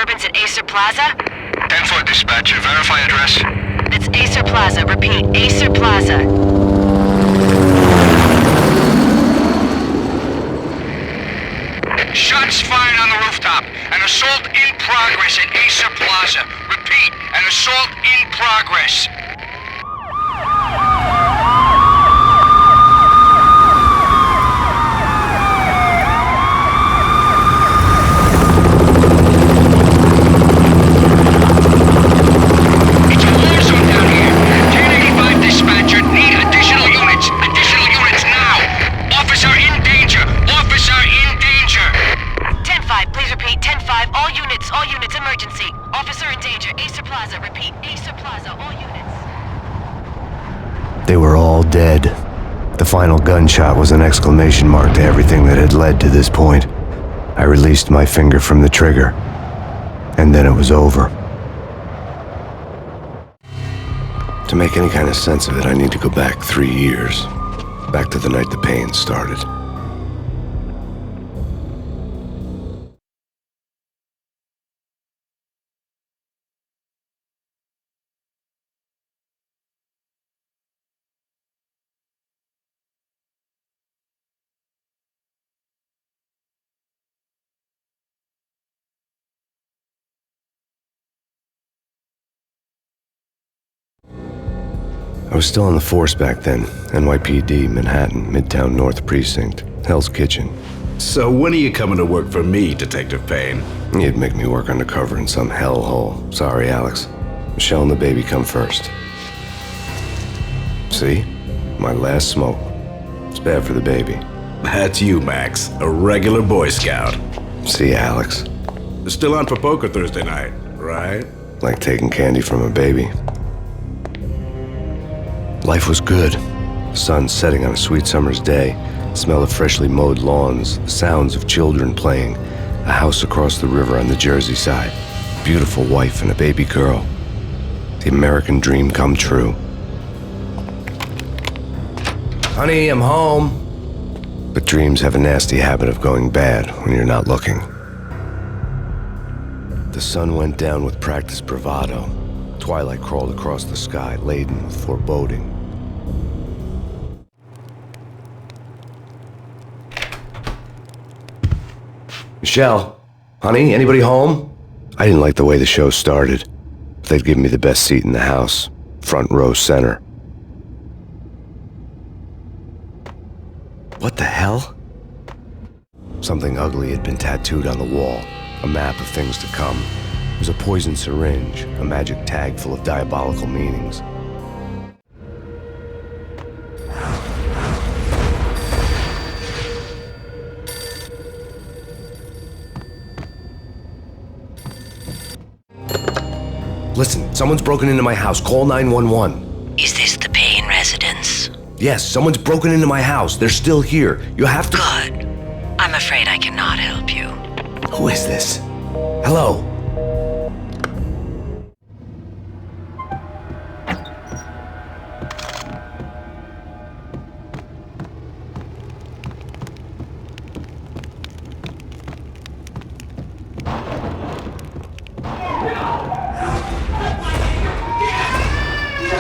disturbance at Acer Plaza? 10-4 dispatcher, verify address. It's Acer Plaza. Repeat, Acer Plaza. Shots fired on the rooftop. An assault in progress at Acer Plaza. Repeat, an assault in progress. It's a war zone down here. 1085 dispatcher, need additional units. Additional units now. Officer in danger. Officer in danger. 10-5, please repeat. 10-5, all units, emergency. Officer in danger. Acer Plaza. Repeat, Acer Plaza, all units. They were all dead. The final gunshot was an exclamation mark to everything that had led to this point. I released my finger from the trigger, and then it was over. To make any kind of sense of it, I need to go back 3 years. Back to the night the pain started. I was still on the force back then. NYPD, Manhattan, Midtown North Precinct, Hell's Kitchen. So when are you coming to work for me, Detective Payne? You'd make me work undercover in some hellhole. Sorry, Alex. Michelle and the baby come first. See? My last smoke. It's bad for the baby. That's you, Max. A regular Boy Scout. See, Alex? Still on for poker Thursday night, right? Like taking candy from a baby. Life was good. The sun setting on a sweet summer's day, the smell of freshly mowed lawns, the sounds of children playing, a house across the river on the Jersey side, beautiful wife and a baby girl. The American dream come true. Honey, I'm home. But dreams have a nasty habit of going bad when you're not looking. The sun went down with practiced bravado. Twilight crawled across the sky, laden with foreboding. Michelle, honey, anybody home? I didn't like the way the show started. They'd given me the best seat in the house, front row center. What the hell? Something ugly had been tattooed on the wall, a map of things to come. It was a poison syringe, a magic tag full of diabolical meanings. Listen, someone's broken into my house. Call 911. Is this the Payne residence? Yes, someone's broken into my house. They're still here. You have to... Good. I'm afraid I cannot help you. Who is this? Hello?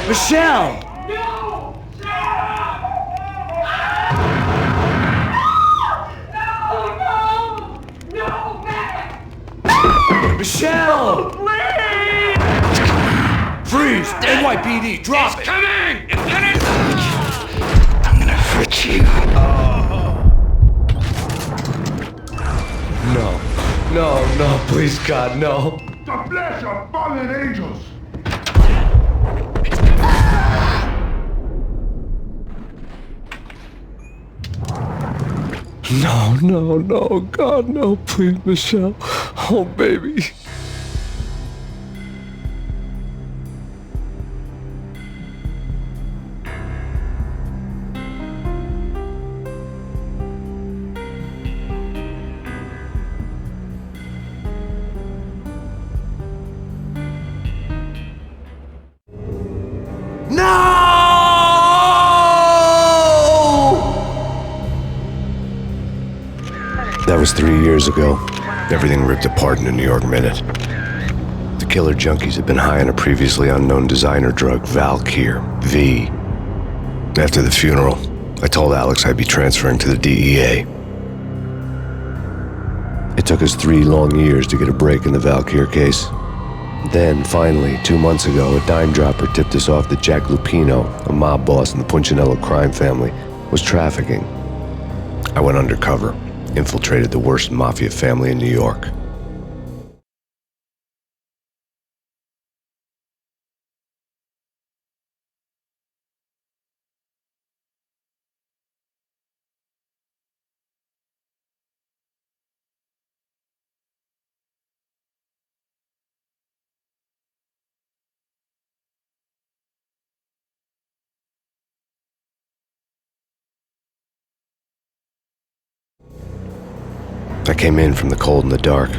Michelle! Michelle! Please! Freeze! NYPD, drop it! Coming! It's coming! I'm gonna hurt you. No, please, God, no. The flesh of fallen angels! No, God, no, please, Michelle. Oh, baby. That was 3 years ago. Everything ripped apart in a New York minute. The killer junkies had been high on a previously unknown designer drug, Valkyr, V. After the funeral, I told Alex I'd be transferring to the DEA. It took us 3 long years to get a break in the Valkyr case. Then, finally, 2 months ago, a dime dropper tipped us off that Jack Lupino, a mob boss in the Punchinello crime family, was trafficking. I went undercover, infiltrated the worst mafia family in New York. I came in from the cold and the dark.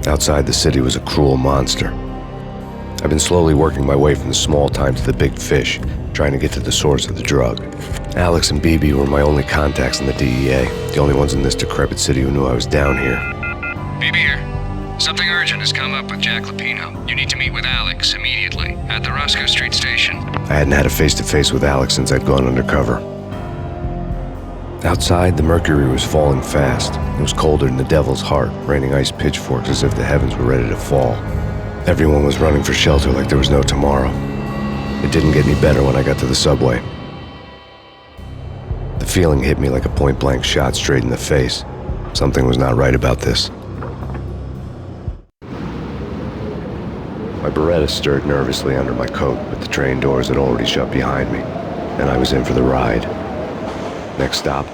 Outside, the city was a cruel monster. I've been slowly working my way from the small time to the big fish, trying to get to the source of the drug. Alex and BB were my only contacts in the DEA, the only ones in this decrepit city who knew I was down here. BB here. Something urgent has come up with Jack Lupino. You need to meet with Alex immediately at the Roscoe Street station. I hadn't had a face-to-face with Alex since I'd gone undercover. Outside, the mercury was falling fast. It was colder than the devil's heart, raining ice pitchforks as if the heavens were ready to fall. Everyone was running for shelter like there was no tomorrow. It didn't get any better when I got to the subway. The feeling hit me like a point-blank shot straight in the face. Something was not right about this. My Beretta stirred nervously under my coat, but the train doors had already shut behind me, and I was in for the ride. Next stop,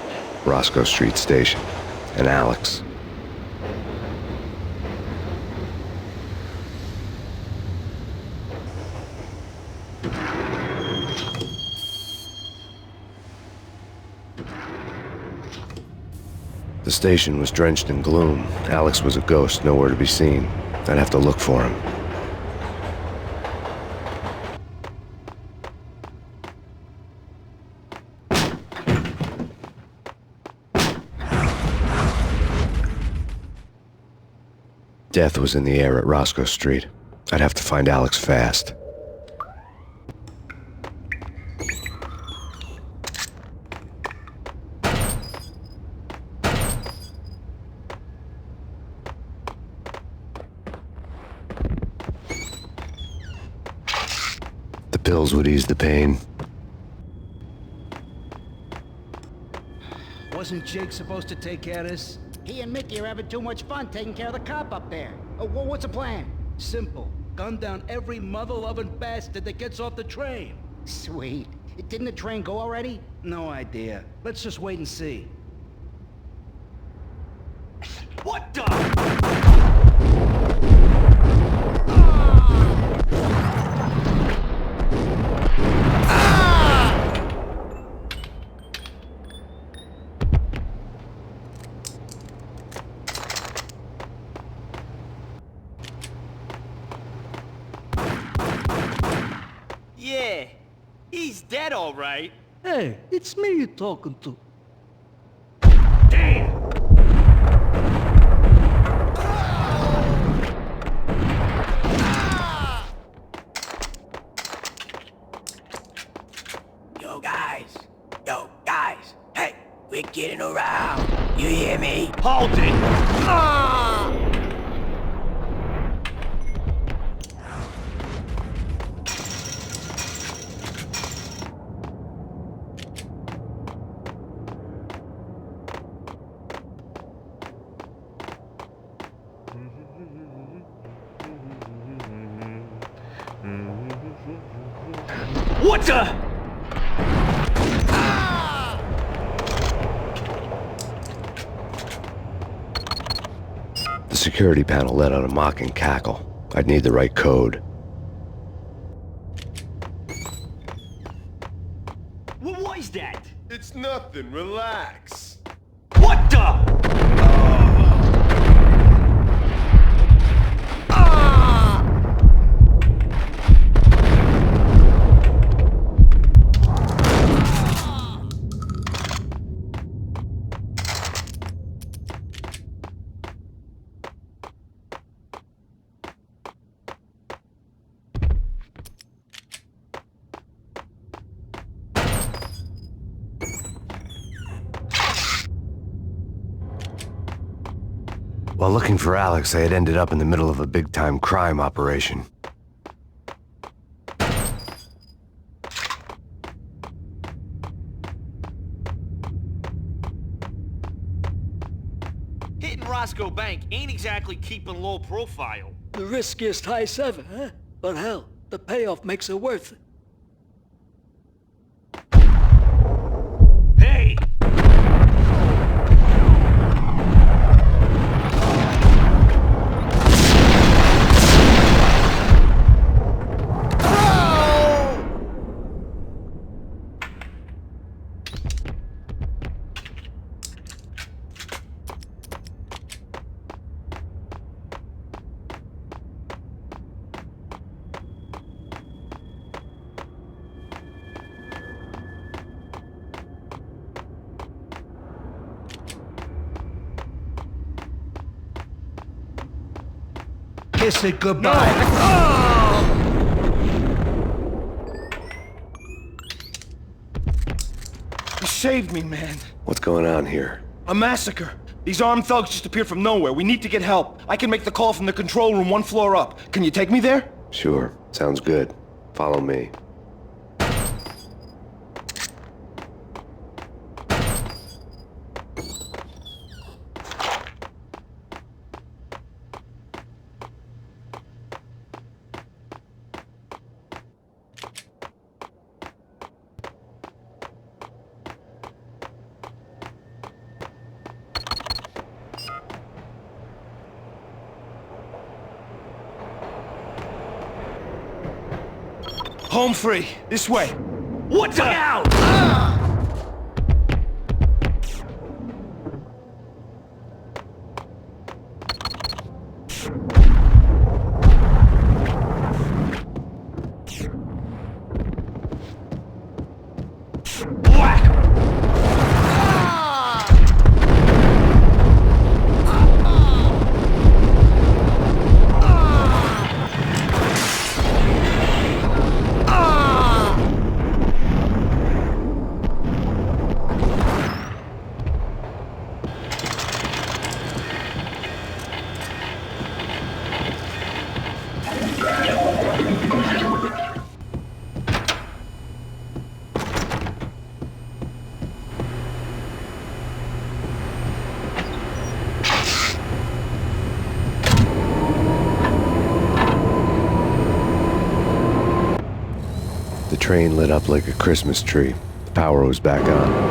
Roscoe Street Station, and Alex. The station was drenched in gloom. Alex was a ghost, nowhere to be seen. I'd have to look for him. Death was in the air at Roscoe Street. I'd have to find Alex fast. The pills would ease the pain. Wasn't Jake supposed to take care of this? He and Mickey are having too much fun taking care of the cop up there. What's the plan? Simple. Gun down every mother-loving bastard that gets off the train. Sweet. Didn't the train go already? No idea. Let's just wait and see. What the? Yeah, he's dead all right. Hey, it's me you're talking to. Yo, guys. Hey, we're getting around. You hear me? Hold it! What the? The security panel let out a mocking cackle. I'd need the right code. What is that? It's nothing, relax. What the? While looking for Alex, I had ended up in the middle of a big-time crime operation. Hitting Roscoe Bank ain't exactly keeping low profile. The riskiest heist ever, huh? But hell, the payoff makes it worth it. Hey! Kiss it goodbye. You saved me, man. What's going on here? A massacre. These armed thugs just appeared from nowhere. We need to get help. I can make the call from the control room 1 floor up. Can you take me there? Sure, sounds good. Follow me. Home free. This way. What the? Out! The train lit up like a Christmas tree. The power was back on.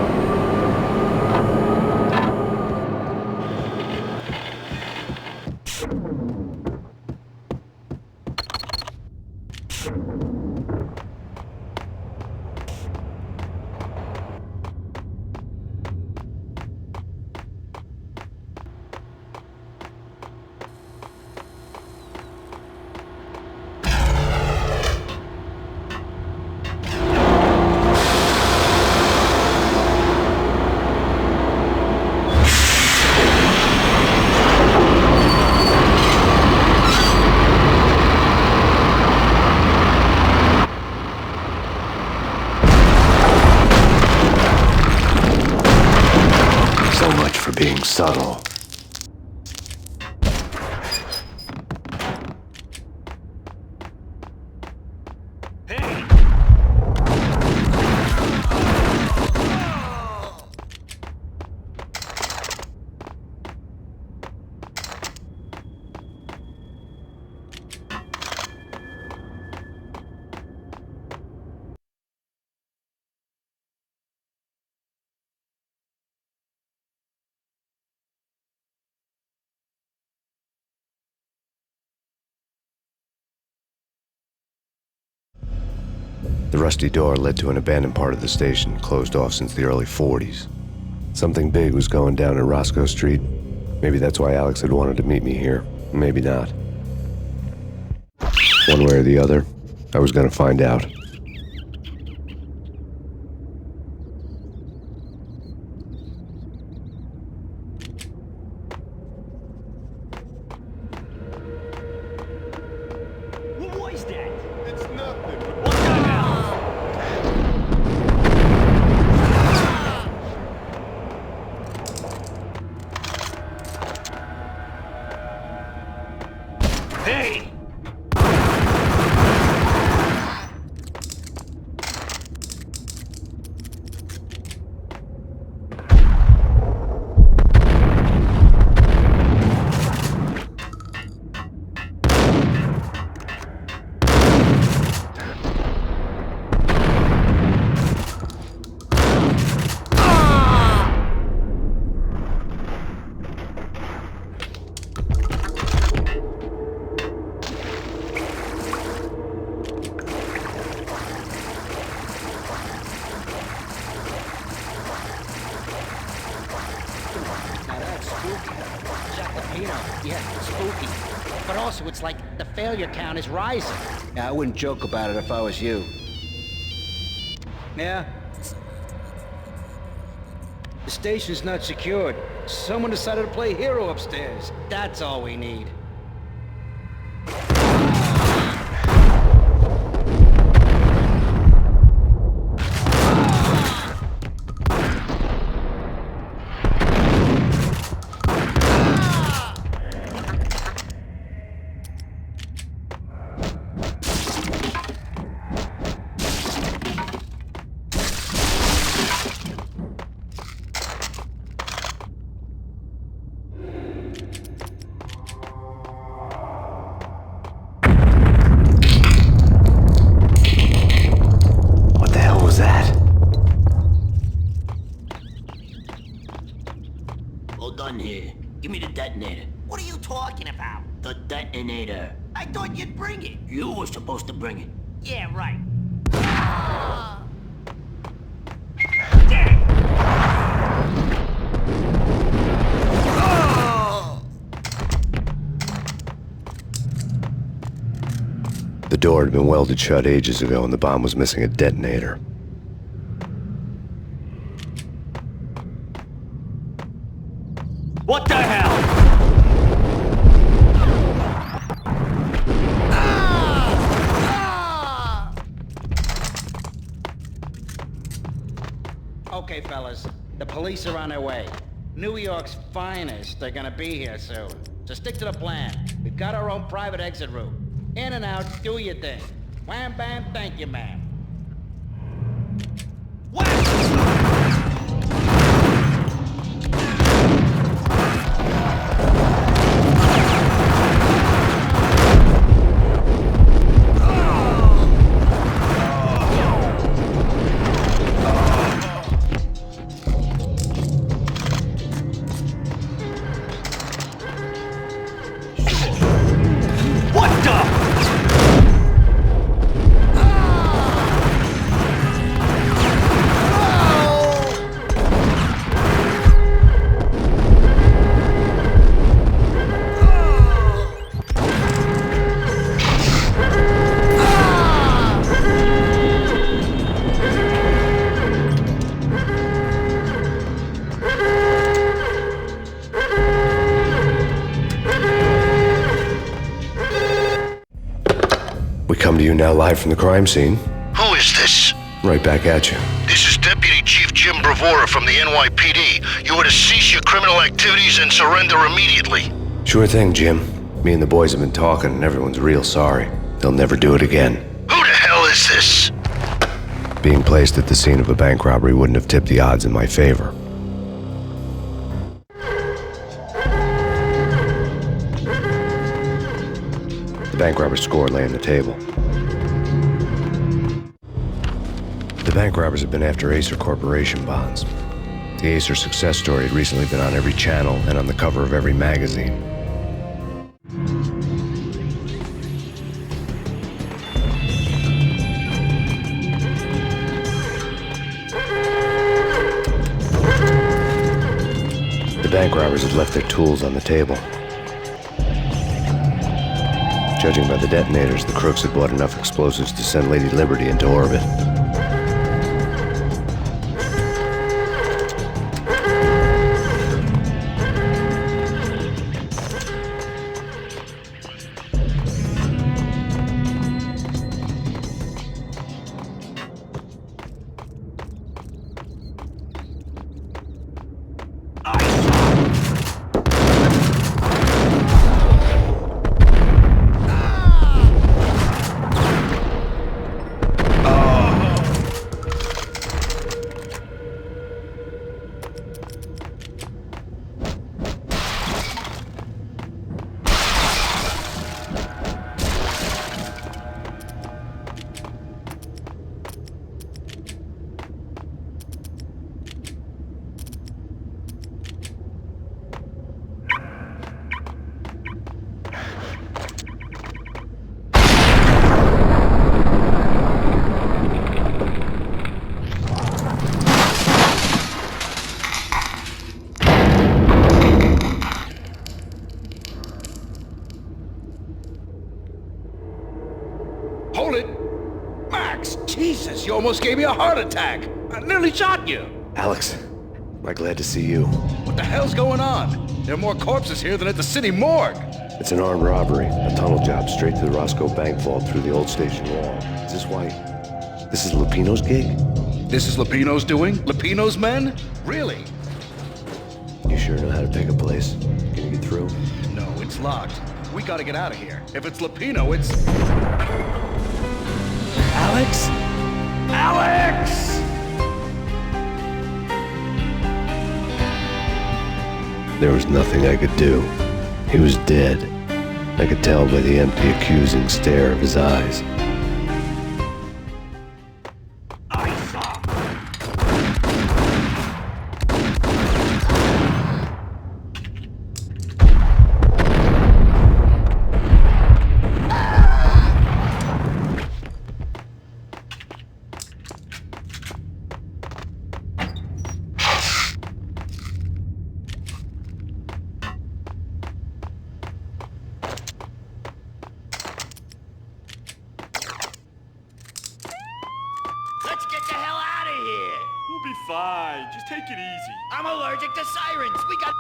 So much for being subtle. Hey! The rusty door led to an abandoned part of the station, closed off since the early 40s. Something big was going down at Roscoe Street. Maybe that's why Alex had wanted to meet me here. Maybe not. One way or the other, I was gonna find out. What was that? It's nothing. What the hell? so it's like the failure count is rising. Yeah, I wouldn't joke about it if I was you. Yeah? The station's not secured. Someone decided to play hero upstairs. That's all we need. What the hell was that? All done here. Give me the detonator. What are you talking about? The detonator. I thought you'd bring it. You were supposed to bring it. Yeah, right. The door had been welded shut ages ago and the bomb was missing a detonator. What the hell? Okay, fellas. The police are on their way. New York's finest are gonna be here soon. So stick to the plan. We've got our own private exit route. In and out, do your thing. Wham bam, thank you, ma'am. What the? We come to you now live from the crime scene. Who is this? Right back at you. This is Deputy Chief Jim Bravura from the NYPD. You are to cease your criminal activities and surrender immediately. Sure thing, Jim. Me and the boys have been talking and everyone's real sorry. They'll never do it again. Who the hell is this? Being placed at the scene of a bank robbery wouldn't have tipped the odds in my favor. The bank robber's score lay on the table. The bank robbers have been after Acer Corporation bonds. The Acer success story had recently been on every channel and on the cover of every magazine. The bank robbers had left their tools on the table. Judging by the detonators, the crooks had bought enough explosives to send Lady Liberty into orbit. Hold it! Max! Jesus, you almost gave me a heart attack! I nearly shot you! Alex, am I glad to see you. What the hell's going on? There are more corpses here than at the city morgue! It's an armed robbery, a tunnel job straight to the Roscoe Bank vault through the old station wall. Is this why... This is Lupino's gig? This is Lupino's doing? Lupino's men? Really? You sure know how to pick a place? Can you get through? No, it's locked. We gotta get out of here. If it's Lupino, it's... Alex? Alex! There was nothing I could do. He was dead. I could tell by the empty, accusing stare of his eyes. Let's get the hell out of here! We'll be fine. Just take it easy. I'm allergic to sirens. We got...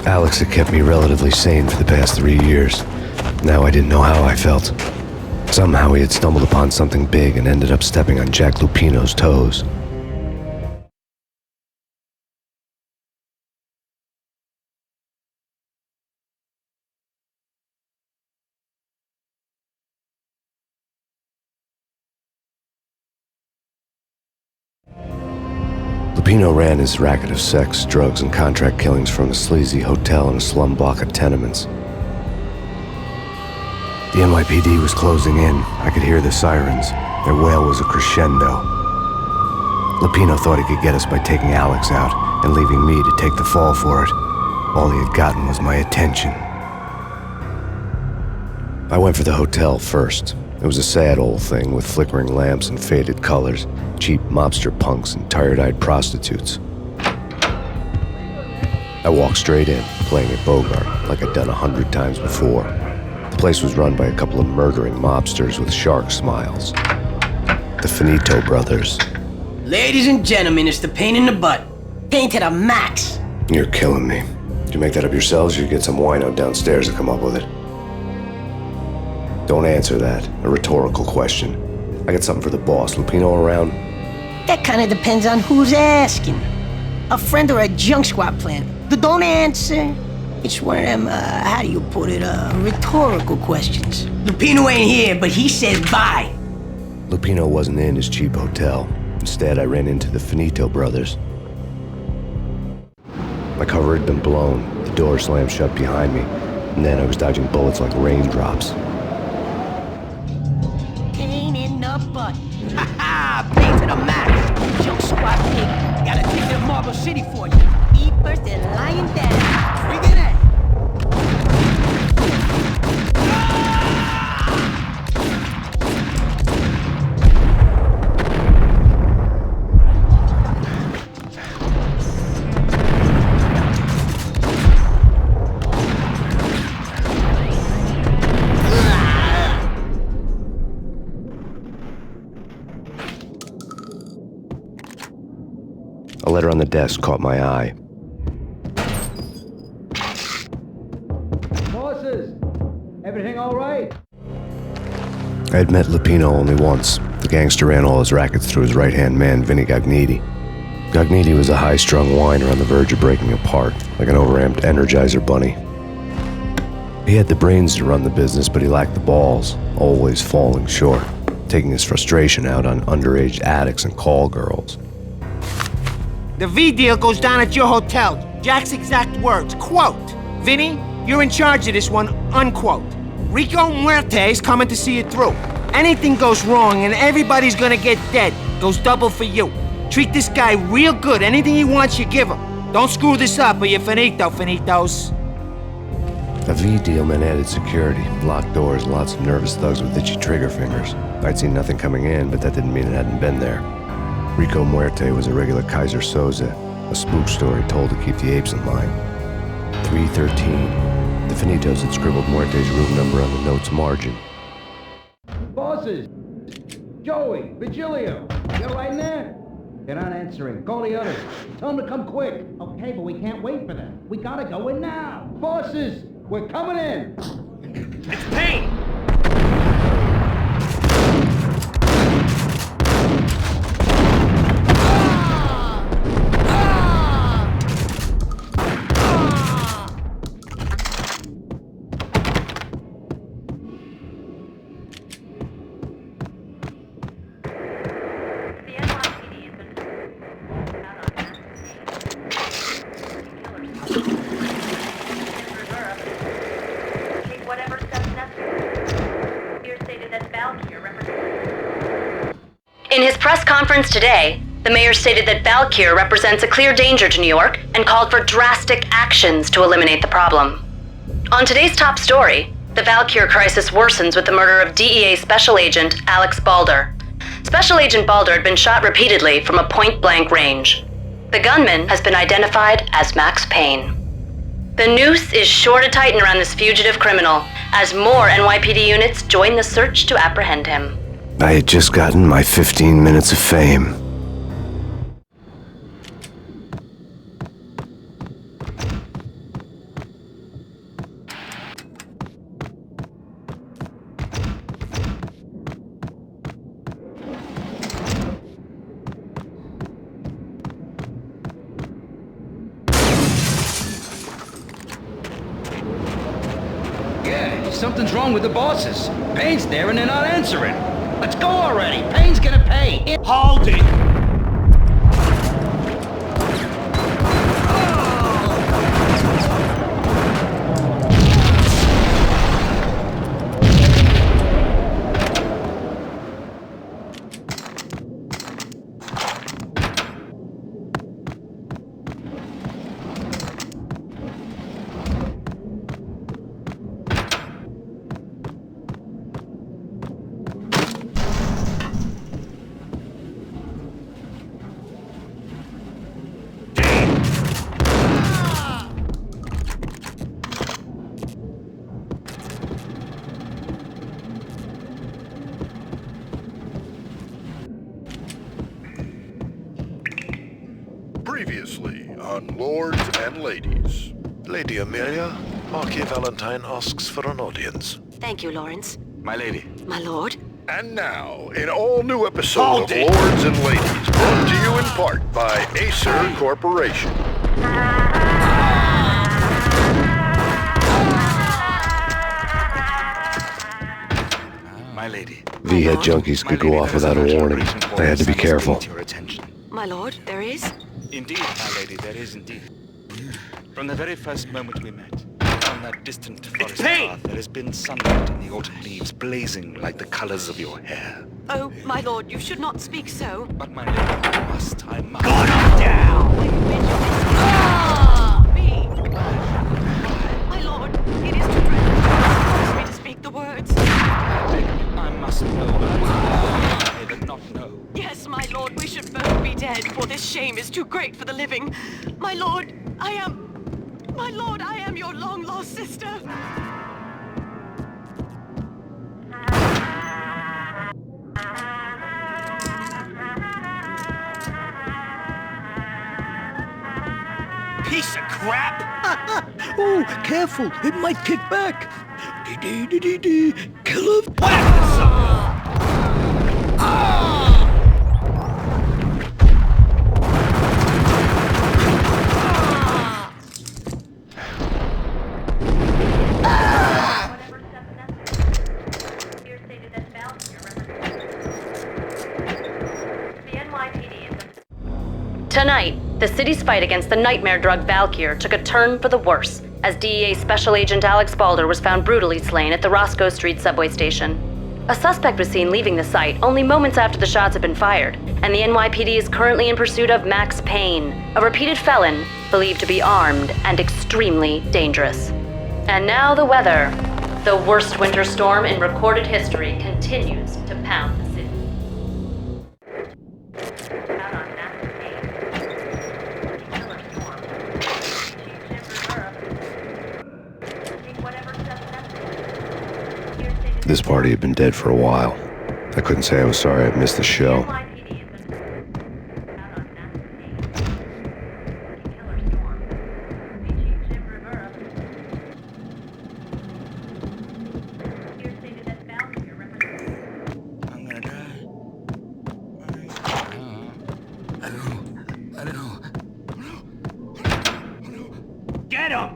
Alex had kept me relatively sane for the past 3 years. Now I didn't know how I felt. Somehow he had stumbled upon something big and ended up stepping on Jack Lupino's toes. Lupino ran his racket of sex, drugs, and contract killings from a sleazy hotel in a slum block of tenements. The NYPD was closing in. I could hear the sirens. Their wail was a crescendo. Lupino thought he could get us by taking Alex out and leaving me to take the fall for it. All he had gotten was my attention. I went for the hotel first. It was a sad old thing with flickering lamps and faded colors, cheap mobster punks and tired-eyed prostitutes. I walked straight in, playing at Bogart like I'd done 100 times before. The place was run by a couple of murdering mobsters with shark smiles. The Finito brothers. Ladies and gentlemen, it's the pain in the butt. Pain to the max. You're killing me. Did you make that up yourselves or you get some wino downstairs to come up with it? Don't answer that. A rhetorical question. I got something for the boss. Lupino around? That kind of depends on who's asking. A friend or a junk squad plan. Don't answer. It's one of them, how do you put it, rhetorical questions. Lupino ain't here, but he says bye. Lupino wasn't in his cheap hotel. Instead, I ran into the Finito brothers. My cover had been blown. The door slammed shut behind me. And then I was dodging bullets like raindrops. Pain in the butt. Ha ha! Pain to the max. Junk squad pig. Got a ticket to Marble City for you. Eat first and lying down. Bring it in. A letter on the desk caught my eye. Bosses, everything all right? I had met Lupino only once. The gangster ran all his rackets through his right-hand man, Vinny Gagniti. Gagniti was a high-strung whiner on the verge of breaking apart, like an overamped Energizer bunny. He had the brains to run the business, but he lacked the balls, always falling short, taking his frustration out on underage addicts and call girls. The V deal goes down at your hotel. Jack's exact words, quote, "Vinny, you're in charge of this one," unquote. Rico Muerte's coming to see it through. Anything goes wrong and everybody's gonna get dead, goes double for you. Treat this guy real good. Anything he wants, you give him. Don't screw this up or you're finito, finitos. A V deal meant added security, locked doors, lots of nervous thugs with itchy trigger fingers. I'd seen nothing coming in, but that didn't mean it hadn't been there. Rico Muerte was a regular Kaiser Soze, a spook story told to keep the apes in line. 313. The Finitos had scribbled Muerte's room number on the note's margin. Bosses! Joey, Vigilio, you're right in there? They're not answering. Call the others. Tell them to come quick. Okay, but we can't wait for them. We gotta go in now. Bosses, we're coming in. It's Payne! In his press conference today, the mayor stated that Valkyr represents a clear danger to New York and called for drastic actions to eliminate the problem. On today's top story, the Valkyr crisis worsens with the murder of DEA Special Agent Alex Balder. Special Agent Balder had been shot repeatedly from a point-blank range. The gunman has been identified as Max Payne. The noose is sure to tighten around this fugitive criminal as more NYPD units join the search to apprehend him. I had just gotten my 15 minutes of fame. Yeah, something's wrong with the bosses. Payne's there and they're not answering. Let's go already! Payne's gonna pay! Hold it! Previously on Lords and Ladies. Lady Amelia, Marquis Valentine asks for an audience. Thank you, Lawrence. My lady. My lord. And now, an all-new episode of Lords and Ladies, brought to you in part by Acer Corporation. My lady. V had junkies could go off without a warning. I had to be careful. My lord, there is? Indeed, my lady, there is indeed. From the very first moment we met, on that distant forest path, there has been sunlight in the autumn leaves blazing like the colors of your hair. Oh, my lord, you should not speak so. But my lady, I must. Gun him down! My lord, it is too dreadful. Force me to speak the words. I must know. I did not know. Yes, my lord, we should both be dead, for this shame is too great for the living. My lord, I am your long-lost sister. Piece of crap! Oh, careful, it might kick back. Kill him. the night, the city's fight against the nightmare drug Valkyr took a turn for the worse, as DEA Special Agent Alex Balder was found brutally slain at the Roscoe Street subway station. A suspect was seen leaving the site only moments after the shots had been fired, and the NYPD is currently in pursuit of Max Payne, a repeated felon believed to be armed and extremely dangerous. And now the weather. The worst winter storm in recorded history continues to pound the city. Out on Max Payne. Killer storm. Take whatever steps necessary. This party had been dead for a while. I couldn't say I was sorry I'd missed the show. Get him!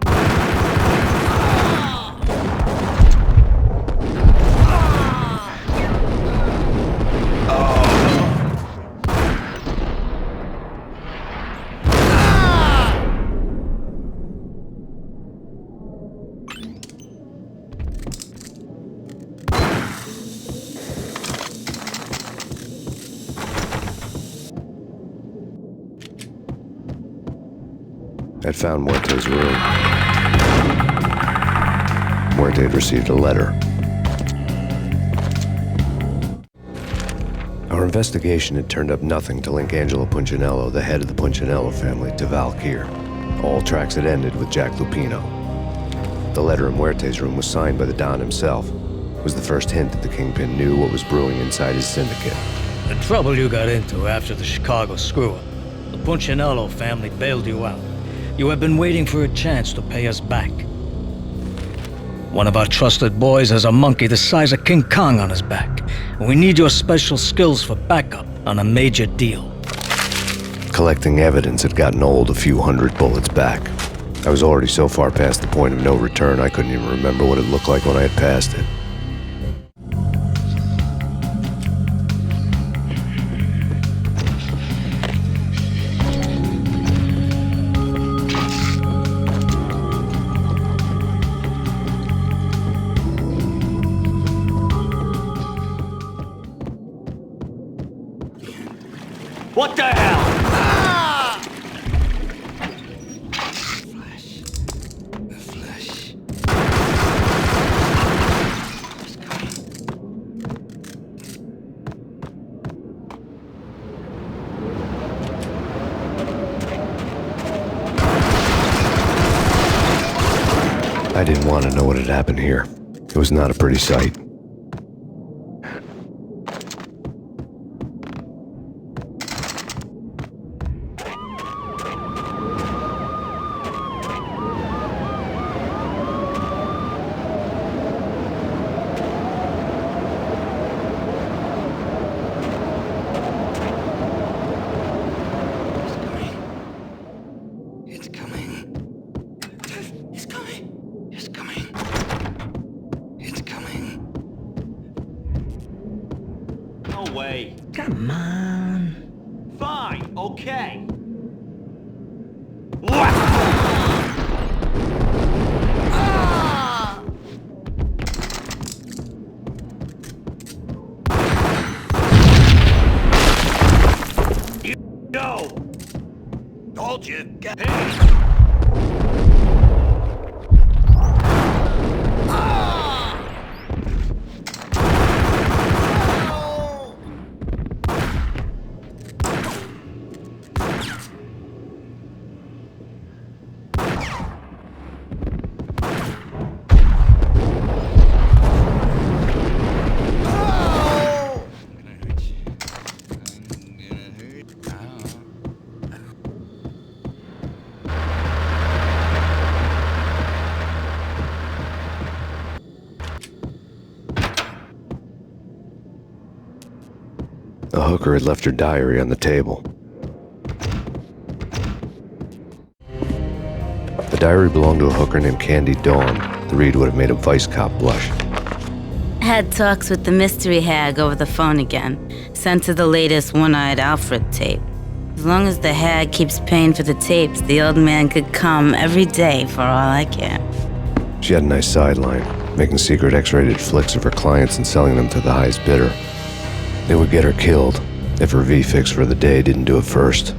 I'd found Muerte's room. Muerte had received a letter. Our investigation had turned up nothing to link Angelo Punchinello, the head of the Punchinello family, to Valkyr. All tracks had ended with Jack Lupino. The letter in Muerte's room was signed by the Don himself. It was the first hint that the Kingpin knew what was brewing inside his syndicate. The trouble you got into after the Chicago screw-up. The Punchinello family bailed you out. You have been waiting for a chance to pay us back. One of our trusted boys has a monkey the size of King Kong on his back. We need your special skills for backup on a major deal. Collecting evidence had gotten old a few hundred bullets back. I was already so far past the point of no return I couldn't even remember what it looked like when I had passed it. What the hell? I didn't want to know what had happened here. It was not a pretty sight. No way. Come on. Fine, okay. No! Told you. The hooker had left her diary on the table. The diary belonged to a hooker named Candy Dawn. The read would have made a vice cop blush. Had talks with the mystery hag over the phone again. Sent her the latest One-Eyed Alfred tape. As long as the hag keeps paying for the tapes, the old man could come every day for all I care. She had a nice sideline, making secret X-rated flicks of her clients and selling them to the highest bidder. It would get her killed if her V-fix for the day didn't do it first.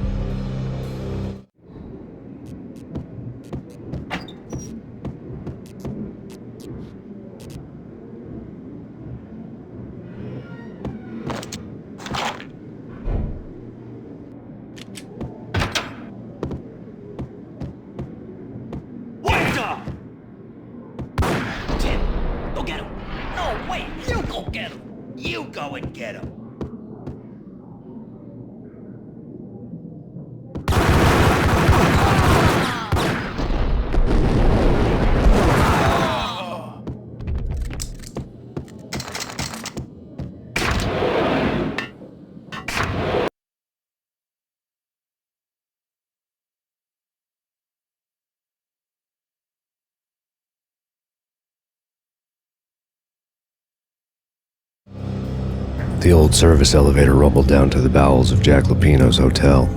Go get him. No, wait, you go get him. You go and get him. The old service elevator rumbled down to the bowels of Jack Lupino's hotel.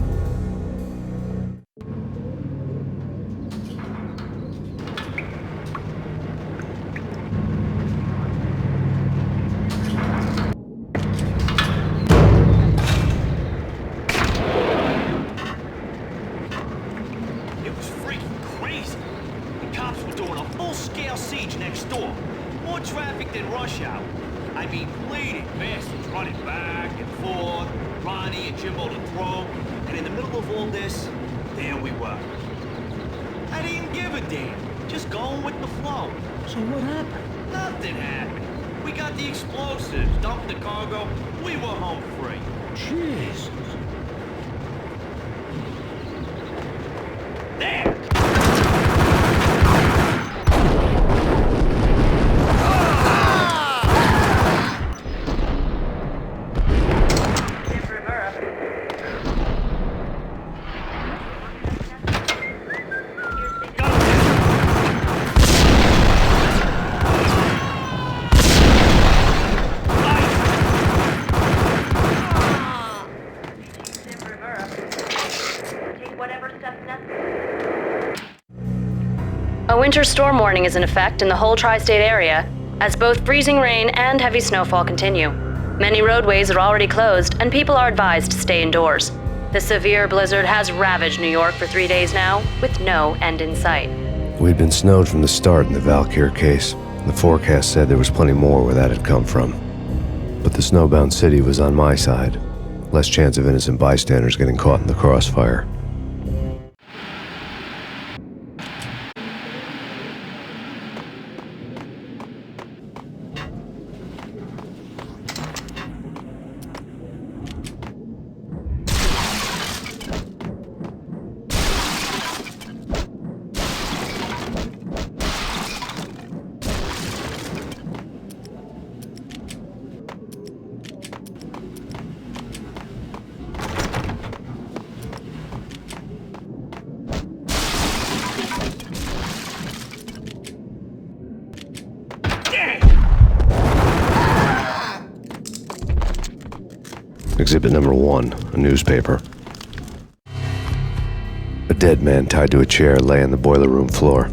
It was freaking crazy. The cops were doing a full-scale siege next door. More traffic than rush hour. I mean, bleeding bastards running back and forth, Ronnie and Jimbo to throw, and in the middle of all this, there we were. I didn't give a damn, just going with the flow. So what happened? Nothing happened. We got the explosives, dumped the cargo, we were home free. Jesus. There! A winter storm warning is in effect in the whole tri-state area, as both freezing rain and heavy snowfall continue. Many roadways are already closed, and people are advised to stay indoors. The severe blizzard has ravaged New York for 3 days now, with no end in sight. We'd been snowed from the start in the Valkyr case. The forecast said there was plenty more where that had come from. But the snowbound city was on my side. Less chance of innocent bystanders getting caught in the crossfire. Exhibit number 1, a newspaper. A dead man tied to a chair lay on the boiler room floor.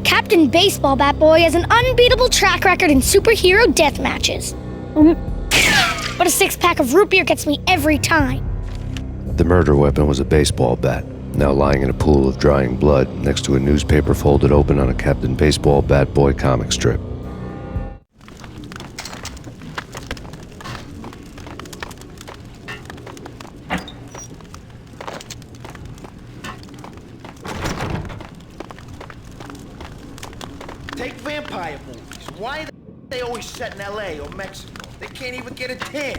Captain Baseball Bat Boy has an unbeatable track record in superhero death matches. But a 6-pack of root beer gets me every time. The murder weapon was a baseball bat, now lying in a pool of drying blood next to a newspaper folded open on a Captain Baseball Bat Boy comic strip. Take vampire movies. Why are they always set in LA or Mexico? They can't even get a tan.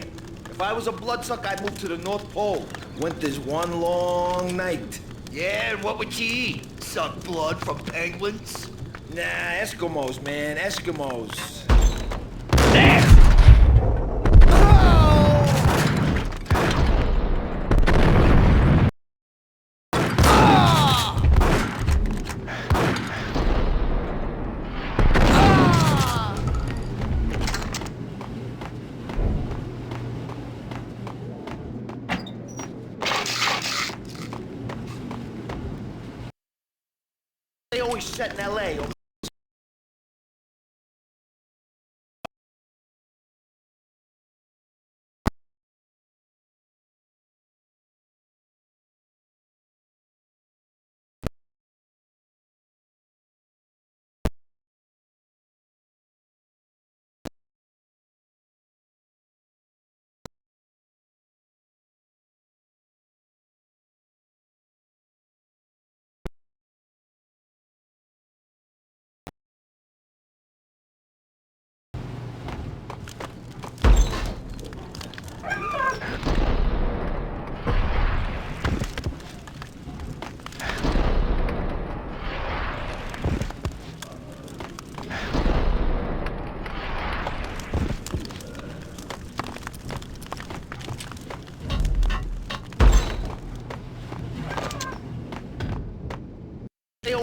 If I was a bloodsucker, I'd move to the North Pole. Winter's one long night. Yeah, and what would you eat? Suck blood from penguins? Nah, Eskimos, man, Eskimos.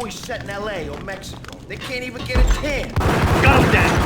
always set in LA or Mexico. They can't even get a tan. Got him down.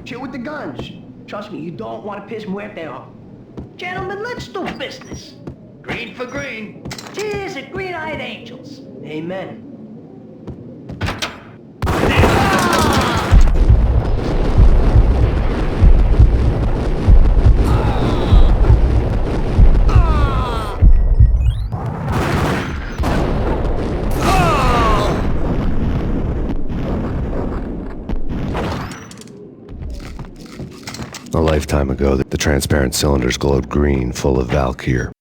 Chill with the guns. Trust me, you don't want to piss Muerte off. Gentlemen, let's do business. Green for green. Cheers at green-eyed angels. Amen. A lifetime ago, the transparent cylinders glowed green, full of Valkyr.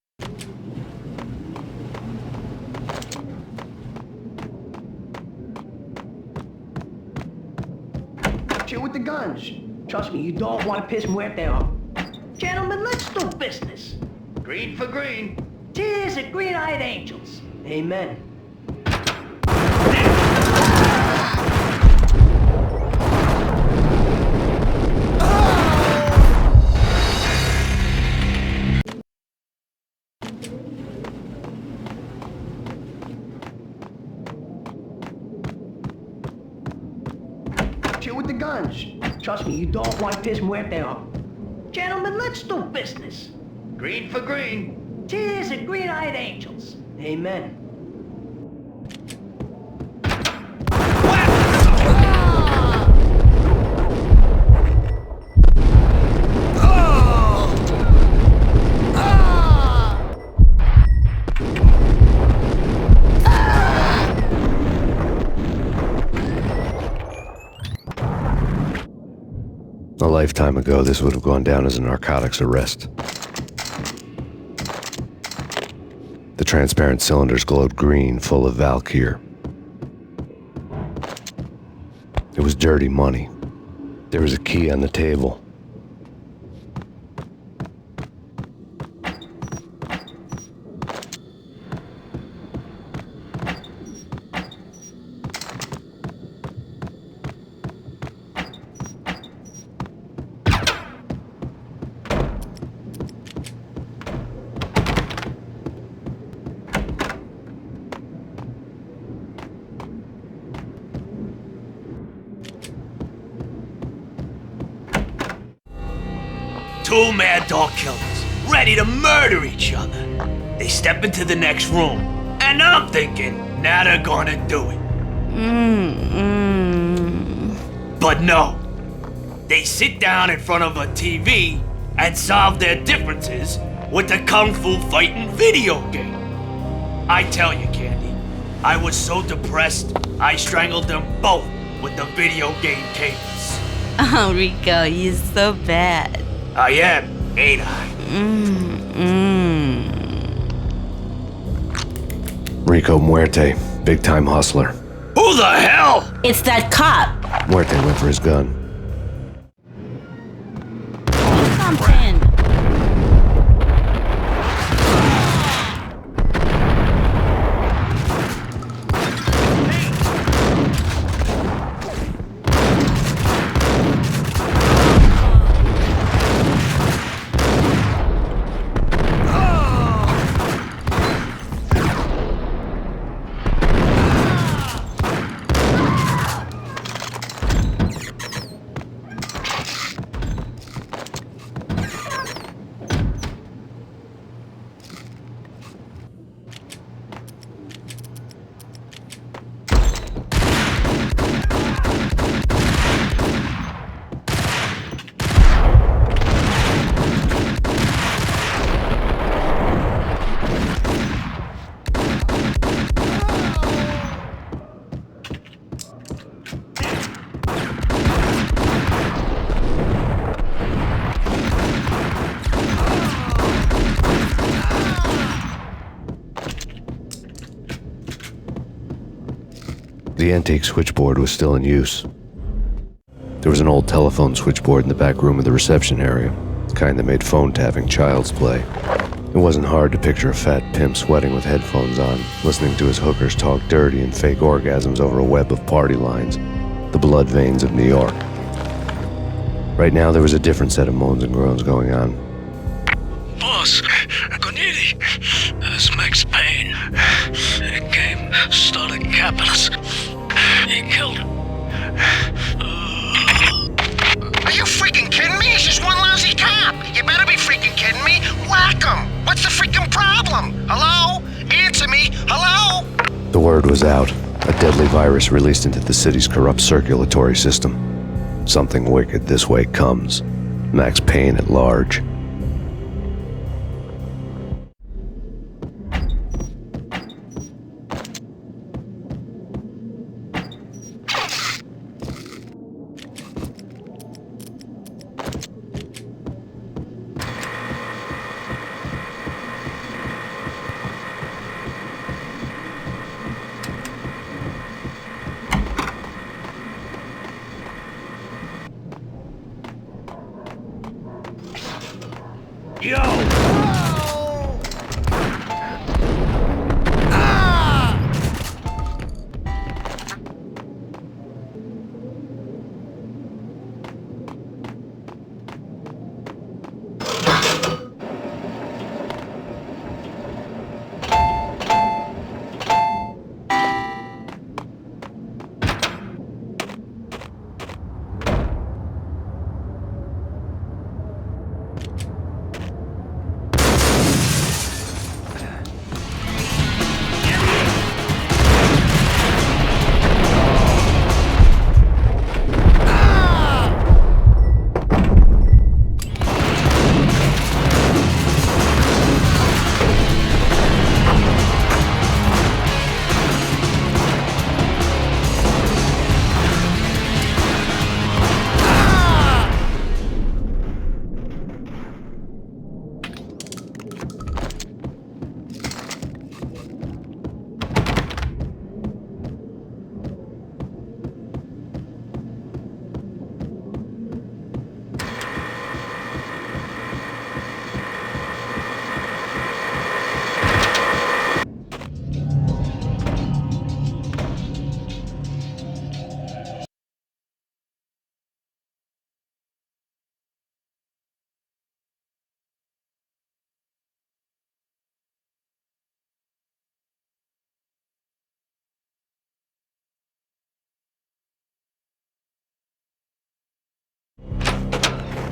Chill with the guns. Trust me, you don't want to piss Muerte off. Gentlemen, let's do business. Green for green. Cheers at green-eyed angels. Amen. Chill with the guns. Trust me, you don't want to piss Muerte off. Gentlemen, let's do business. Green for green. Cheers at green-eyed angels. Amen. A lifetime ago, this would have gone down as a narcotics arrest. The transparent cylinders glowed green, full of Valkyr. It was dirty money. There was a key on the table. Two mad dog killers, ready to murder each other. They step into the next room, and I'm thinking, now they're gonna do it. But no. They sit down in front of a TV and solve their differences with the Kung Fu fighting video game. I tell you, Candy, I was so depressed, I strangled them both with the video game cables. Oh, Rico, you're so bad. I am, ain't I? Rico Muerte, big-time hustler. Who the hell? It's that cop. Muerte went for his gun. Something. The antique switchboard was still in use. There was an old telephone switchboard in the back room of the reception area, the kind that made phone tapping child's play. It wasn't hard to picture a fat pimp sweating with headphones on, listening to his hookers talk dirty and fake orgasms over a web of party lines, the blood veins of New York. Right now, there was a different set of moans and groans going on. Boss, Conidi, it's Max Payne. He came, started capping us. He killed him. Are you freaking kidding me? It's just one lousy cop. You better be freaking kidding me. Whack him. What's the freaking problem? Hello? Answer me. Hello? The word was out. A deadly virus released into the city's corrupt circulatory system. Something wicked this way comes. Max Payne at large.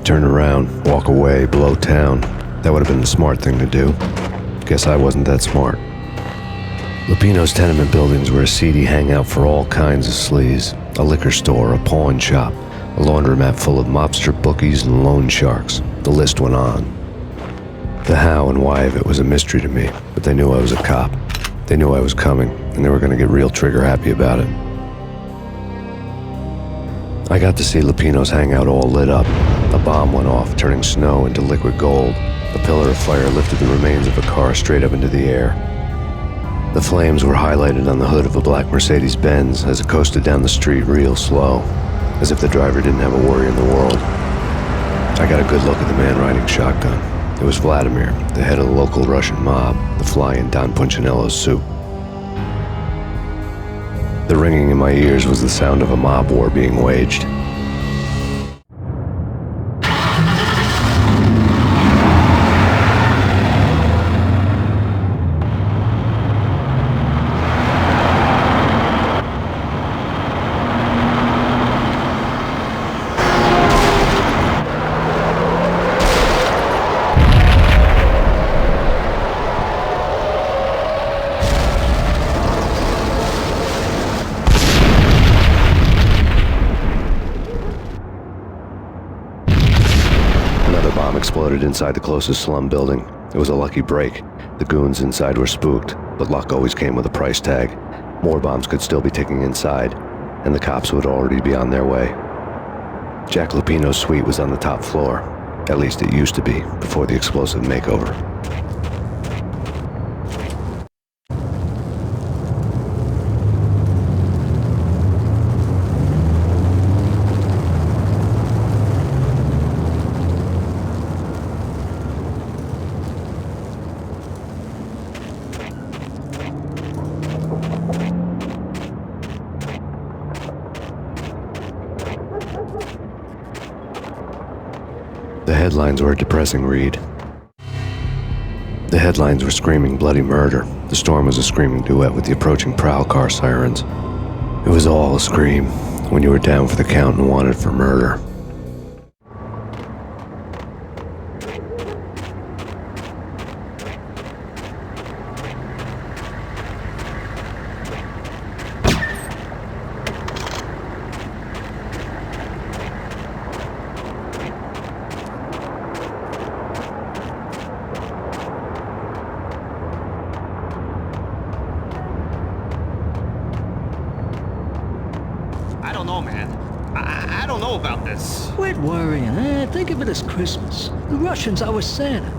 Turn around, walk away, blow town. That would have been the smart thing to do. Guess I wasn't that smart. Lupino's tenement buildings were a seedy hangout for all kinds of sleaze. A liquor store, a pawn shop, a laundromat full of mobster bookies and loan sharks. The list went on. The how and why of it was a mystery to me, but they knew I was a cop. They knew I was coming, and they were going to get real trigger happy about it. I got to see Lupino's hangout all lit up. A bomb went off, turning snow into liquid gold. A pillar of fire lifted the remains of a car straight up into the air. The flames were highlighted on the hood of a black Mercedes-Benz as it coasted down the street real slow, as if the driver didn't have a worry in the world. I got a good look at the man riding shotgun. It was Vladimir, the head of the local Russian mob, the fly in Don Punchinello's suit. The ringing in my ears was the sound of a mob war being waged. Exploded inside the closest slum building. It was a lucky break. The goons inside were spooked, but luck always came with a price tag. More bombs could still be ticking inside, and the cops would already be on their way. Jack Lupino's suite was on the top floor. At least it used to be, before the explosive makeover. The headlines were a depressing read. The headlines were screaming bloody murder. The storm was a screaming duet with the approaching prowl car sirens. It was all a scream when you were down for the count and wanted for murder. I don't know, man. I don't know about this. Quit worrying, eh? Think of it as Christmas. The Russians are with Santa.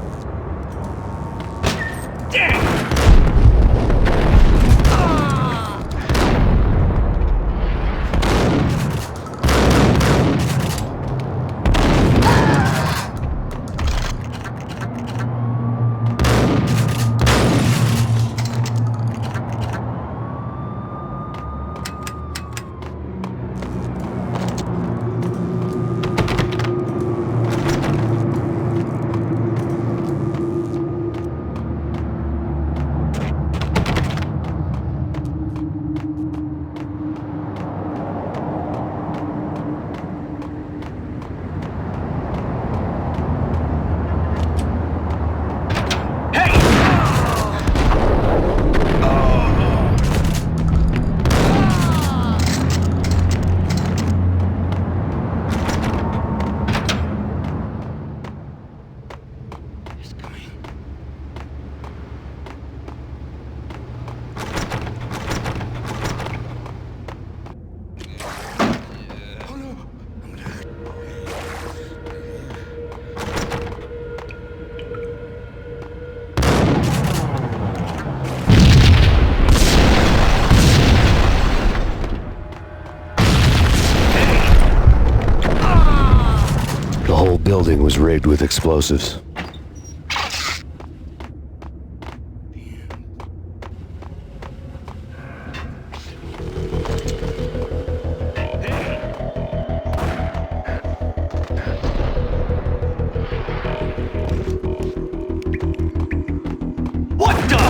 The whole building was rigged with explosives. What the?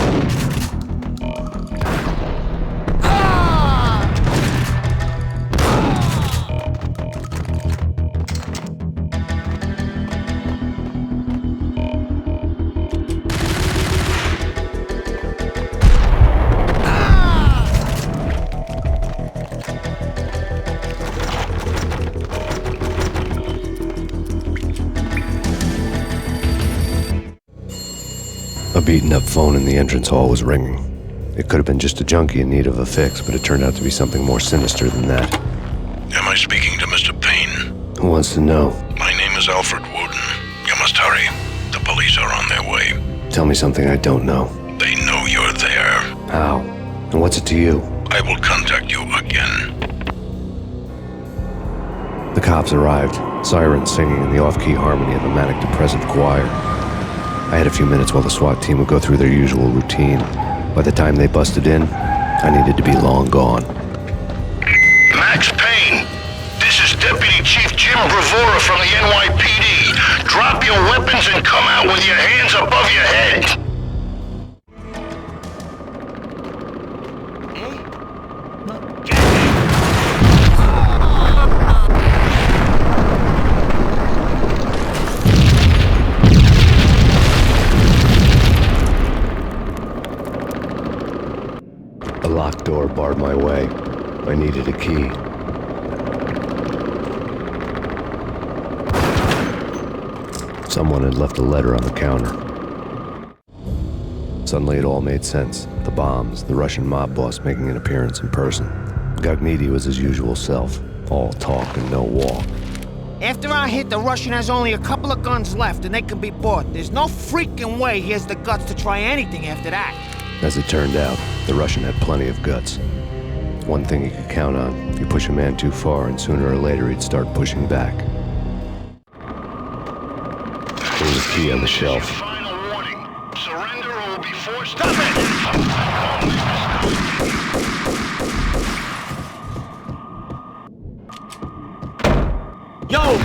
A beaten-up phone in the entrance hall was ringing. It could have been just a junkie in need of a fix, but it turned out to be something more sinister than that. Am I speaking to Mr. Payne? Who wants to know? My name is Alfred Wooden. You must hurry. The police are on their way. Tell me something I don't know. They know you're there. How? And what's it to you? I will contact you again. The cops arrived, sirens singing in the off-key harmony of a manic-depressive choir. I had a few minutes while the SWAT team would go through their usual routine. By the time they busted in, I needed to be long gone. Max Payne, this is Deputy Chief Jim Bravura from the NYPD. Drop your weapons and come out with your hands above your head. A locked door barred my way. I needed a key. Someone had left a letter on the counter. Suddenly it all made sense. The bombs, the Russian mob boss making an appearance in person. Gagniti was his usual self. All talk and no walk. After our hit, the Russian has only a couple of guns left and they can be bought. There's no freaking way he has the guts to try anything after that. As it turned out, the Russian had plenty of guts. One thing you could count on, you push a man too far and sooner or later he'd start pushing back. There was a key on the shelf. Final warning. Surrender or will be forced. Stop it! Yo!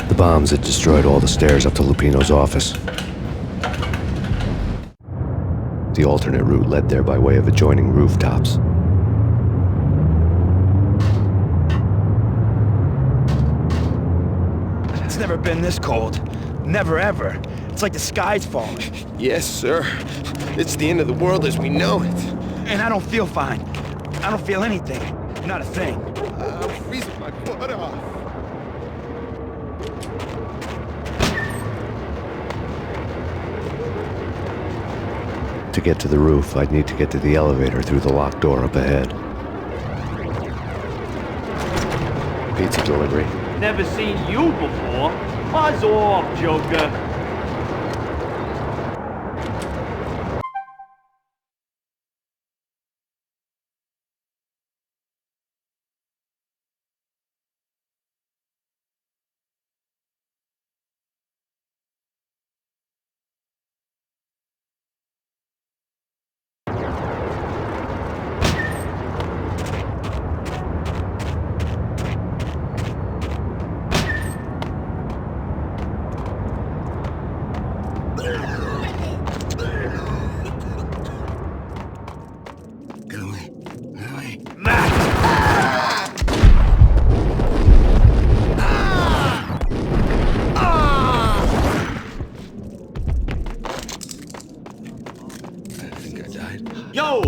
The bombs had destroyed all the stairs up to Lupino's office. The alternate route led there by way of adjoining rooftops. It's never been this cold. Never ever. It's like the sky's falling. Yes, sir. It's the end of the world as we know it. And I don't feel fine. I don't feel anything. Not a thing. I'm freezing my butt off. To get to the roof, I'd need to get to the elevator through the locked door up ahead. Pizza delivery. Never seen you before. Buzz off, Joker. Yo!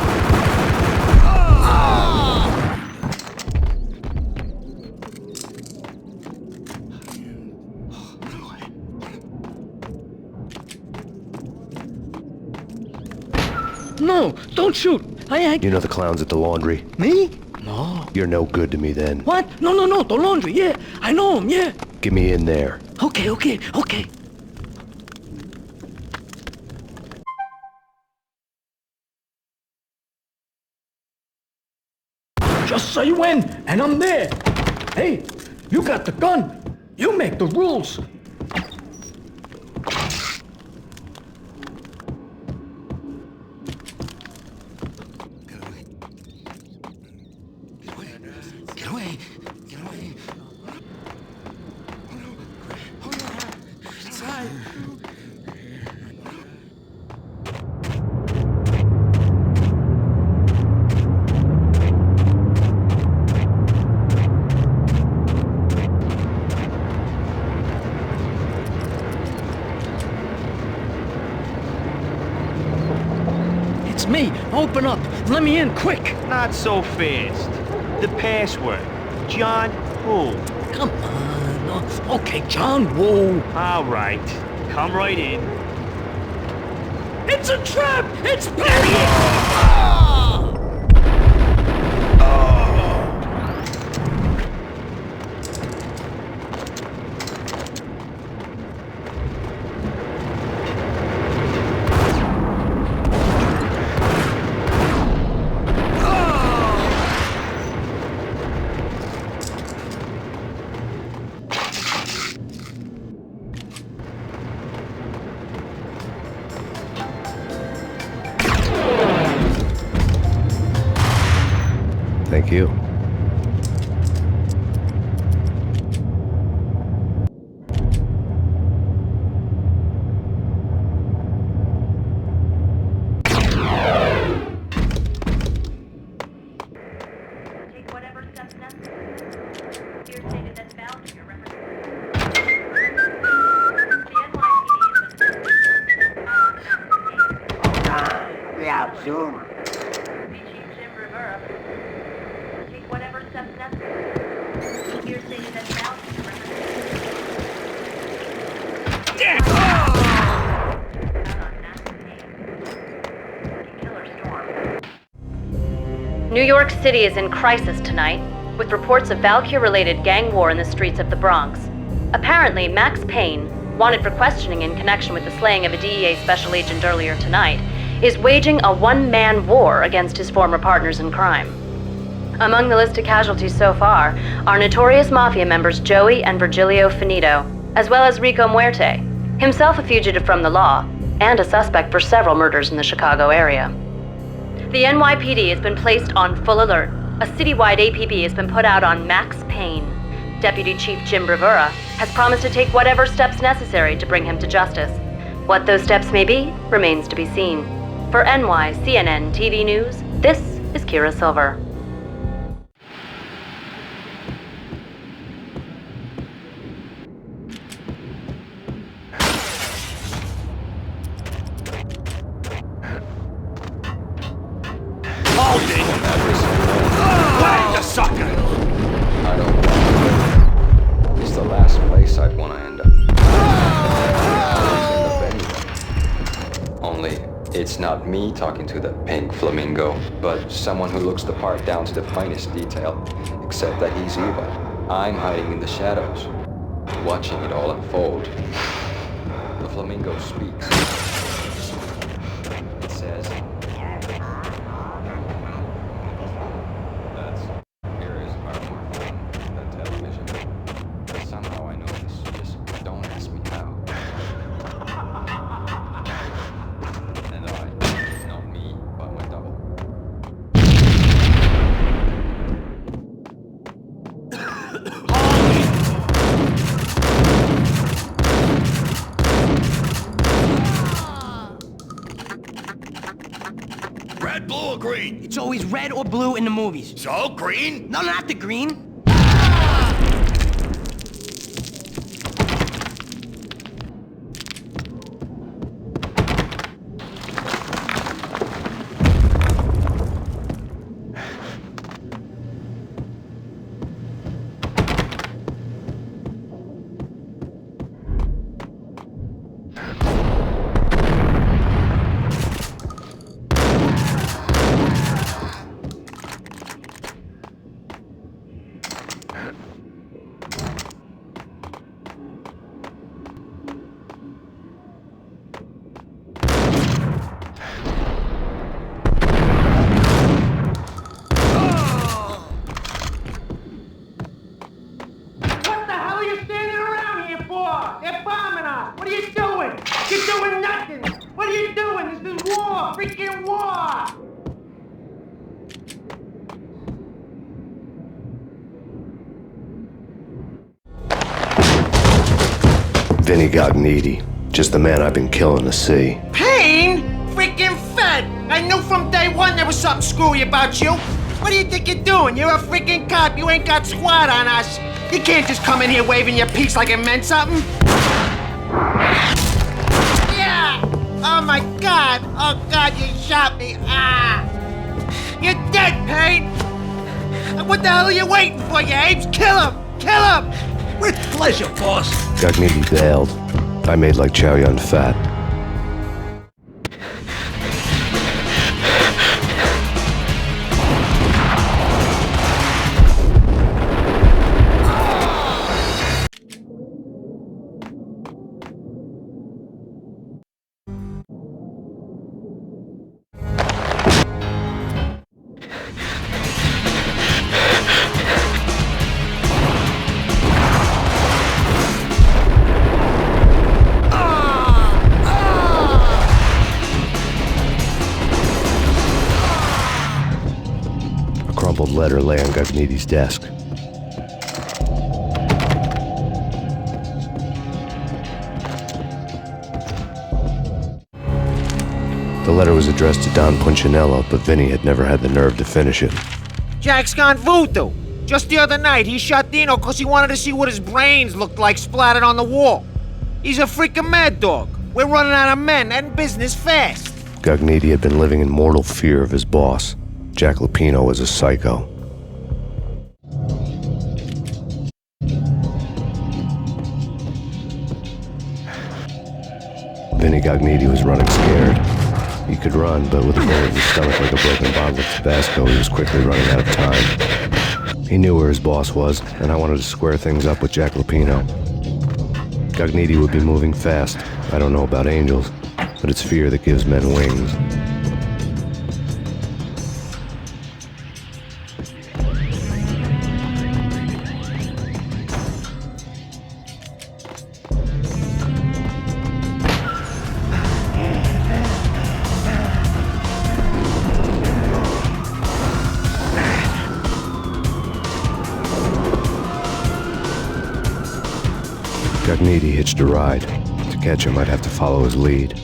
No, don't shoot. I ain't. You know the clowns at the laundry? Me? No. You're no good to me then. What? No, the laundry, yeah. I know him, yeah. Get me in there. Okay. Just say when, and I'm there. Hey, you got the gun. You make the rules. Get away. Inside. It's me. Open up. Let me in, quick. Not so fast. The password. John who? Come on. Okay, John Woo. All right. Come right in. It's a trap! It's Penny! Thank you. Take whatever steps necessary. Here stated that Valkyrie represents the NYPD. Yeah, soon. Chief Jim Rivera. Take whatever steps necessary. Here stated that Valkyrie New York City is in crisis tonight, with reports of Valkyrie-related gang war in the streets of the Bronx. Apparently, Max PAYNE, wanted for questioning in connection with the slaying of a DEA special agent earlier tonight, is waging a one-man war against his former partners in crime. Among the listed casualties so far are notorious mafia members Joey and Virgilio Finito, as well as Rico Muerte, himself a fugitive from the law, and a suspect for several murders in the Chicago area. The NYPD has been placed on full alert. A citywide APB has been put out on Max Payne. Deputy Chief Jim Bravura has promised to take whatever steps necessary to bring him to justice. What those steps may be remains to be seen. For NYCNN TV News, this is Kira Silver. Hold it! Where's the sucker? I don't know. It's the last place I'd want to end up. Only, it's not me talking to the pink flamingo, but someone who looks the part down to the finest detail, except that he's evil. I'm hiding in the shadows, watching it all unfold. The flamingo speaks. It says, here is our from the television. Somehow I know this, just don't ask me how. And I, not me, but my double. Red, blue, or green? It's always red or blue in the movies. So, green? No, not the green. They're bombing us! What are you doing? You're doing nothing! What are you doing? This is war! Freaking war! Vinny Gognitti, just the man I've been killing to see. Payne? Freaking Fed! I knew from day one there was something screwy about you. What do you think you're doing? You're a freaking cop. You ain't got squad on us. You can't just come in here waving your piece like it meant something. Yeah! Oh my God! Oh God, you shot me! Ah! You're dead, Payne! What the hell are you waiting for, you apes? Kill him! Kill him! With pleasure, boss. Gognitti bailed. I made like Chow Yun Fat. Crumpled letter lay on Gognitti's desk. The letter was addressed to Don Punchinello, but Vinny had never had the nerve to finish it. Jack's gone voodoo. Just the other night, he shot Dino because he wanted to see what his brains looked like splattered on the wall. He's a freaking mad dog. We're running out of men and business fast. Gognitti had been living in mortal fear of his boss. Jack Lupino was a psycho. Vinny Gognitti was running scared. He could run, but with a bullet in his stomach like a broken bottle of Tabasco, he was quickly running out of time. He knew where his boss was, and I wanted to square things up with Jack Lupino. Gognitti would be moving fast. I don't know about angels, but it's fear that gives men wings. Gagniti hitched a ride. To catch him, I'd have to follow his lead.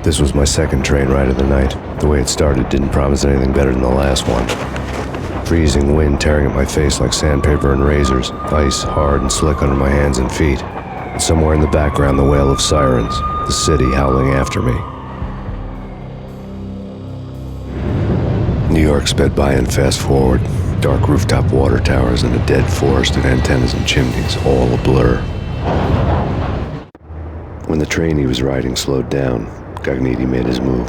This was my second train ride of the night. The way it started didn't promise anything better than the last one. Freezing wind tearing at my face like sandpaper and razors, ice hard and slick under my hands and feet. And somewhere in the background, the wail of sirens, the city howling after me. New York sped by in fast forward. Dark rooftop water towers and a dead forest of antennas and chimneys, all a blur. When the train he was riding slowed down, Gagniti made his move.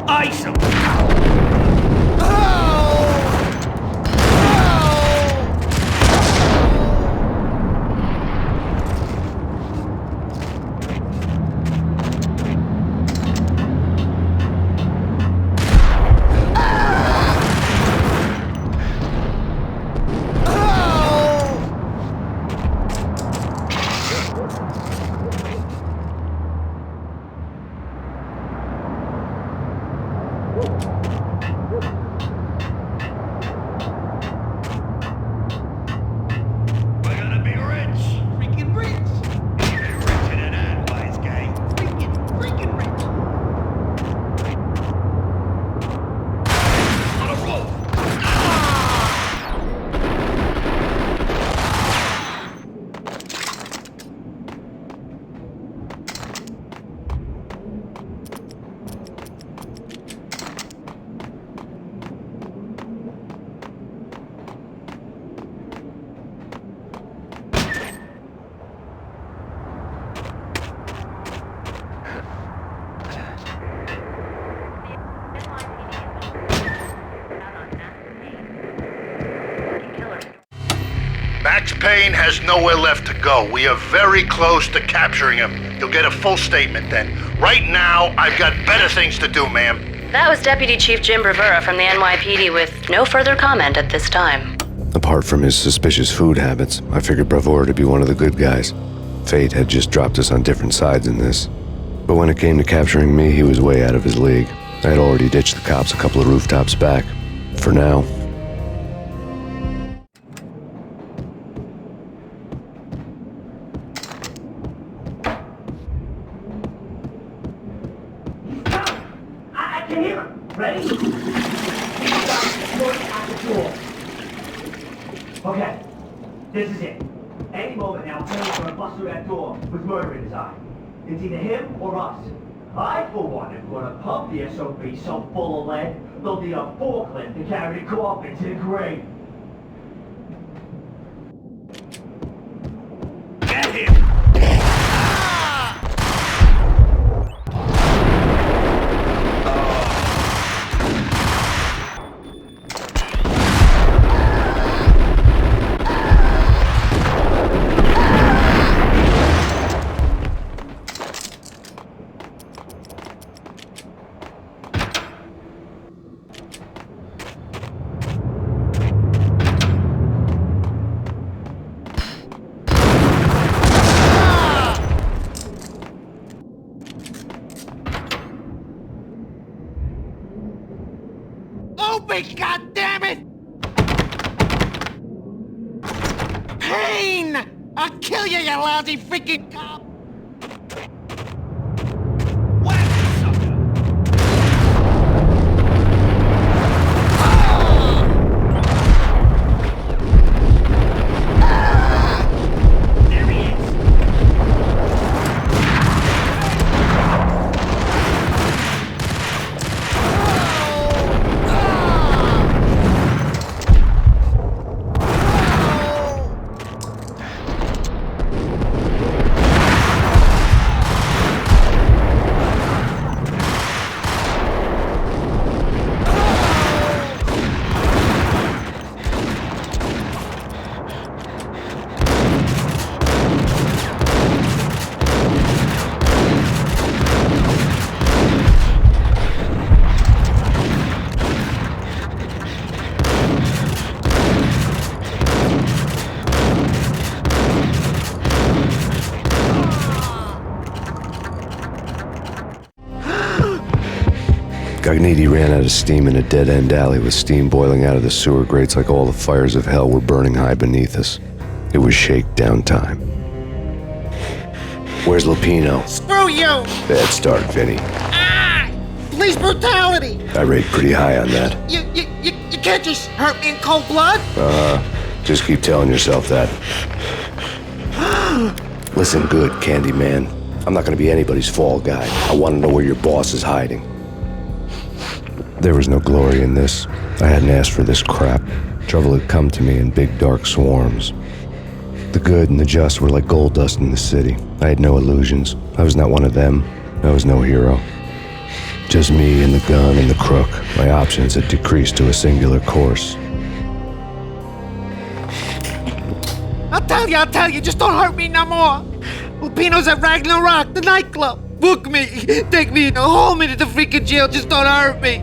Ice him! Max Payne has nowhere left to go. We are very close to capturing him. You'll get a full statement then. Right now, I've got better things to do, ma'am. That was Deputy Chief Jim Rivera from the NYPD with no further comment at this time. Apart from his suspicious food habits, I figured Bravura to be one of the good guys. Fate had just dropped us on different sides in this. But when it came to capturing me, he was way out of his league. I had already ditched the cops a couple of rooftops back. For now. I can hear him. Ready? At the door. Okay, this is it. Any moment now, Payne's gonna bust through that door with murder in his eye. It's either him or us. I, for one, am gonna pump the SOB so full of lead, they'll need a forklift to carry the coffin to the grave. Get him! Open, goddammit! Payne! I'll kill you, you lousy freaking cop! Gagniti ran out of steam in a dead-end alley with steam boiling out of the sewer grates like all the fires of hell were burning high beneath us. It was shakedown time. Where's Lupino? Screw you! Bad start, Vinny. Ah! Police brutality! I rate pretty high on that. You can't just hurt me in cold blood? Just keep telling yourself that. Listen good, Candyman. I'm not gonna be anybody's fall guy. I want to know where your boss is hiding. There was no glory in this. I hadn't asked for this crap. Trouble had come to me in big dark swarms. The good and the just were like gold dust in the city. I had no illusions. I was not one of them. I was no hero. Just me and the gun and the crook. My options had decreased to a singular course. I'll tell you, just don't hurt me no more. Lupino's at Ragnarok, the nightclub. Book me, take me, hold me to the freaking jail, just don't hurt me.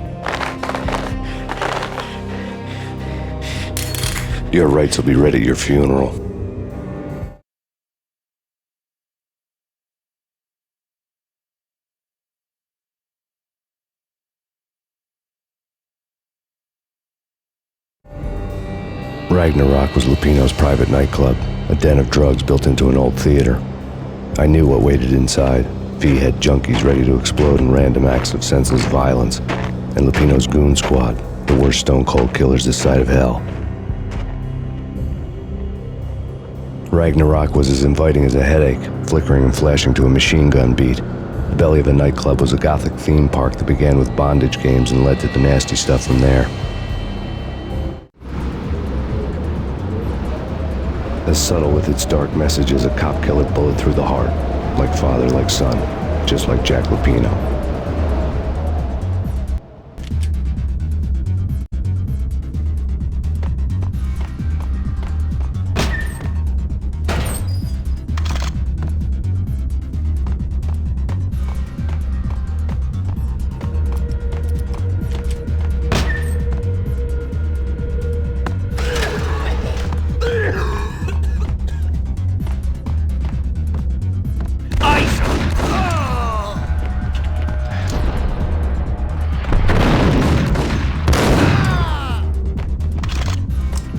Your rights will be read at your funeral. Ragnarok was Lupino's private nightclub, a den of drugs built into an old theater. I knew what waited inside. V-head junkies ready to explode in random acts of senseless violence, and Lupino's goon squad, the worst stone-cold killers this side of hell. Ragnarok was as inviting as a headache, flickering and flashing to a machine gun beat. The belly of the nightclub was a gothic theme park that began with bondage games and led to the nasty stuff from there. As subtle with its dark message as a cop-killer bullet through the heart. Like father, like son. Just like Jack Lupino.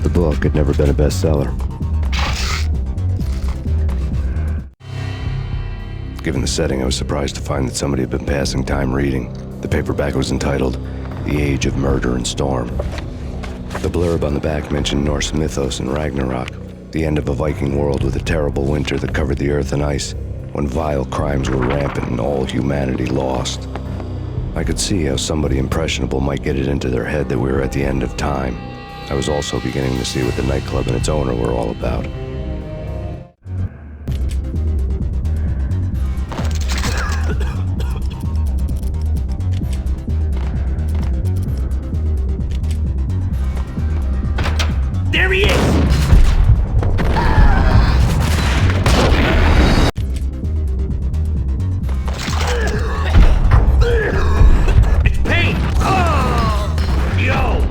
The book had never been a bestseller. Given the setting, I was surprised to find that somebody had been passing time reading. The paperback was entitled, The Age of Murder and Storm. The blurb on the back mentioned Norse mythos and Ragnarok, the end of a Viking world with a terrible winter that covered the earth in ice, when vile crimes were rampant and all humanity lost. I could see how somebody impressionable might get it into their head that we were at the end of time. I was also beginning to see what the nightclub and its owner were all about. There he is! It's Payne! Yo!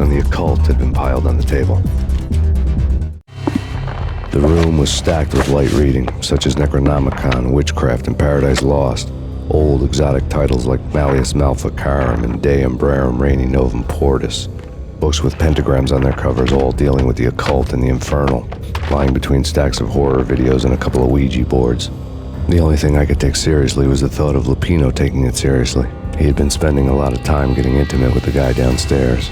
books on the occult had been piled on the table. The room was stacked with light reading, such as Necronomicon, Witchcraft, and Paradise Lost. Old exotic titles like Malleus Maleficarum and De Umbrarum Reini Novum Portus. Books with pentagrams on their covers, all dealing with the occult and the infernal, lying between stacks of horror videos and a couple of Ouija boards. The only thing I could take seriously was the thought of Lupino taking it seriously. He had been spending a lot of time getting intimate with the guy downstairs.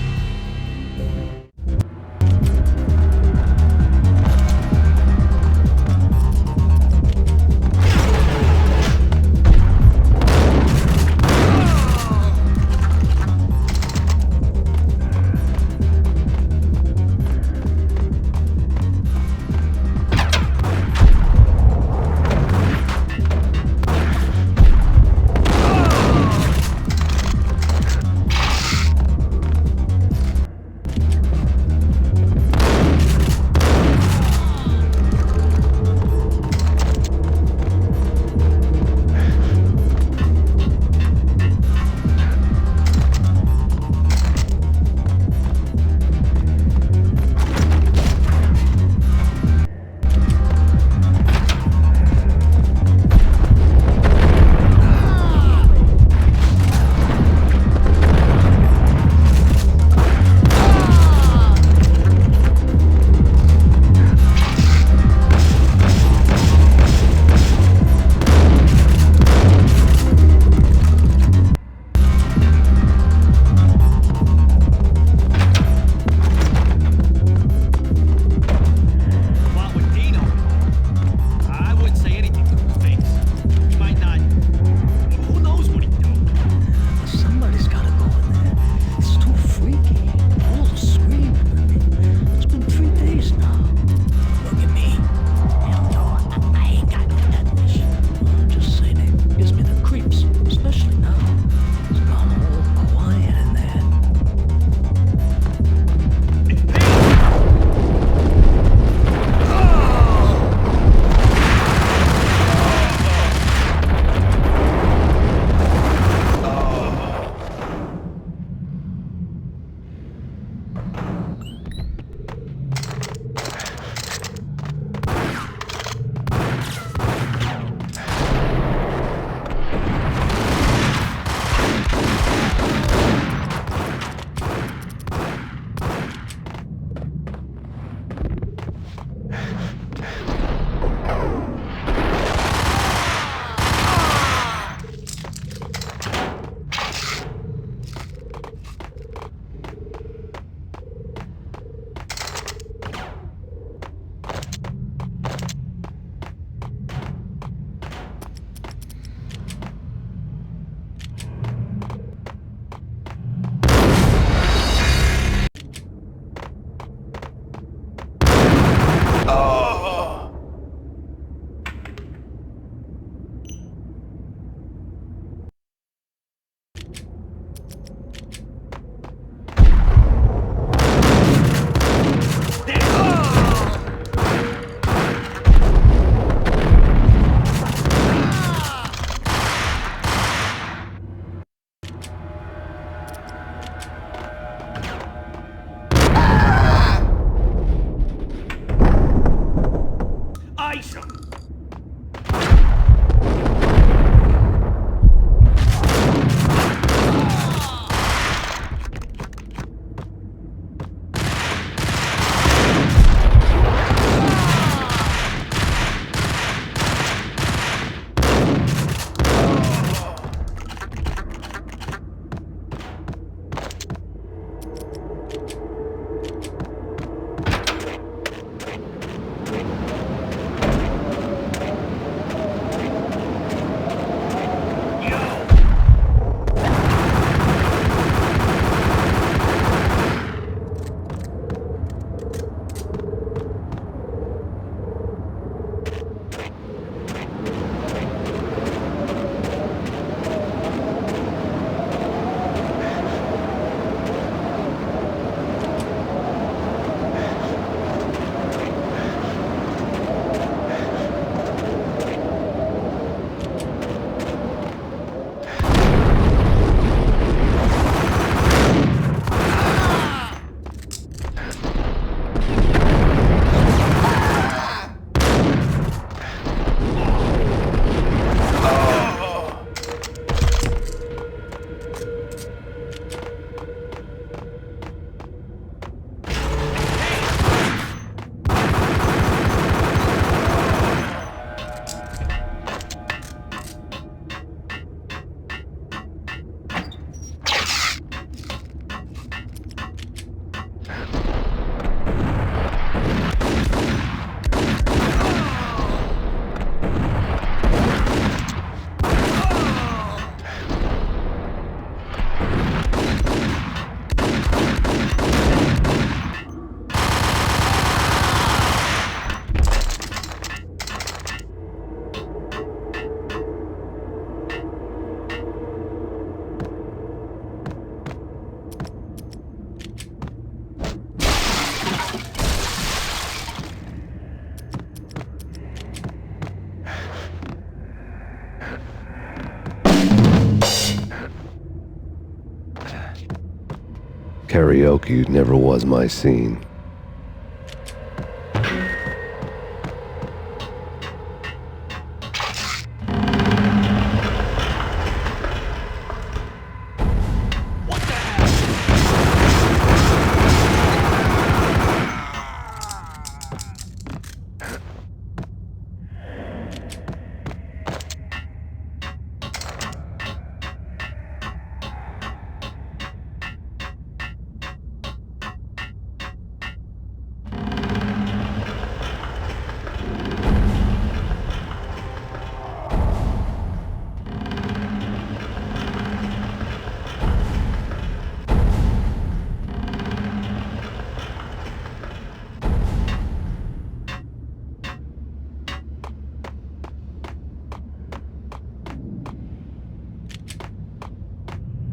Karaoke never was my scene.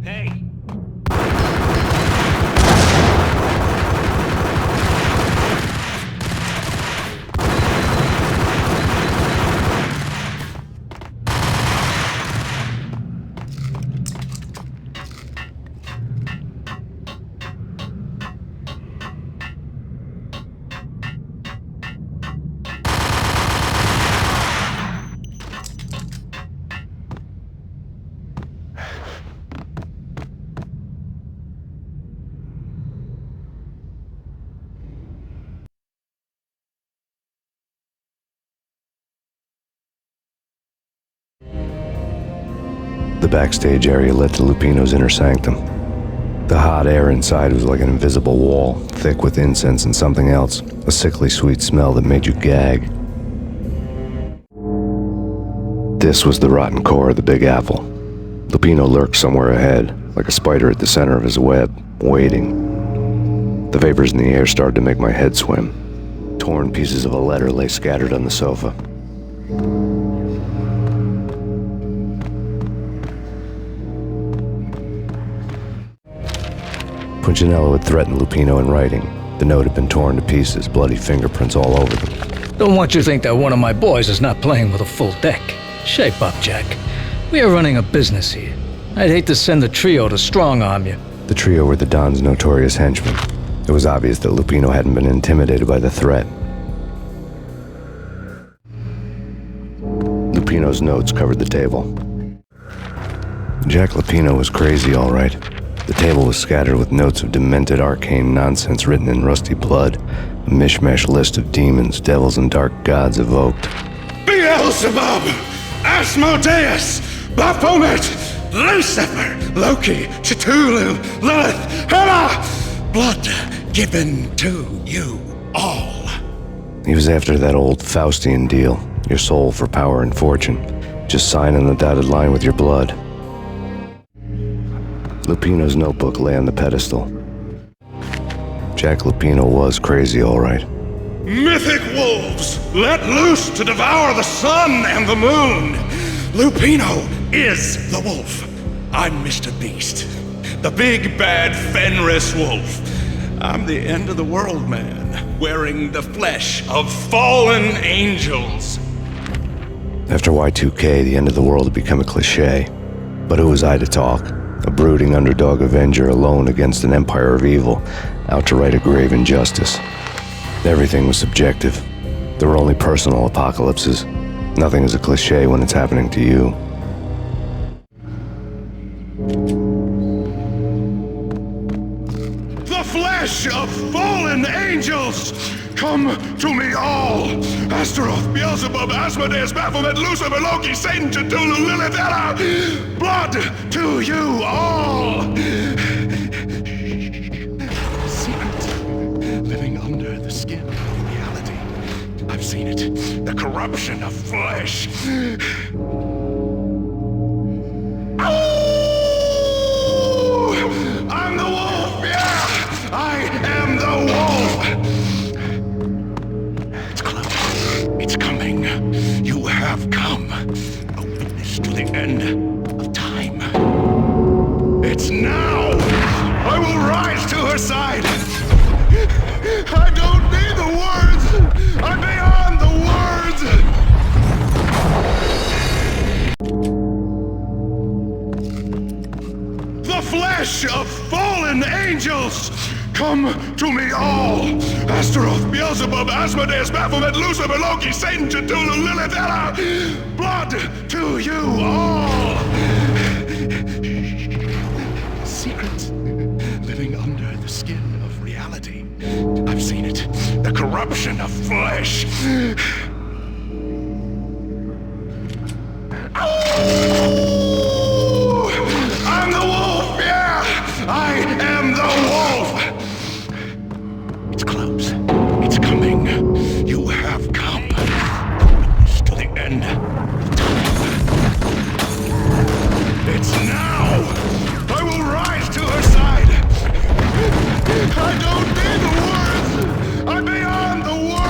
Hey! The backstage area led to Lupino's inner sanctum. The hot air inside was like an invisible wall, thick with incense and something else, a sickly sweet smell that made you gag. This was the rotten core of the Big Apple. Lupino lurked somewhere ahead, like a spider at the center of his web, waiting. The vapors in the air started to make my head swim. Torn pieces of a letter lay scattered on the sofa. Punchinello had threatened Lupino in writing. The note had been torn to pieces, bloody fingerprints all over them. Don't want you to think that one of my boys is not playing with a full deck. Shape up, Jack. We are running a business here. I'd hate to send the trio to strong-arm you. The trio were the Don's notorious henchmen. It was obvious that Lupino hadn't been intimidated by the threat. Lupino's notes covered the table. Jack Lupino was crazy, all right. The table was scattered with notes of demented arcane nonsense written in rusty blood, a mishmash list of demons, devils, and dark gods evoked. Beelzebub, Asmodeus, Baphomet, Lucifer, Loki, Cthulhu, Lilith, Hela, blood given to you all. He was after that old Faustian deal, your soul for power and fortune. Just sign on the dotted line with your blood. Lupino's notebook lay on the pedestal. Jack Lupino was crazy, all right. Mythic wolves, let loose to devour the sun and the moon. Lupino is the wolf. I'm Mr. Beast, the big bad Fenris wolf. I'm the end of the world man, wearing the flesh of fallen angels. After Y2K, the end of the world had become a cliché. But who was I to talk? A brooding underdog avenger alone against an empire of evil, out to right a grave injustice. Everything was subjective. There were only personal apocalypses. Nothing is a cliché when it's happening to you. The flesh of fallen angels! Come to me all! Astaroth, Beelzebub, Asmodeus, Baphomet, Lucifer, Loki, Satan, Cthulhu, Lilith, Hela! Blood to you all! Secret, living under the skin of reality. I've seen it. The corruption of flesh. I'm the wolf, yeah! I am the wolf! It's close. It's coming. You have come. A witness to the end of time. It's now! I will rise to her side! I don't need the words! I'm beyond the words! The flesh of fallen angels! angels! Come to me all! Astaroth, Beelzebub, Asmodeus, Baphomet, Lucifer, Loki, Satan, Cthulhu, Lilith, Ella! Blood to you all! Secret living under the skin of reality. I've seen it. The corruption of flesh. Oh! I'm the wolf, yeah! I am the wolf! It's close. It's coming. You have come to the end. It's now! I will rise to her side! I don't need the words! I'm beyond the words!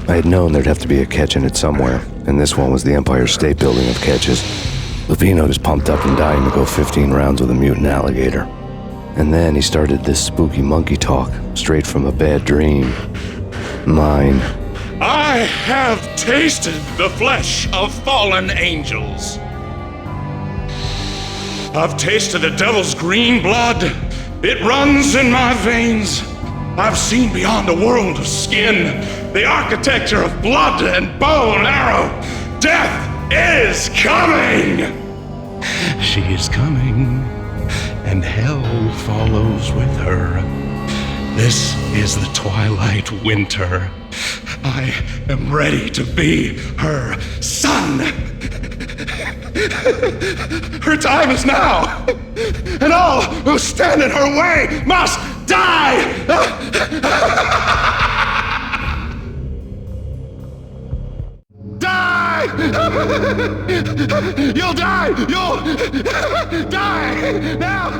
I had known there'd have to be a catch in it somewhere, and this one was the Empire State Building of catches. Lupino was pumped up and dying to go 15 rounds with a mutant alligator. And then he started this spooky monkey talk, straight from a bad dream. Mine. I have tasted the flesh of fallen angels. I've tasted the devil's green blood. It runs in my veins. I've seen beyond a world of skin, the architecture of blood and bow and arrow. Death is coming! She is coming, and hell follows with her. This is the twilight winter. I am ready to be her son. Her time is now, and all who stand in her way must die! Die! You'll die! You'll die! Now!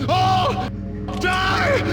All die!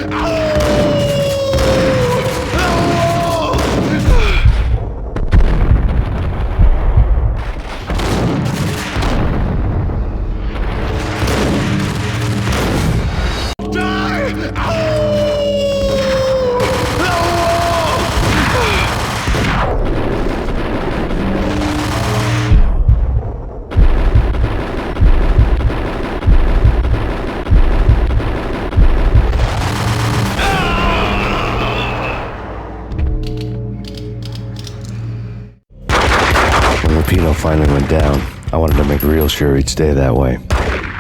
Finally went down. I wanted to make real sure he'd stay that way.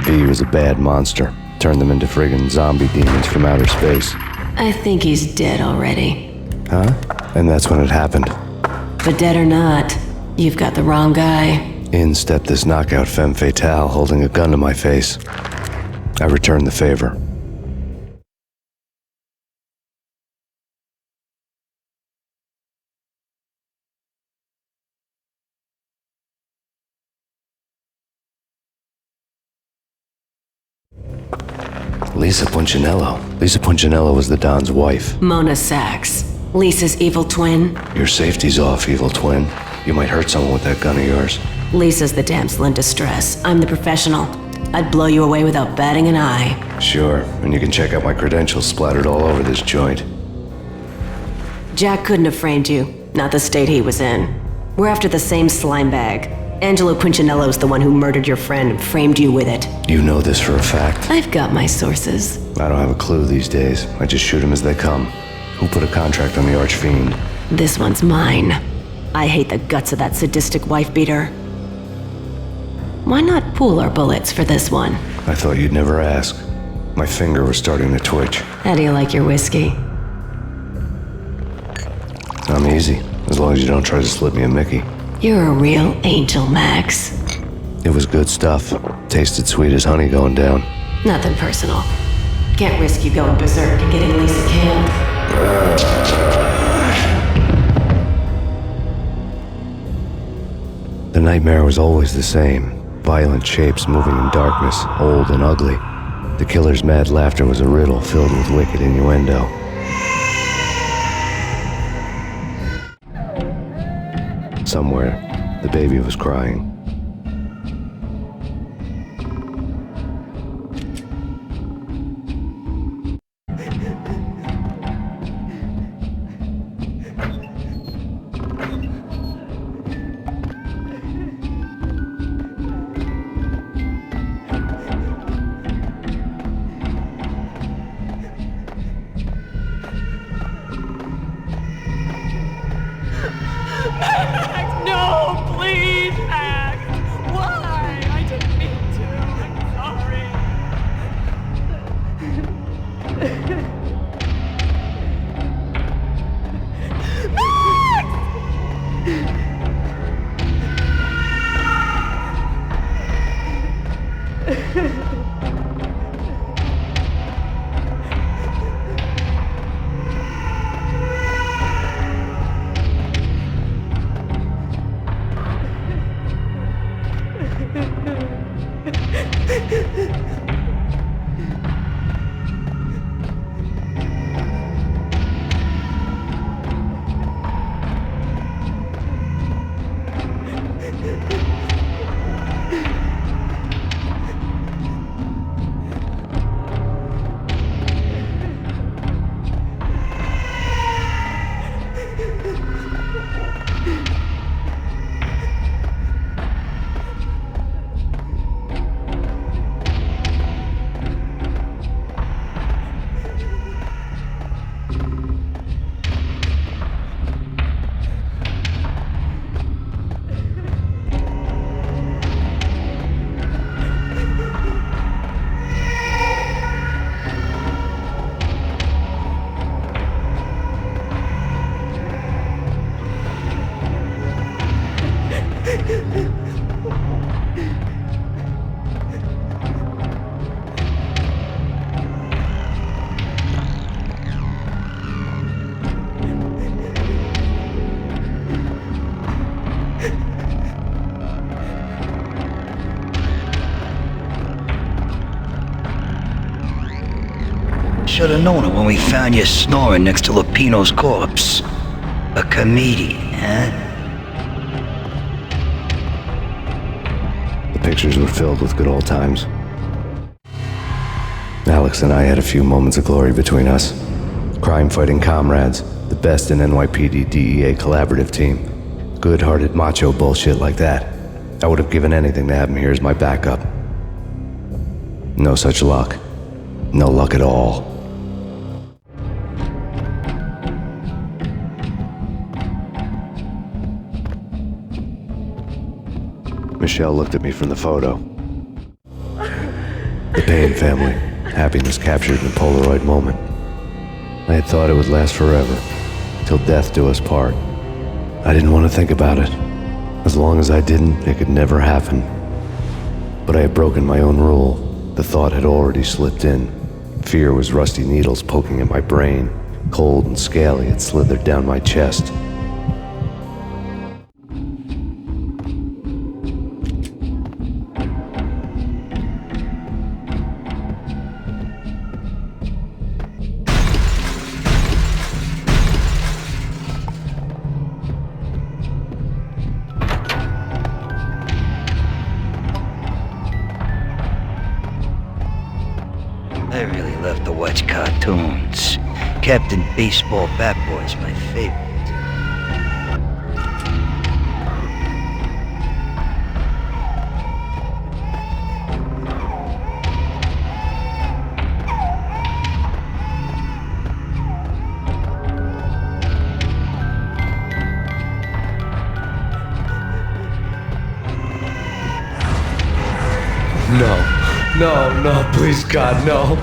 V was a bad monster. Turned them into friggin' zombie demons from outer space. I think he's dead already. Huh? And that's when it happened. But dead or not, you've got the wrong guy. In stepped this knockout femme fatale holding a gun to my face. I returned the favor. Lisa Punchinello. Lisa Punchinello was the Don's wife. Mona Sachs. Lisa's evil twin. Your safety's off, evil twin. You might hurt someone with that gun of yours. Lisa's the damsel in distress. I'm the professional. I'd blow you away without batting an eye. Sure, and you can check out my credentials splattered all over this joint. Jack couldn't have framed you. Not the state he was in. We're after the same slime bag. Angelo Quincinello's the one who murdered your friend and framed you with it. You know this for a fact. I've got my sources. I don't have a clue these days. I just shoot them as they come. Who put a contract on the Archfiend? This one's mine. I hate the guts of that sadistic wife-beater. Why not pool our bullets for this one? I thought you'd never ask. My finger was starting to twitch. How do you like your whiskey? I'm easy, as long as you don't try to slip me a Mickey. You're a real angel, Max. It was good stuff. Tasted sweet as honey going down. Nothing personal. Can't risk you going berserk and getting Lisa killed. The nightmare was always the same. Violent shapes moving in darkness, old and ugly. The killer's mad laughter was a riddle filled with wicked innuendo. Somewhere, the baby was crying. No, please, Max! Why? I didn't mean to. I'm sorry. Should have known it when we found you snoring next to Lupino's corpse. A comedian, huh? The pictures were filled with good old times. Alex and I had a few moments of glory between us. Crime-fighting comrades, the best in NYPD DEA collaborative team. Good-hearted macho bullshit like that. I would have given anything to have him here as my backup. No such luck. No luck at all. Michelle looked at me from the photo. The Payne family. Happiness captured in a Polaroid moment. I had thought it would last forever, till death do us part. I didn't want to think about it. As long as I didn't, it could never happen. But I had broken my own rule. The thought had already slipped in. Fear was rusty needles poking at my brain. Cold and scaly, it slithered down my chest. I really love to watch cartoons. Captain Baseball Bat Boy's my favorite. No, please, God, no.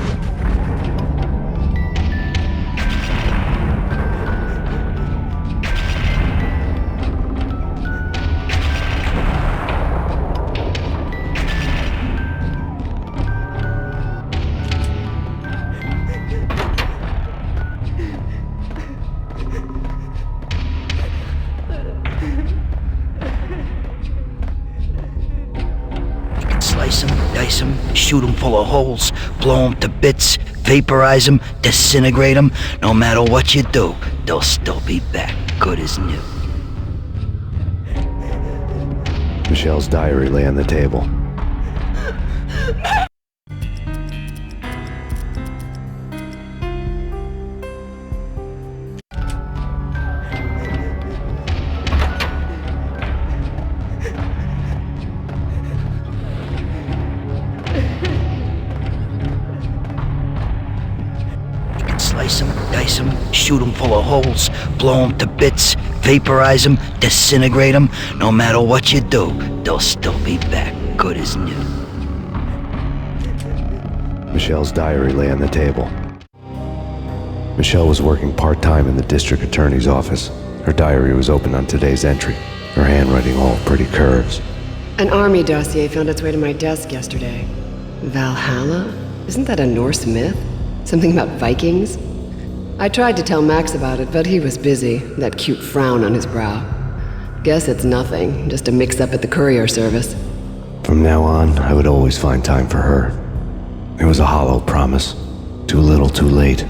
Slice 'em, dice 'em, shoot 'em full of holes, blow 'em to bits, vaporize 'em, disintegrate 'em. No matter what you do, they'll still be back, good as new. Michelle's diary lay on the table. Slice 'em, dice 'em, shoot 'em full of holes, blow 'em to bits, vaporize 'em, disintegrate 'em. No matter what you do, they'll still be back, good as new. Michelle's diary lay on the table. Michelle was working part-time in the district attorney's office. Her diary was open on today's entry, her handwriting all pretty curves. An army dossier found its way to my desk yesterday. Valhalla? Isn't that a Norse myth? Something about Vikings? I tried to tell Max about it, but he was busy, that cute frown on his brow. Guess it's nothing, just a mix-up at the courier service. From now on, I would always find time for her. It was a hollow promise. Too little, too late.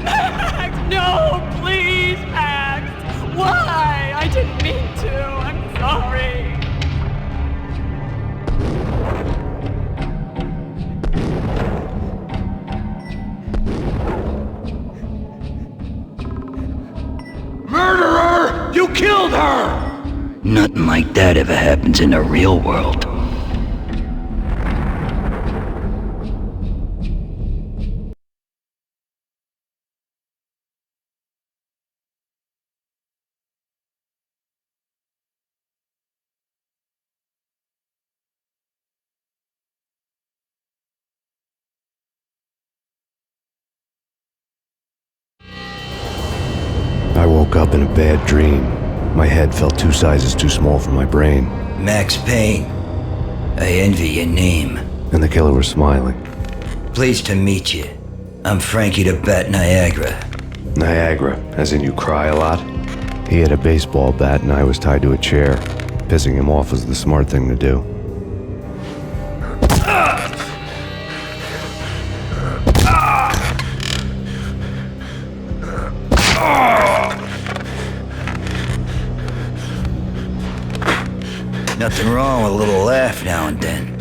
Max, no, please, Max. Why? I didn't mean to. I'm sorry. Murderer! You killed her! Nothing like that ever happens in the real world. I woke up in a bad dream. My head felt 2 sizes too small for my brain. Max Payne. I envy your name. And the killer was smiling. Pleased to meet you. I'm Frankie the Bat Niagara. Niagara, as in you cry a lot? He had a baseball bat and I was tied to a chair. Pissing him off was the smart thing to do. Nothing wrong with a little laugh now and then.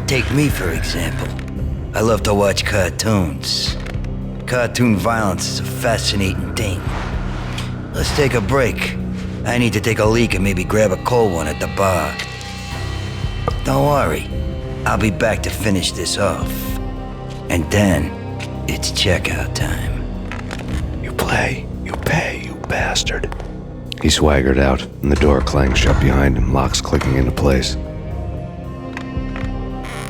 Take me, for example. I love to watch cartoons. Cartoon violence is a fascinating thing. Let's take a break. I need to take a leak and maybe grab a cold one at the bar. Don't worry. I'll be back to finish this off. And then, it's checkout time. You play, you pay, you bastard. He swaggered out, and the door clanged shut behind him, locks clicking into place.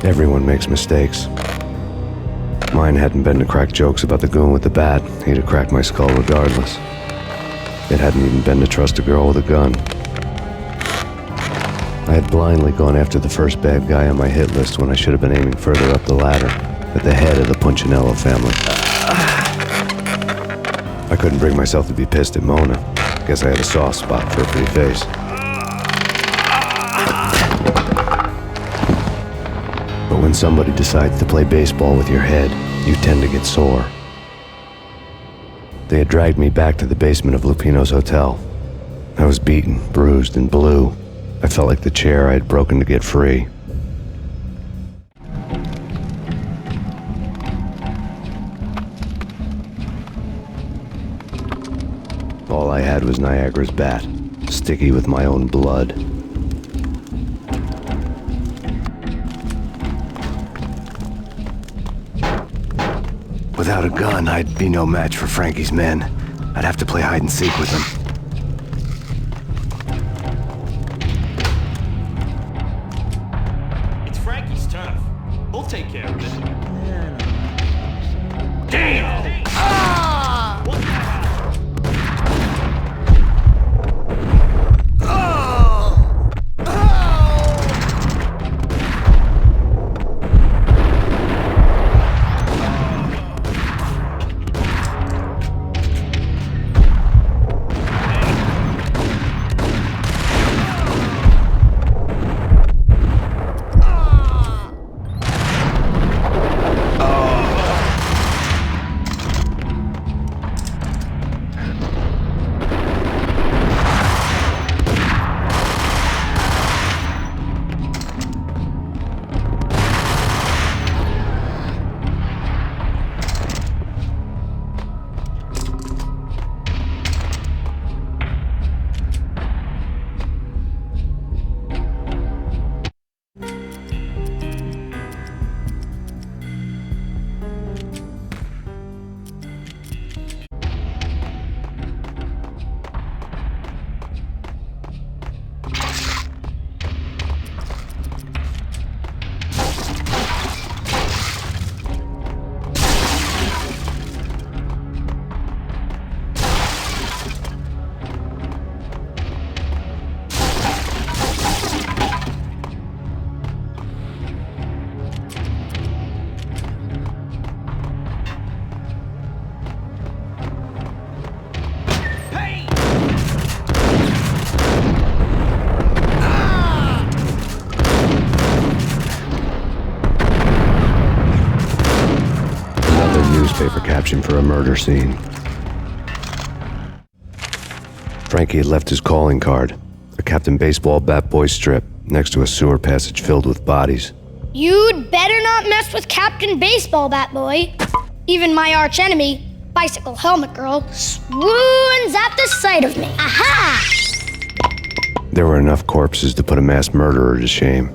Everyone makes mistakes. Mine hadn't been to crack jokes about the goon with the bat. He'd have cracked my skull regardless. It hadn't even been to trust a girl with a gun. I had blindly gone after the first bad guy on my hit list when I should have been aiming further up the ladder, at the head of the Punchinello family. I couldn't bring myself to be pissed at Mona. Guess I had a soft spot for a pretty face. But when somebody decides to play baseball with your head, you tend to get sore. They had dragged me back to the basement of Lupino's hotel. I was beaten, bruised, and blue. I felt like the chair I had broken to get free. All I had was Niagara's bat, sticky with my own blood. Without a gun, I'd be no match for Frankie's men. I'd have to play hide and seek with them. It's Frankie's turf. We'll take care of it. Damn! Ah! What the hell? Newspaper caption for a murder scene. Frankie had left his calling card, a Captain Baseball bat boy strip, next to a sewer passage filled with bodies. You'd better not mess with Captain Baseball Bat Boy. Even my arch enemy, Bicycle Helmet Girl, swoons at the sight of me. Aha! There were enough corpses to put a mass murderer to shame.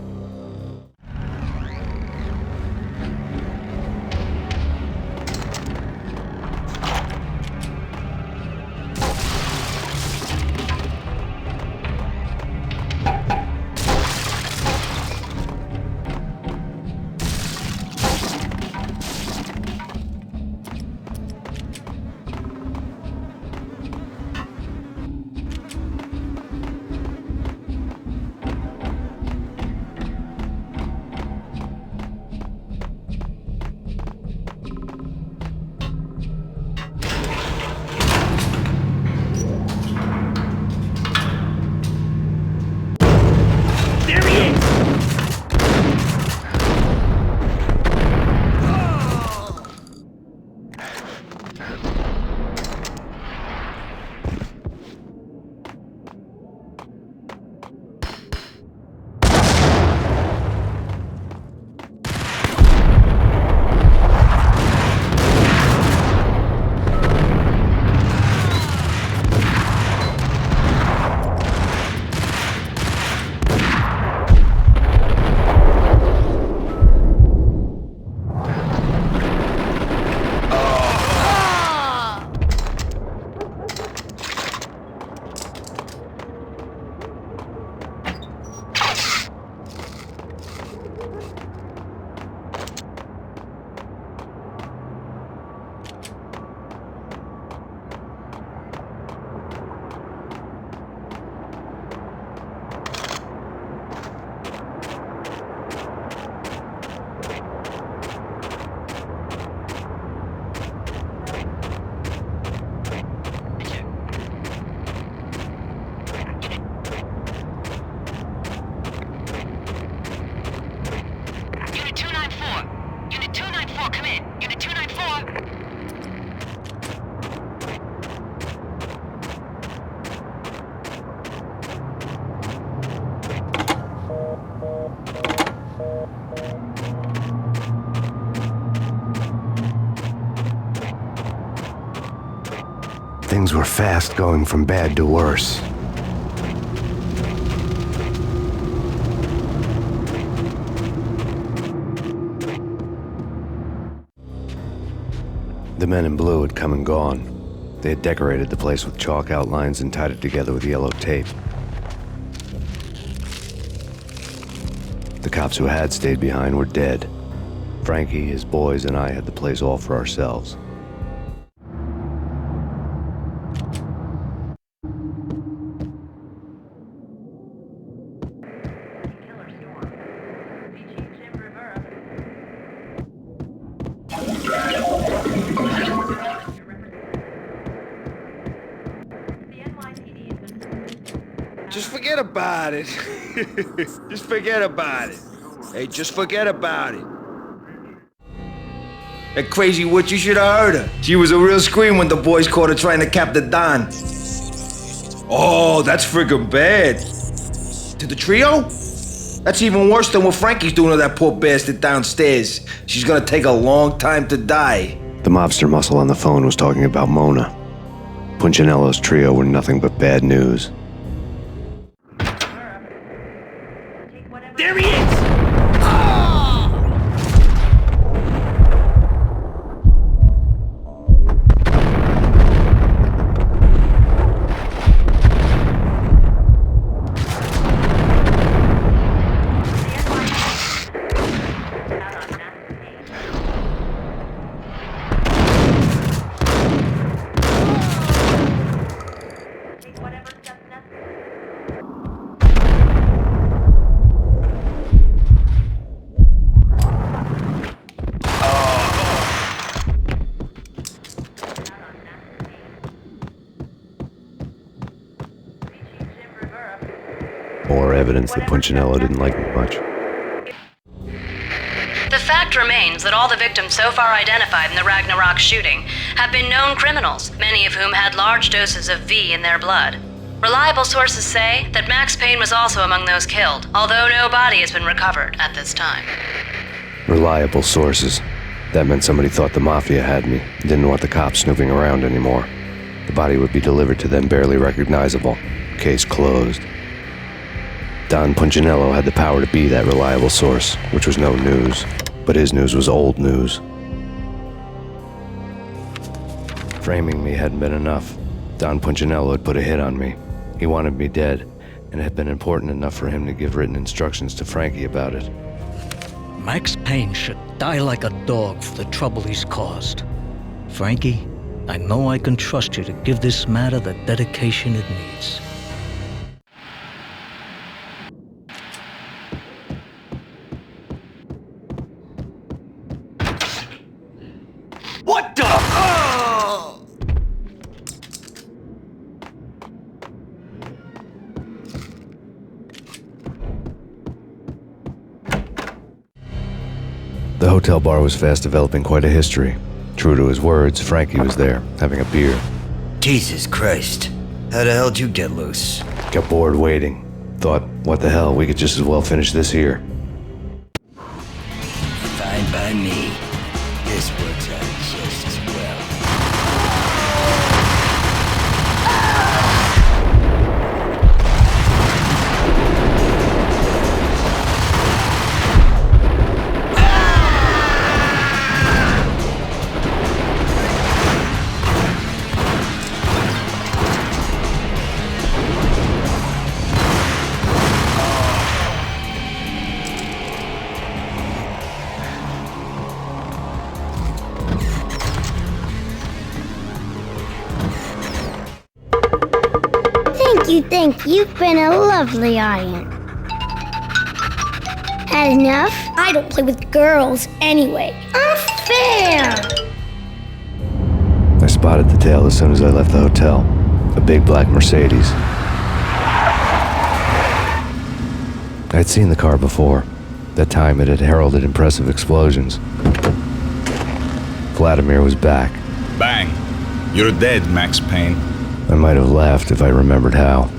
Things were fast going from bad to worse. The men in blue had come and gone. They had decorated the place with chalk outlines and tied it together with yellow tape. The cops who had stayed behind were dead. Frankie, his boys, and I had the place all for ourselves. Just forget about it. Just forget about it. Hey, just forget about it. That crazy witch, you should have heard her. She was a real scream when the boys caught her trying to cap the Don. Oh, that's friggin' bad. To the trio? That's even worse than what Frankie's doing to that poor bastard downstairs. She's gonna take a long time to die. The mobster muscle on the phone was talking about Mona. Punchinello's trio were nothing but bad news. There he is! More evidence that Punchinello didn't like me much. The fact remains that all the victims so far identified in the Ragnarok shooting have been known criminals, many of whom had large doses of V in their blood. Reliable sources say that Max Payne was also among those killed, although no body has been recovered at this time. Reliable sources. That meant somebody thought the Mafia had me, didn't want the cops snooping around anymore. The body would be delivered to them barely recognizable. Case closed. Don Punchinello had the power to be that reliable source, which was no news, but his news was old news. Framing me hadn't been enough. Don Punchinello had put a hit on me. He wanted me dead, and it had been important enough for him to give written instructions to Frankie about it. Max Payne should die like a dog for the trouble he's caused. Frankie, I know I can trust you to give this matter the dedication it needs. What the? The hotel bar was fast developing quite a history. True to his words, Frankie was there, having a beer. Jesus Christ. How the hell did you get loose? Got bored waiting. Thought, what the hell, we could just as well finish this here. Fine by me. This works out just as well. Thank you. You've been a lovely audience. Had enough? I don't play with girls anyway. Unfair! I spotted the tail as soon as I left the hotel. A big black Mercedes. I'd seen the car before. That time it had heralded impressive explosions. Vladimir was back. Bang! You're dead, Max Payne. I might have laughed if I remembered how.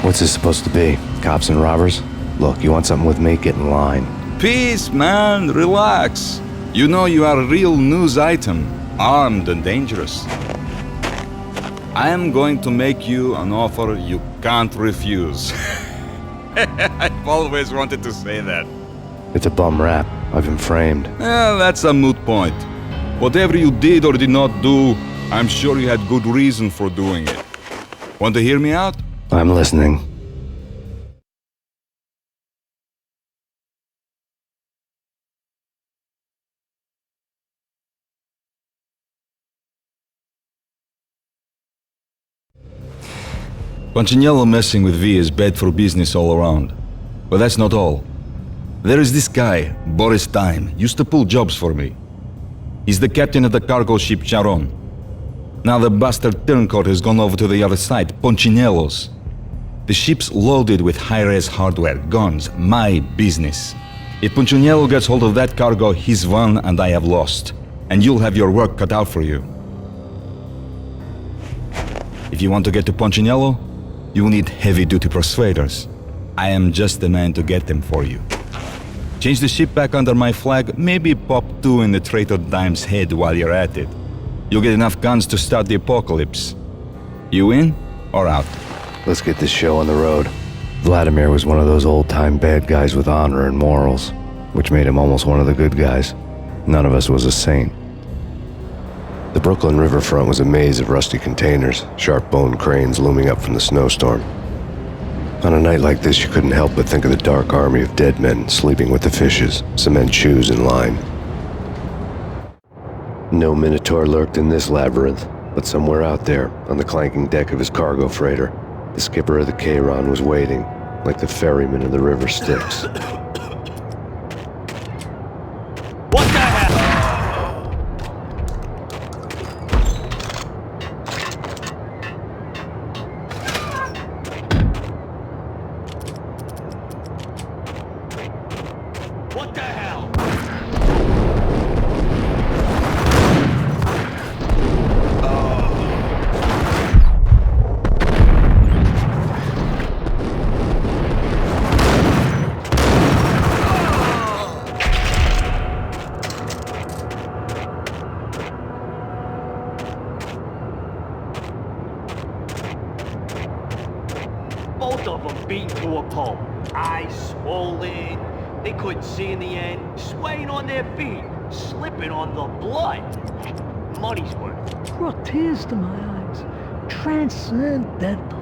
What's this supposed to be? Cops and robbers? Look, you want something with me? Get in line. Peace, man. Relax. You know you are a real news item, armed and dangerous. I am going to make you an offer you can't refuse. I've always wanted to say that. It's a bum rap. I've been framed. Well, that's a moot point. Whatever you did or did not do, I'm sure you had good reason for doing it. Want to hear me out? I'm listening. Punchinello messing with V is bad for business all around. But that's not all. There is this guy, Boris Time, used to pull jobs for me. He's the captain of the cargo ship Charon. Now the bastard turncoat has gone over to the other side, Punchinello's. The ship's loaded with high-res hardware, guns, my business. If Punchinello gets hold of that cargo, he's won and I have lost. And you'll have your work cut out for you. If you want to get to Punchinello, you need heavy-duty persuaders. I am just the man to get them for you. Change the ship back under my flag, maybe pop 2 in the traitor Dime's head while you're at it. You'll get enough guns to start the apocalypse. You in or out? Let's get this show on the road. Vladimir was one of those old-time bad guys with honor and morals, which made him almost one of the good guys. None of us was a saint. The Brooklyn riverfront was a maze of rusty containers, sharp-boned cranes looming up from the snowstorm. On a night like this, you couldn't help but think of the dark army of dead men sleeping with the fishes, cement shoes in line. No Minotaur lurked in this labyrinth, but somewhere out there, on the clanking deck of his cargo freighter, the skipper of the Chiron was waiting, like the ferryman of the river Styx. What the hell? What the hell? Both of them beaten to a pulp. Eyes swollen. They couldn't see in the end. Swaying on their feet. Slipping on the blood. Money's worth. Brought tears to my eyes. Transcendental.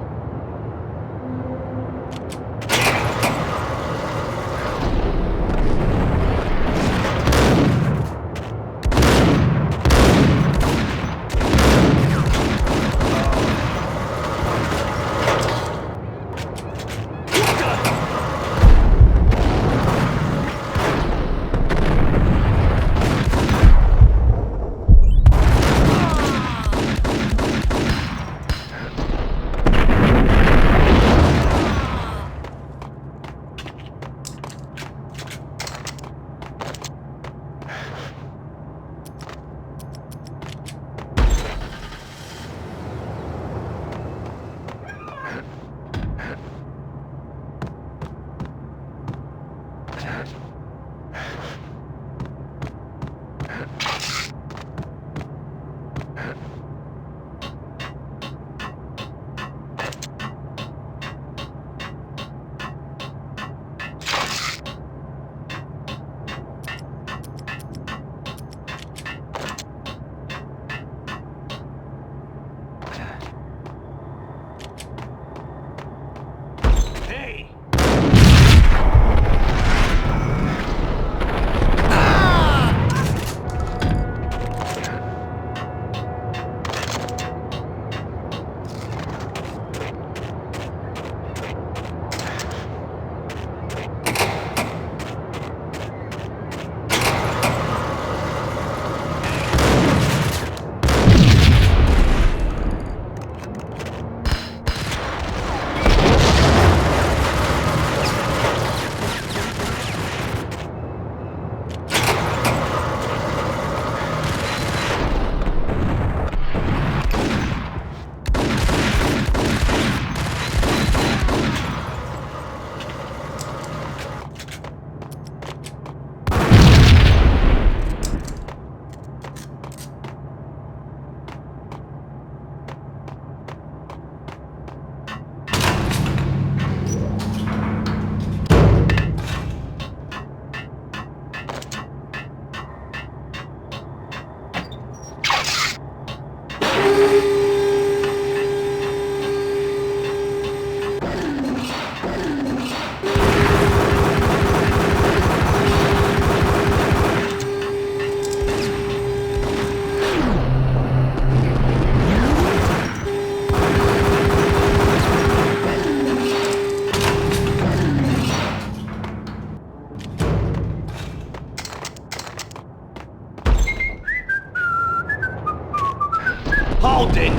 Hold it!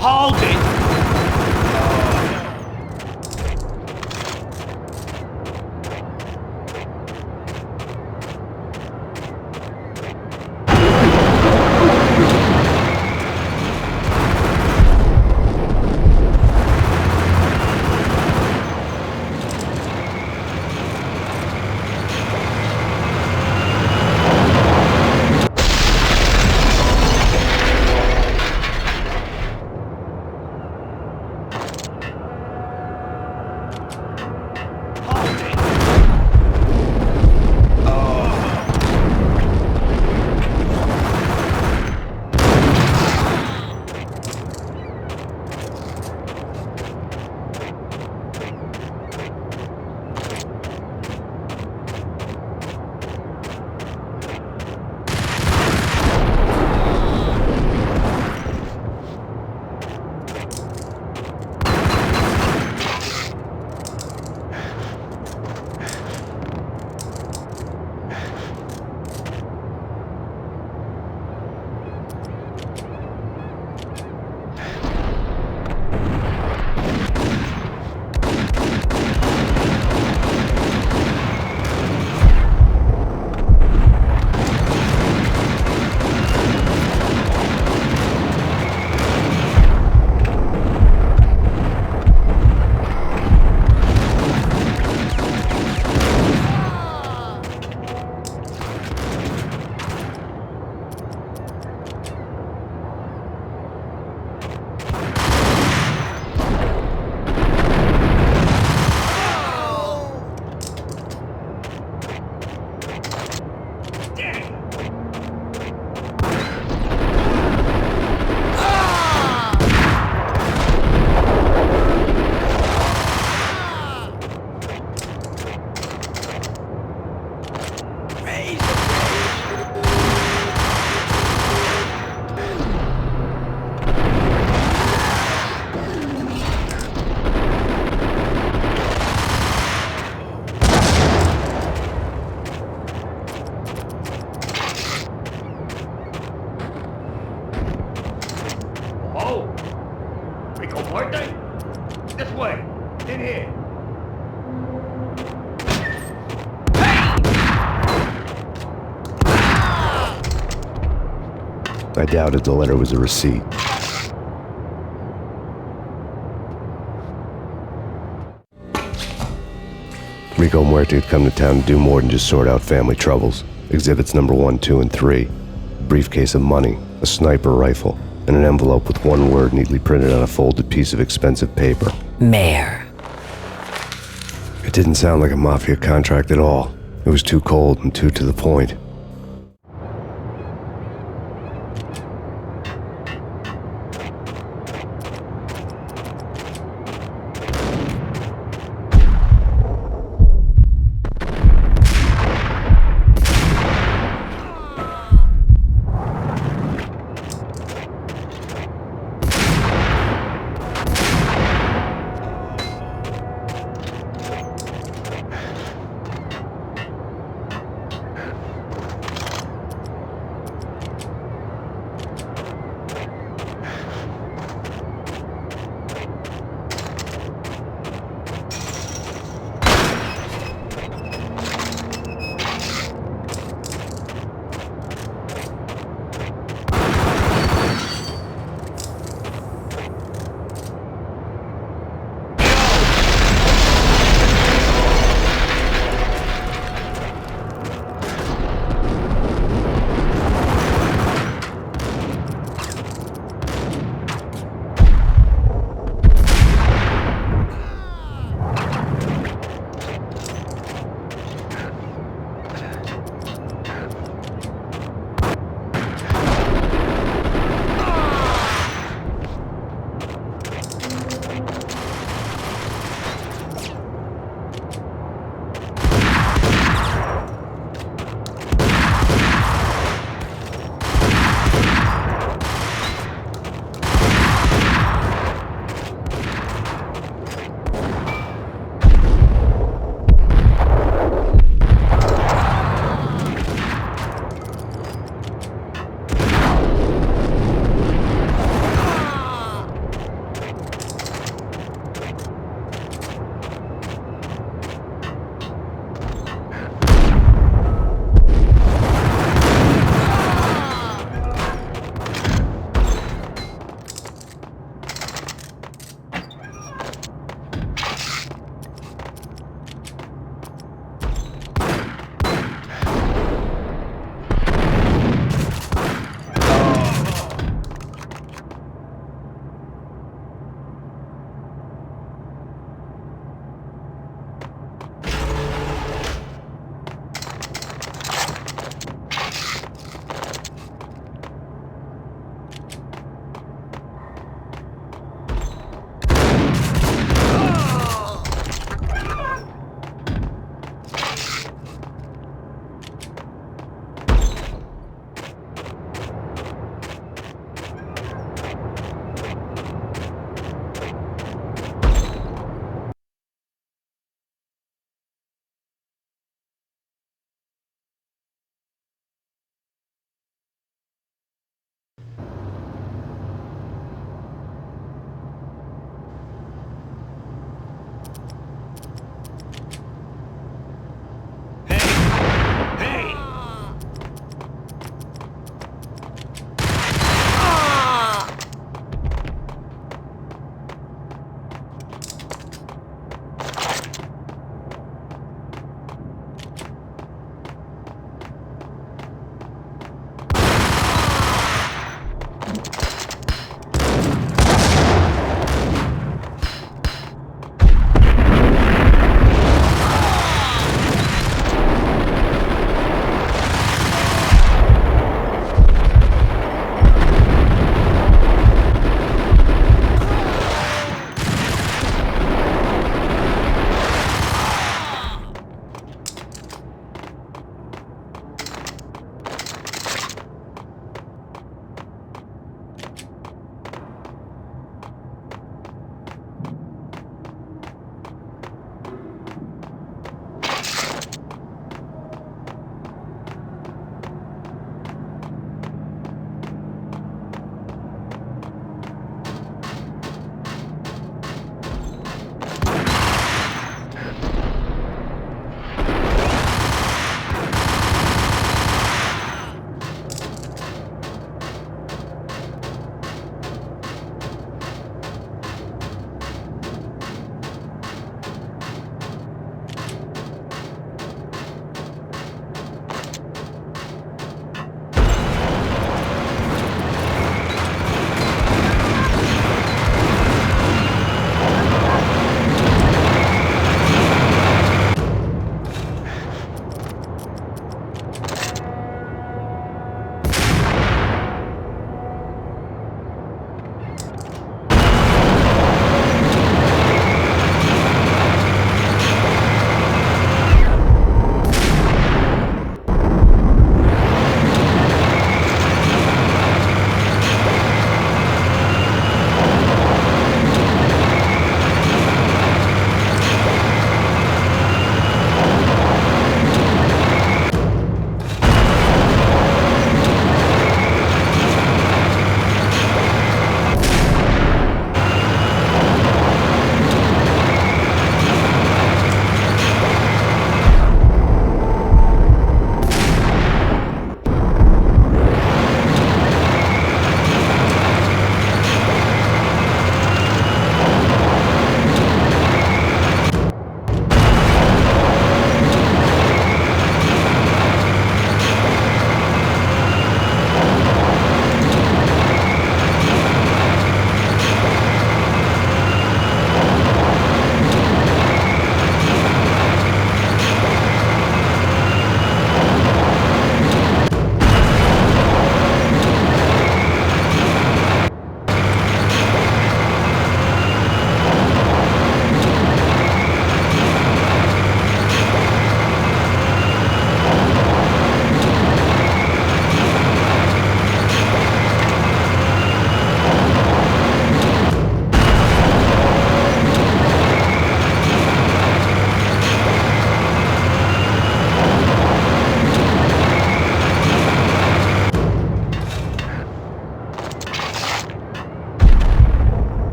Hold it! This way. In here. I doubted the letter was a receipt. Rico Muerte had come to town to do more than just sort out family troubles. Exhibits number 1, 2, and 3. A briefcase of money, a sniper rifle, and an envelope with one word neatly printed on a folded piece of expensive paper. Mayor. It didn't sound like a mafia contract at all. It was too cold and too to the point.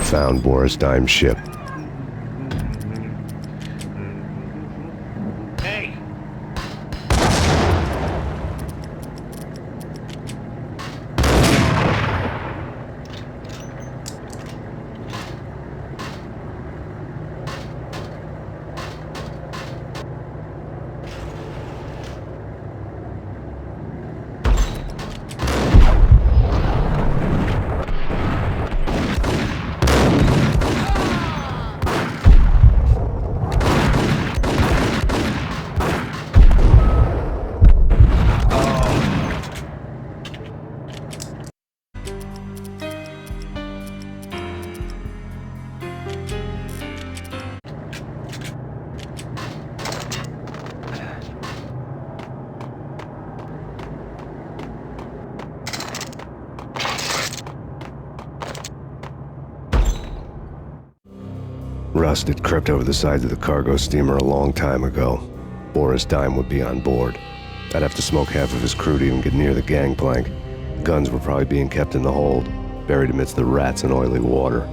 found Boris Dime's ship. Hey! Rust had crept over the sides of the cargo steamer a long time ago. Boris Dime would be on board. I'd have to smoke half of his crew to even get near the gangplank. Guns were probably being kept in the hold, buried amidst the rats and oily water.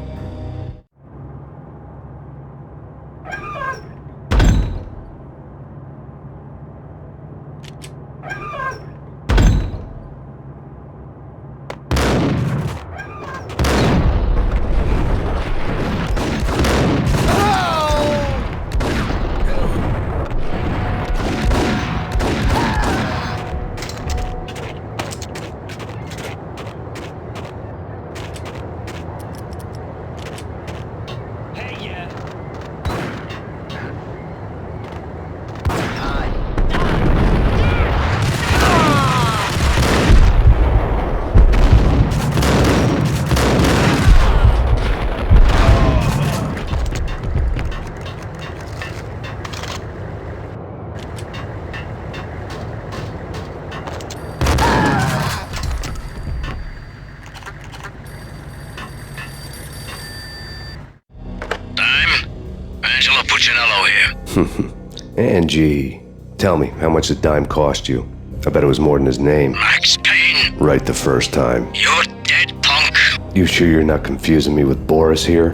Angie, tell me, how much did Dime cost you? I bet it was more than his name. Max Payne. Right the first time. You're dead, punk. You sure you're not confusing me with Boris here?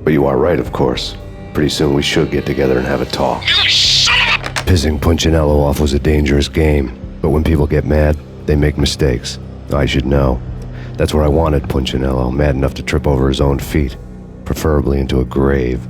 But you are right, of course. Pretty soon we should get together and have a talk. You son of a... Pissing Punchinello off was a dangerous game, but when people get mad, they make mistakes. I should know. That's where I wanted Punchinello, mad enough to trip over his own feet, preferably into a grave.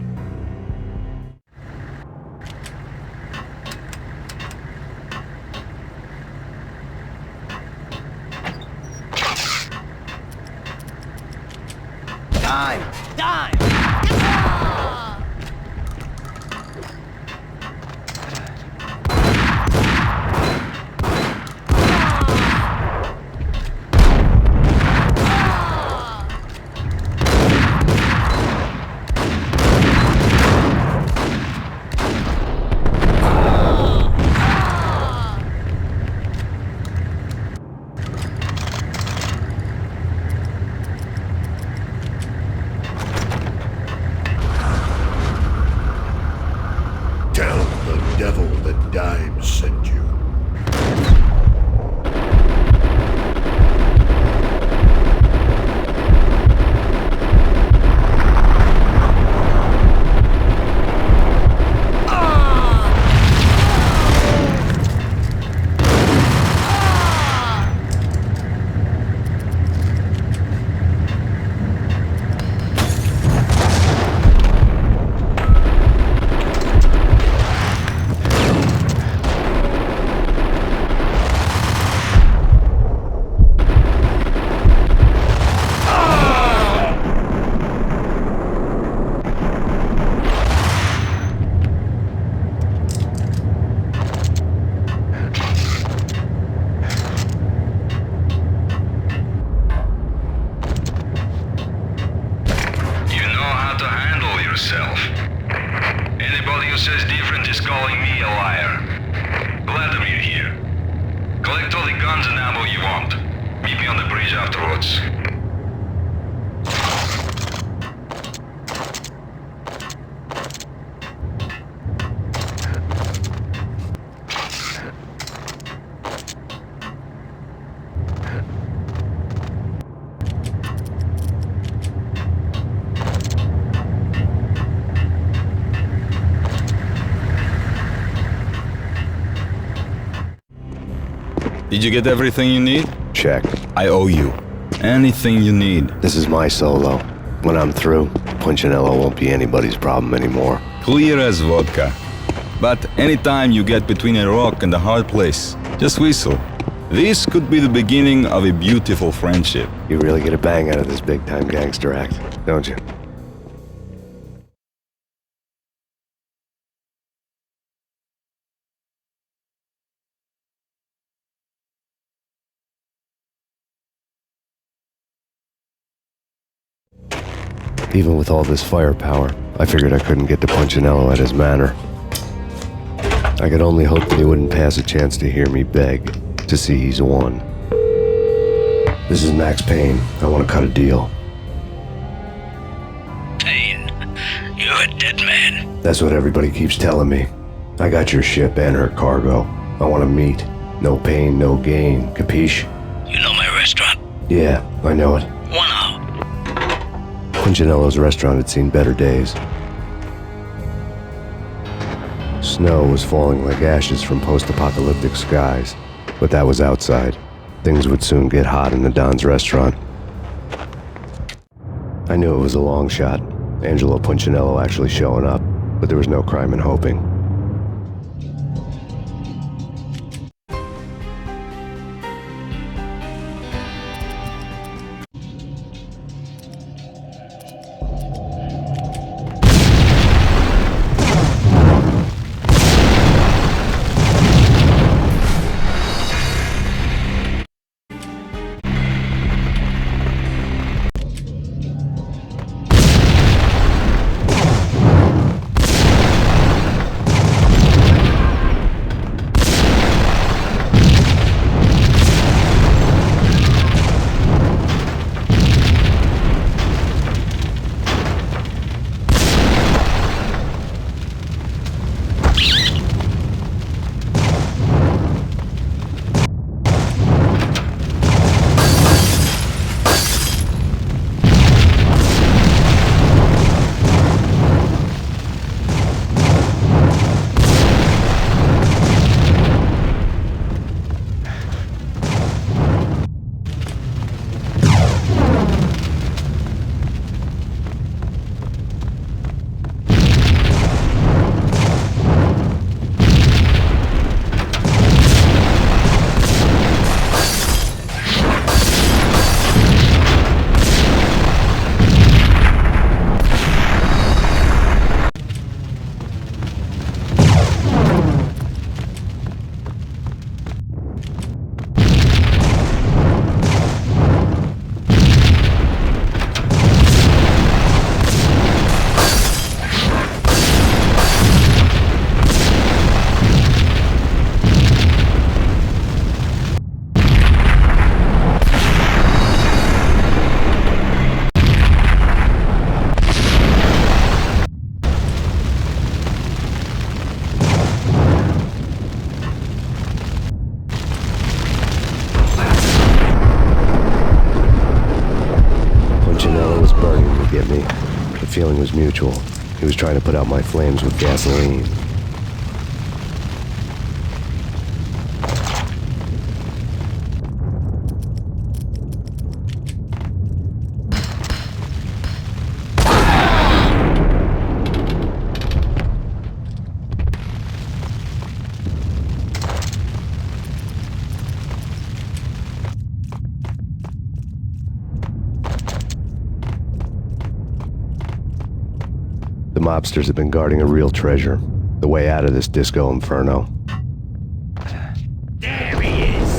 Did you get everything you need? Check. I owe you. Anything you need. This is my solo. When I'm through, Punchinello won't be anybody's problem anymore. Clear as vodka. But anytime you get between a rock and a hard place, just whistle. This could be the beginning of a beautiful friendship. You really get a bang out of this big-time gangster act, don't you? Even with all this firepower, I figured I couldn't get to Punchinello at his manor. I could only hope that he wouldn't pass a chance to hear me beg to see he's won. This is Max Payne. I want to cut a deal. Payne, you're a dead man. That's what everybody keeps telling me. I got your ship and her cargo. I want to meet. No pain, no gain. Capiche? You know my restaurant? Yeah, I know it. 1 hour. Punchinello's restaurant had seen better days. Snow was falling like ashes from post-apocalyptic skies, but that was outside. Things would soon get hot in the Don's restaurant. I knew it was a long shot, Angelo Punchinello actually showing up, but there was no crime in hoping. The feeling was mutual. He was trying to put out my flames with gasoline. The mobsters have been guarding a real treasure, the way out of this disco inferno. There he is!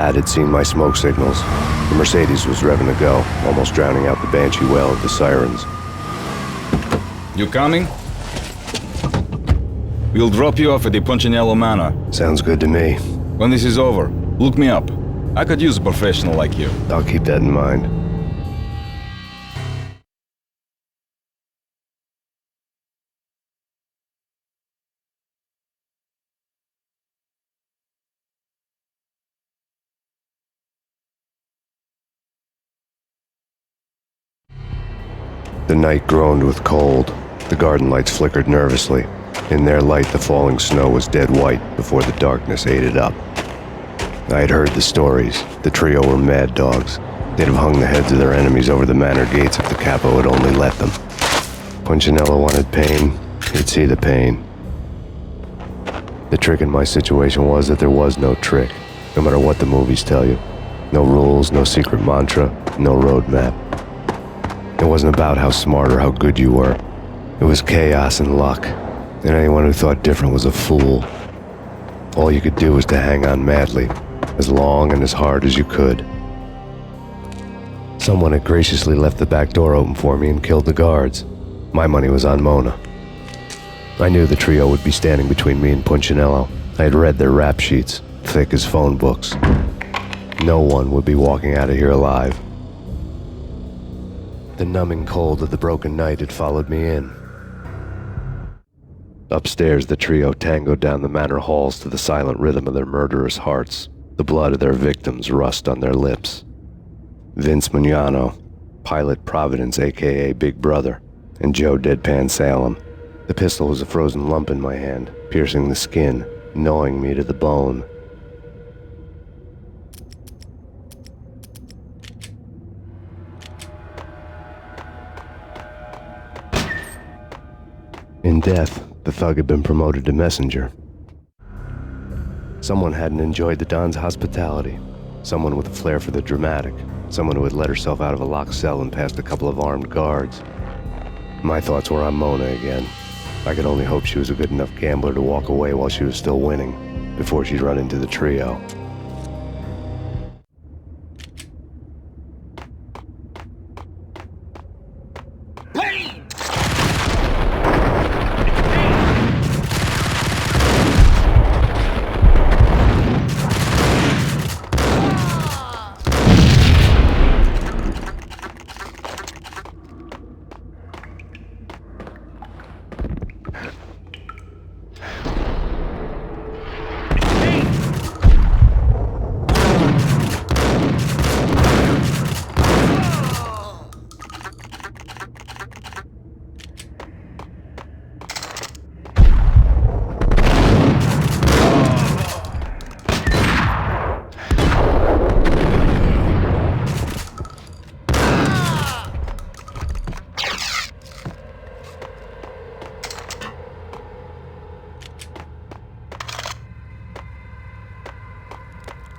Dad had seen my smoke signals. The Mercedes was revving to go, almost drowning out the banshee wail of the sirens. You coming? We'll drop you off at the Punchinello Manor. Sounds good to me. When this is over, look me up. I could use a professional like you. I'll keep that in mind. The night groaned with cold. The garden lights flickered nervously. In their light, the falling snow was dead white before the darkness ate it up. I had heard the stories. The trio were mad dogs. They'd have hung the heads of their enemies over the manor gates if the capo had only let them. Punchinello wanted pain. He'd see the pain. The trick in my situation was that there was no trick, no matter what the movies tell you. No rules, no secret mantra, no roadmap. It wasn't about how smart or how good you were. It was chaos and luck, and anyone who thought different was a fool. All you could do was to hang on madly, as long and as hard as you could. Someone had graciously left the back door open for me and killed the guards. My money was on Mona. I knew the trio would be standing between me and Punchinello. I had read their rap sheets, thick as phone books. No one would be walking out of here alive. The numbing cold of the broken night had followed me in. Upstairs, the trio tangoed down the manor halls to the silent rhythm of their murderous hearts, the blood of their victims rust on their lips. Vince Mugnano, Pilot Providence aka Big Brother, and Joe Deadpan Salem. The pistol was a frozen lump in my hand, piercing the skin, gnawing me to the bone. In death, the thug had been promoted to messenger. Someone hadn't enjoyed the Don's hospitality. Someone with a flair for the dramatic. Someone who had let herself out of a locked cell and past a couple of armed guards. My thoughts were on Mona again. I could only hope she was a good enough gambler to walk away while she was still winning, before she'd run into the trio.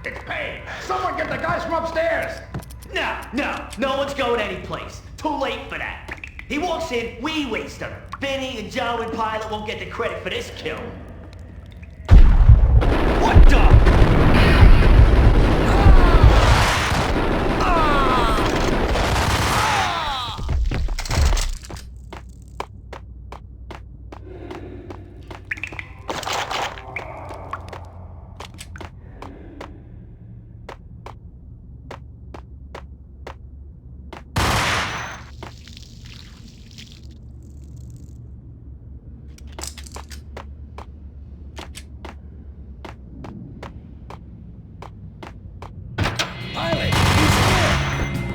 It's Payne! Someone get the guys from upstairs! No one's going anyplace. Too late for that. He walks in, we waste him. Vinny and Joe and Pilot won't get the credit for this kill. What the?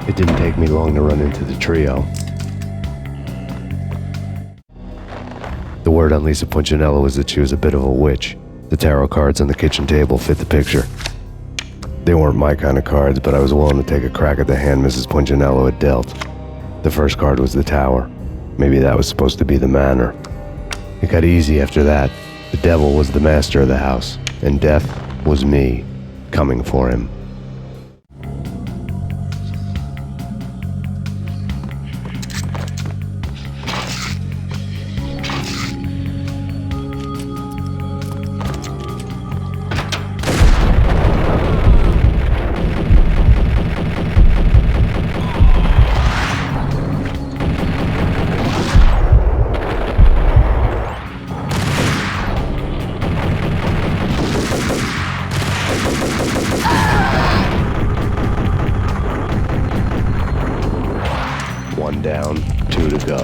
It didn't take me long to run into the trio. The word on Lisa Punchinello was that she was a bit of a witch. The tarot cards on the kitchen table fit the picture. They weren't my kind of cards, but I was willing to take a crack at the hand Mrs. Punchinello had dealt. The first card was the tower. Maybe that was supposed to be the manor. It got easy after that. The devil was the master of the house, and death was me, coming for him. down, 2 to go.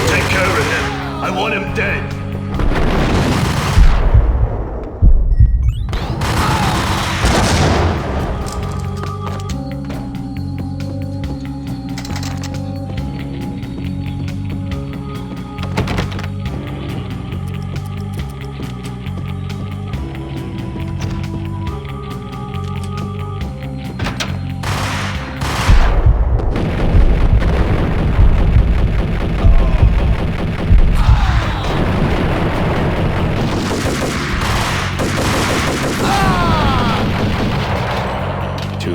Take care of him. I want him dead.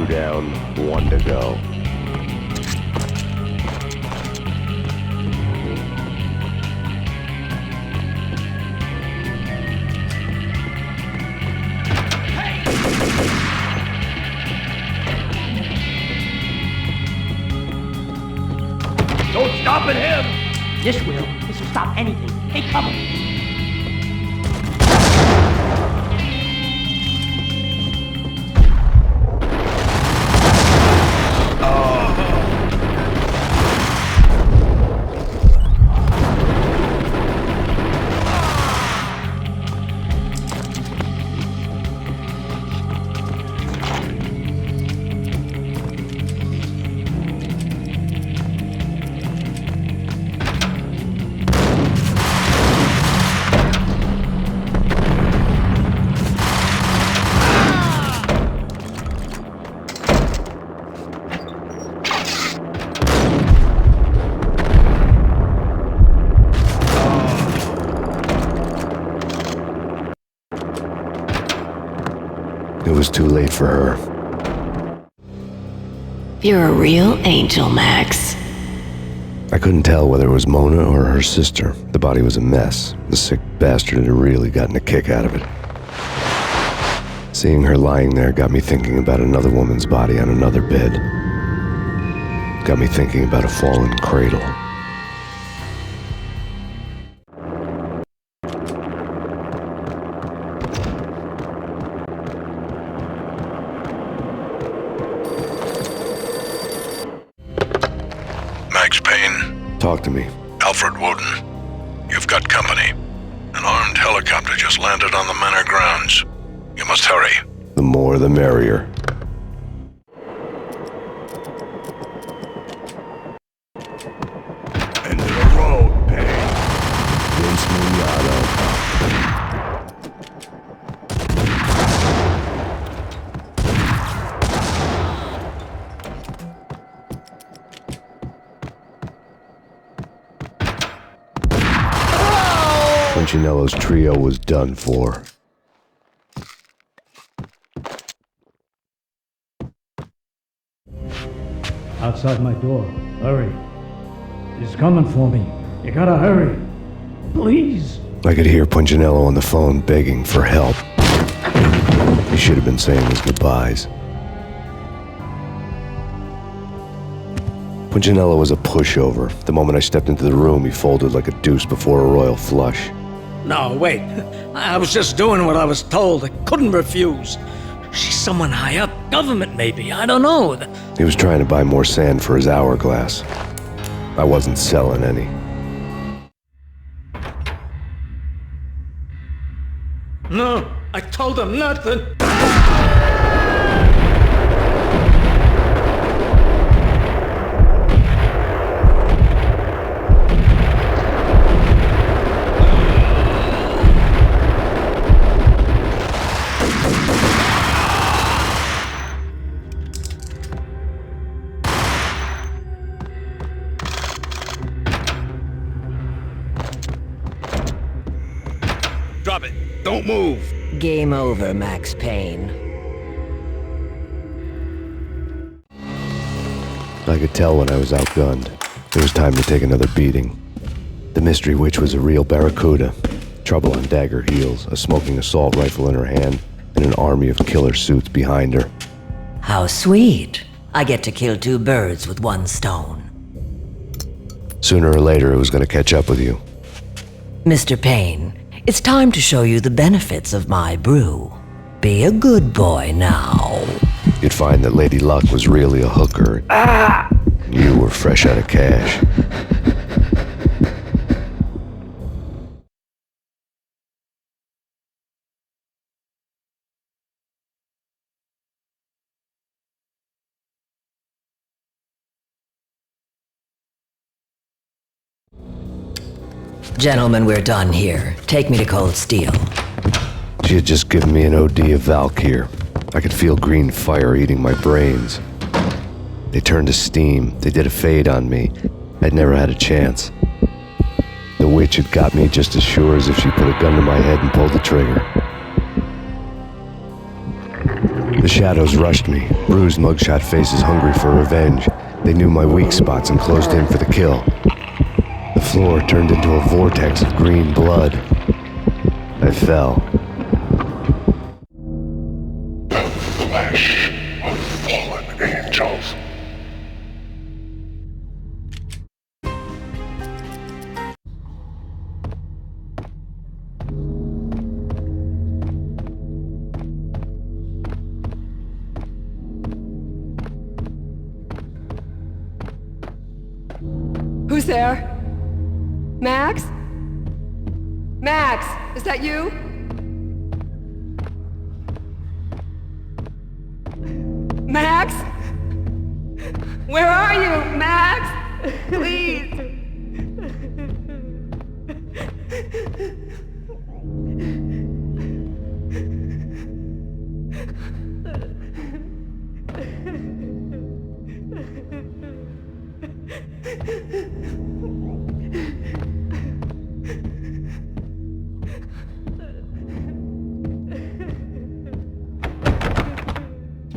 Down, 1 to go. Don't stop at him! This will. This will stop anything. Take cover. It was too late for her. You're a real angel, Max. I couldn't tell whether it was Mona or her sister. The body was a mess. The sick bastard had really gotten a kick out of it. Seeing her lying there got me thinking about another woman's body on another bed. Got me thinking about a fallen cradle. Max Payne. Talk to me. Alfred Woden. You've got company. An armed helicopter just landed on the manor grounds. You must hurry. The more the merrier. End of the road, Payne. Vince Mignotto. Punchinello's trio was done for. outside my door. Hurry. He's coming for me. You gotta hurry. Please. I could hear Punchinello on the phone begging for help. He should have been saying his goodbyes. Punchinello was a pushover. The moment I stepped into the room, he folded like a deuce before a royal flush. No, wait. I was just doing what I was told. I couldn't refuse. She's someone high up. Government, maybe. I don't know. He was trying to buy more sand for his hourglass. I wasn't selling any. No, I told him nothing. Drop it. Don't move. Game over, Max Payne. I could tell when I was outgunned. It was time to take another beating. The mystery witch was a real barracuda. Trouble on dagger heels, a smoking assault rifle in her hand, and an army of killer suits behind her. How sweet. I get to kill two birds with one stone. Sooner or later, it was going to catch up with you. Mr. Payne, it's time to show you the benefits of my brew. Be a good boy now. You'd find that Lady Luck was really a hooker. You were fresh out of cash. Gentlemen, we're done here. Take me to Cold Steel. She had just given me an OD of Valkyr. I could feel green fire eating my brains. They turned to steam. They did a fade on me. I'd never had a chance. The witch had got me just as sure as if she put a gun to my head and pulled the trigger. The shadows rushed me, bruised mugshot faces hungry for revenge. They knew my weak spots and closed in for the kill. The floor turned into a vortex of green blood. I fell. The flesh of fallen angels. Who's there? Max? Max, is that you? Max? Where are you, Max? Please.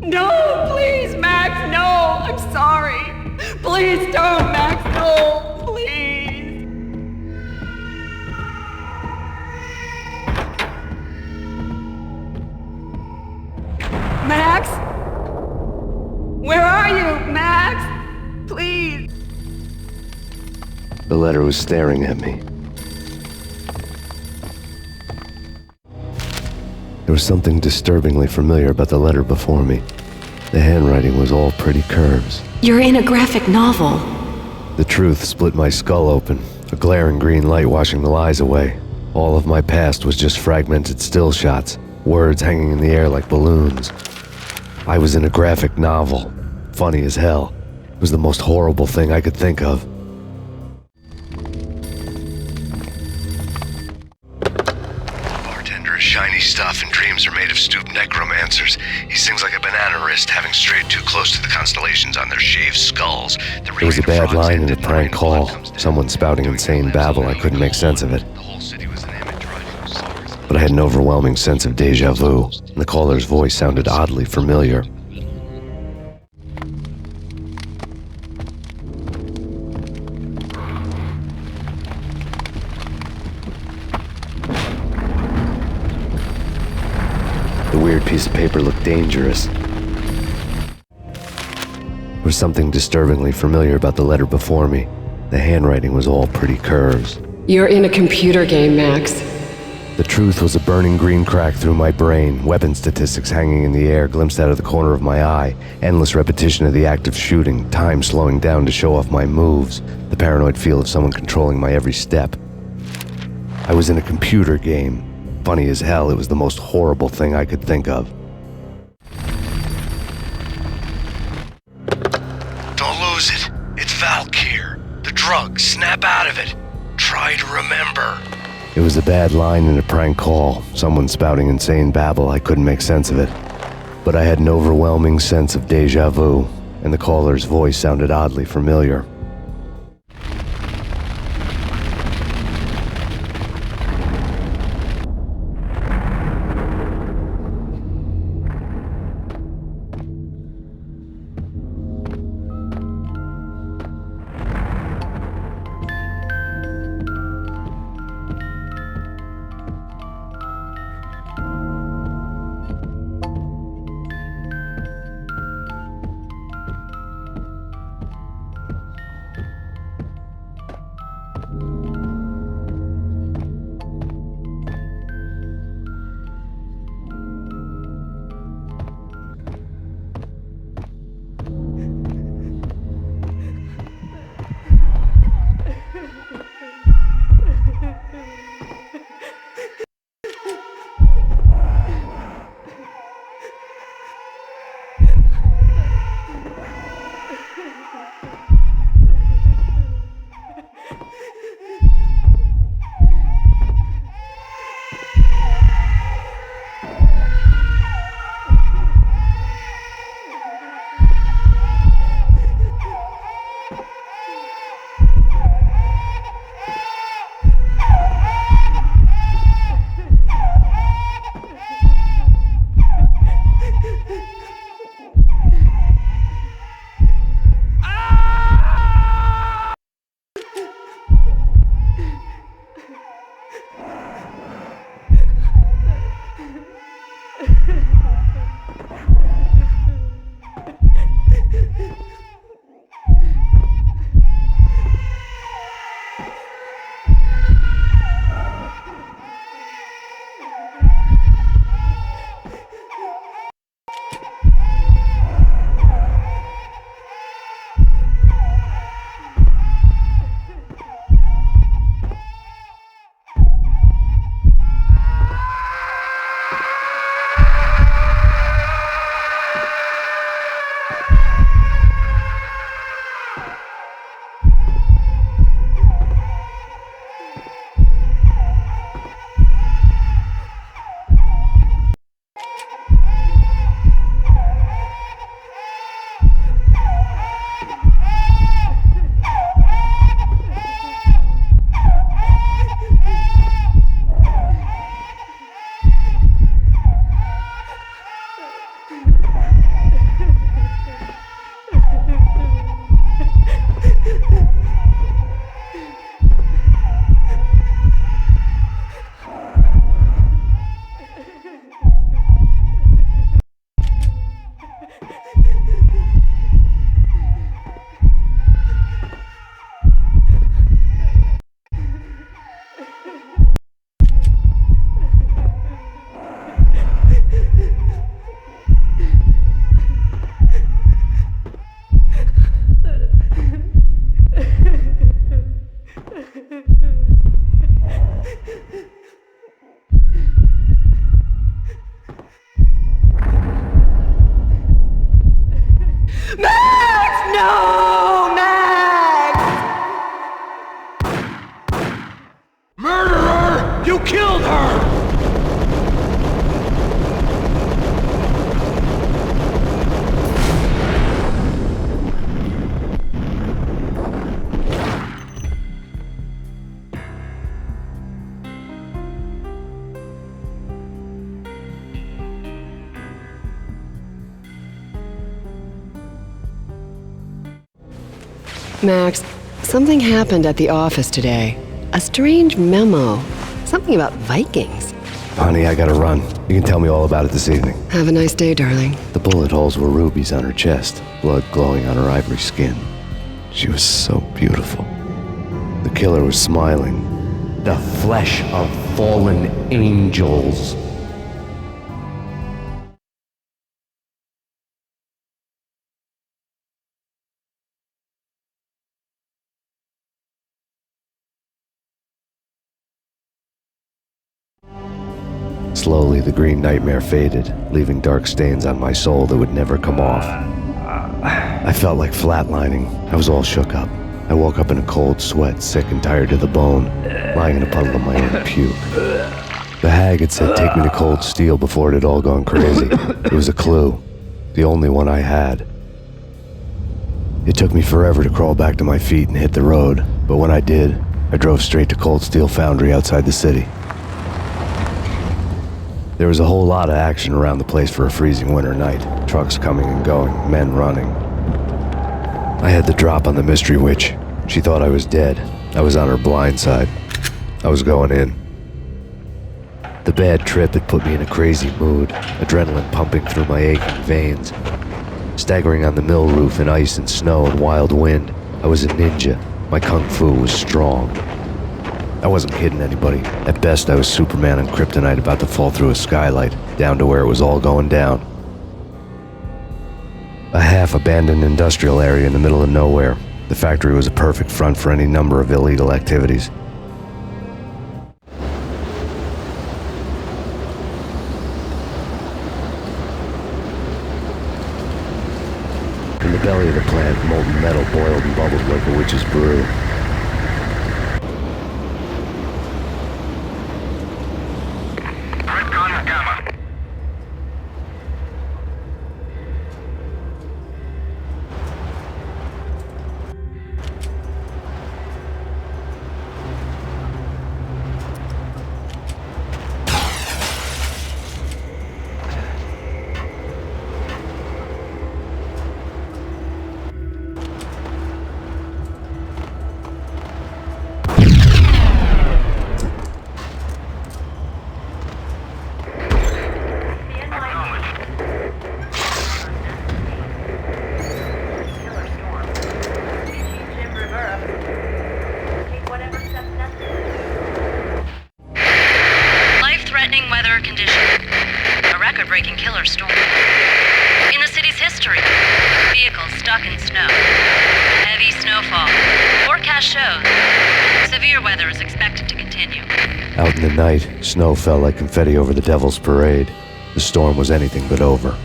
No, please, Max, no! I'm sorry. Please don't, Max, no! Please! Max? Where are you, Max? Please! The letter was staring at me. There was something disturbingly familiar about the letter before me. The handwriting was all pretty curves. You're in a graphic novel. The truth split my skull open, a glaring green light washing the lies away. All of my past was just fragmented still shots, words hanging in the air like balloons. I was in a graphic novel. Funny as hell. It was the most horrible thing I could think of. Bartender is shiny stuff and dreams are made of stooped necromancers. He sings like a banana wrist, having strayed too close to the constellations on their shaved skulls. There was a bad line in a prank call. Someone spouting insane babble. I couldn't make sense of it. But I had an overwhelming sense of deja vu, and the caller's voice sounded oddly familiar. piece of paper looked dangerous. There was something disturbingly familiar about the letter before me. The handwriting was all pretty curves. You're in a computer game, Max. The truth was a burning green crack through my brain, weapon statistics hanging in the air, glimpsed out of the corner of my eye, endless repetition of the act of shooting, time slowing down to show off my moves, the paranoid feel of someone controlling my every step. I was in a computer game. Funny as hell, it was the most horrible thing I could think of. Don't lose it. It's Valkyr. The drug. Snap out of it. Try to remember. It was a bad line in a prank call, someone spouting insane babble. I couldn't make sense of it. But I had an overwhelming sense of déjà vu, and the caller's voice sounded oddly familiar. Max, something happened at the office today. A strange memo. Something about Vikings. Honey, I gotta run. You can tell me all about it this evening. Have a nice day, darling. The bullet holes were rubies on her chest, blood glowing on her ivory skin. She was so beautiful. The killer was smiling. The flesh of fallen angels. Slowly, the green nightmare faded, leaving dark stains on my soul that would never come off. I felt like flatlining. I was all shook up. I woke up in a cold sweat, sick and tired to the bone, lying in a puddle of my own puke. The hag had said take me to Cold Steel before it had all gone crazy. It was a clue, the only one I had. It took me forever to crawl back to my feet and hit the road, but when I did, I drove straight to Cold Steel Foundry outside the city. There was a whole lot of action around the place for a freezing winter night. Trucks coming and going, men running. I had the drop on the mystery witch. She thought I was dead. I was on her blind side. I was going in. The bad trip had put me in a crazy mood, adrenaline pumping through my aching veins. Staggering on the mill roof in ice and snow and wild wind, I was a ninja. My kung fu was strong. I wasn't kidding anybody. At best, I was Superman on kryptonite about to fall through a skylight, down to where it was all going down. A half-abandoned industrial area in the middle of nowhere. The factory was a perfect front for any number of illegal activities. In the belly of the plant, molten metal boiled and bubbled like a witch's brew. Weather condition. A record-breaking killer storm. In the city's history, vehicles stuck in snow. Heavy snowfall. Forecast shows severe weather is expected to continue. Out in the night, snow fell like confetti over the Devil's Parade. The storm was anything but over.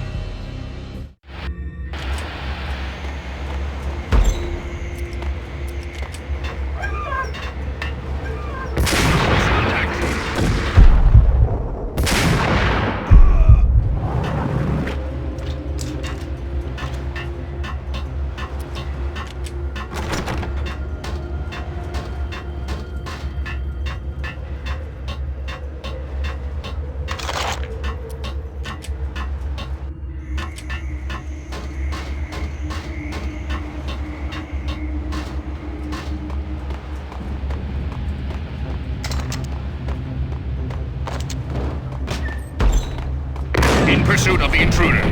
In pursuit of the intruder.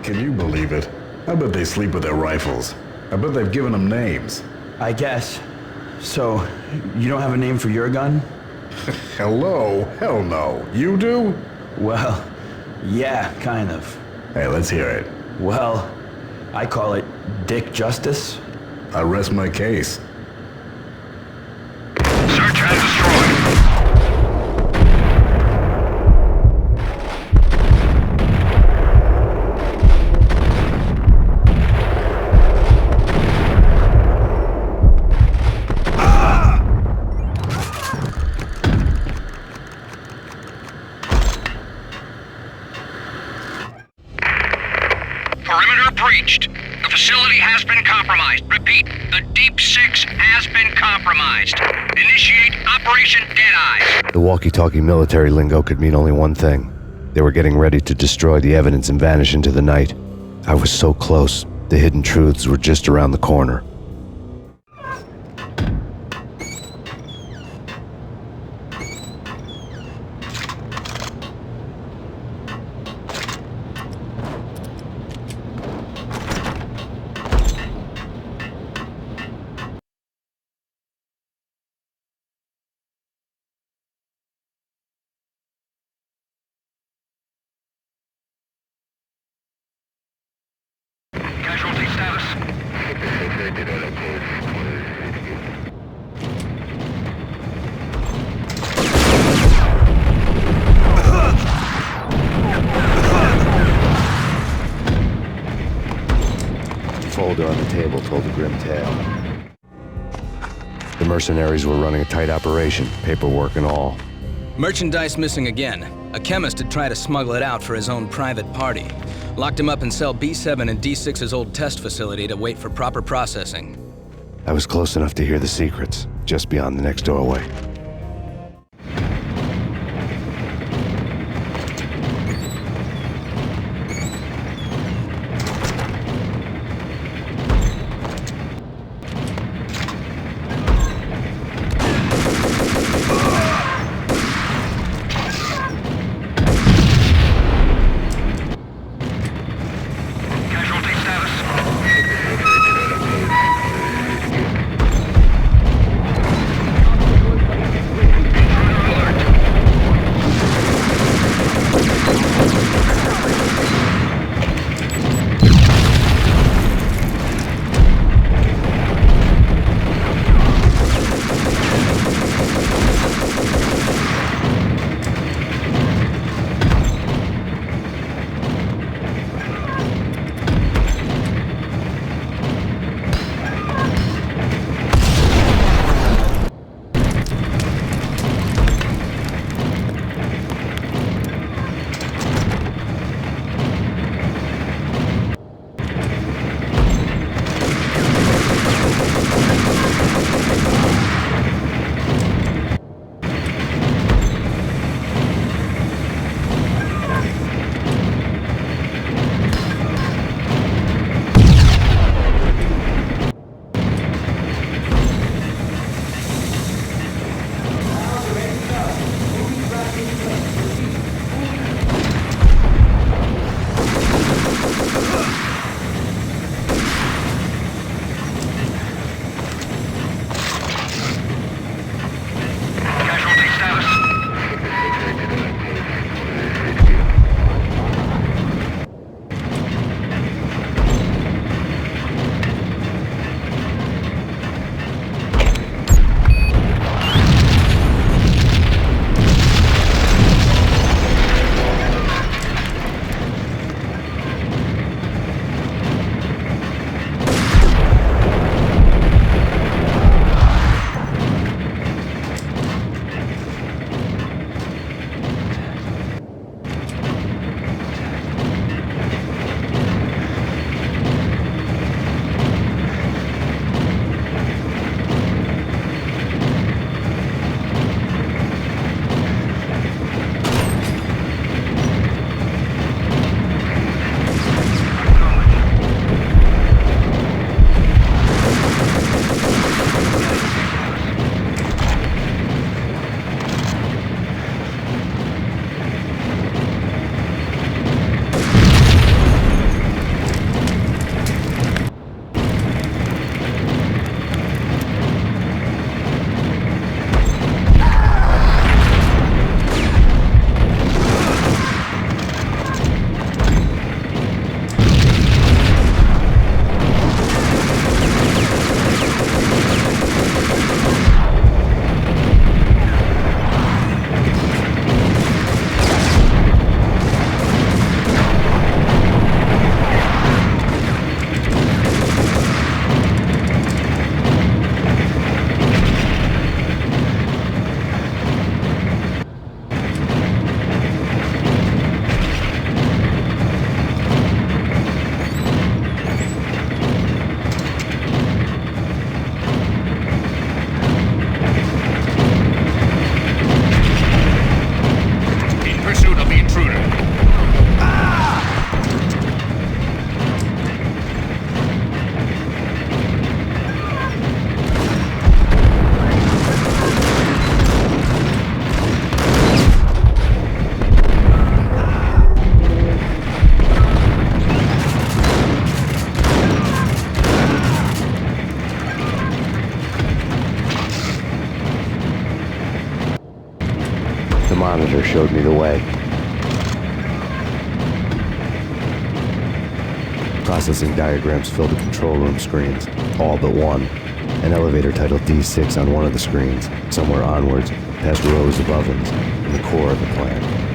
Can you believe it? I bet they sleep with their rifles. I bet they've given them names. I guess. So, you don't have a name for your gun? Hello? Hell no. You do? Well, yeah, kind of. Hey, let's hear it. Well, I call it Dick Justice. I rest my case. Search and destroy. Perimeter breached. The facility has been compromised. Repeat, the Deep Six has been compromised. Initiate Operation Deadeye. The walkie-talkie military lingo could mean only one thing. They were getting ready to destroy the evidence and vanish into the night. I was so close. The hidden truths were just around the corner. Casualty status. The folder on the table told a grim tale. The mercenaries were running a tight operation, paperwork and all. Merchandise missing again. A chemist had tried to smuggle it out for his own private party. Locked him up in cell B7 in D6's old test facility to wait for proper processing. I was close enough to hear the secrets, just beyond the next doorway. showed me the way. Processing diagrams filled the control room screens, all but one. An elevator titled D6 on one of the screens, somewhere onwards, past rows of ovens, in the core of the plant.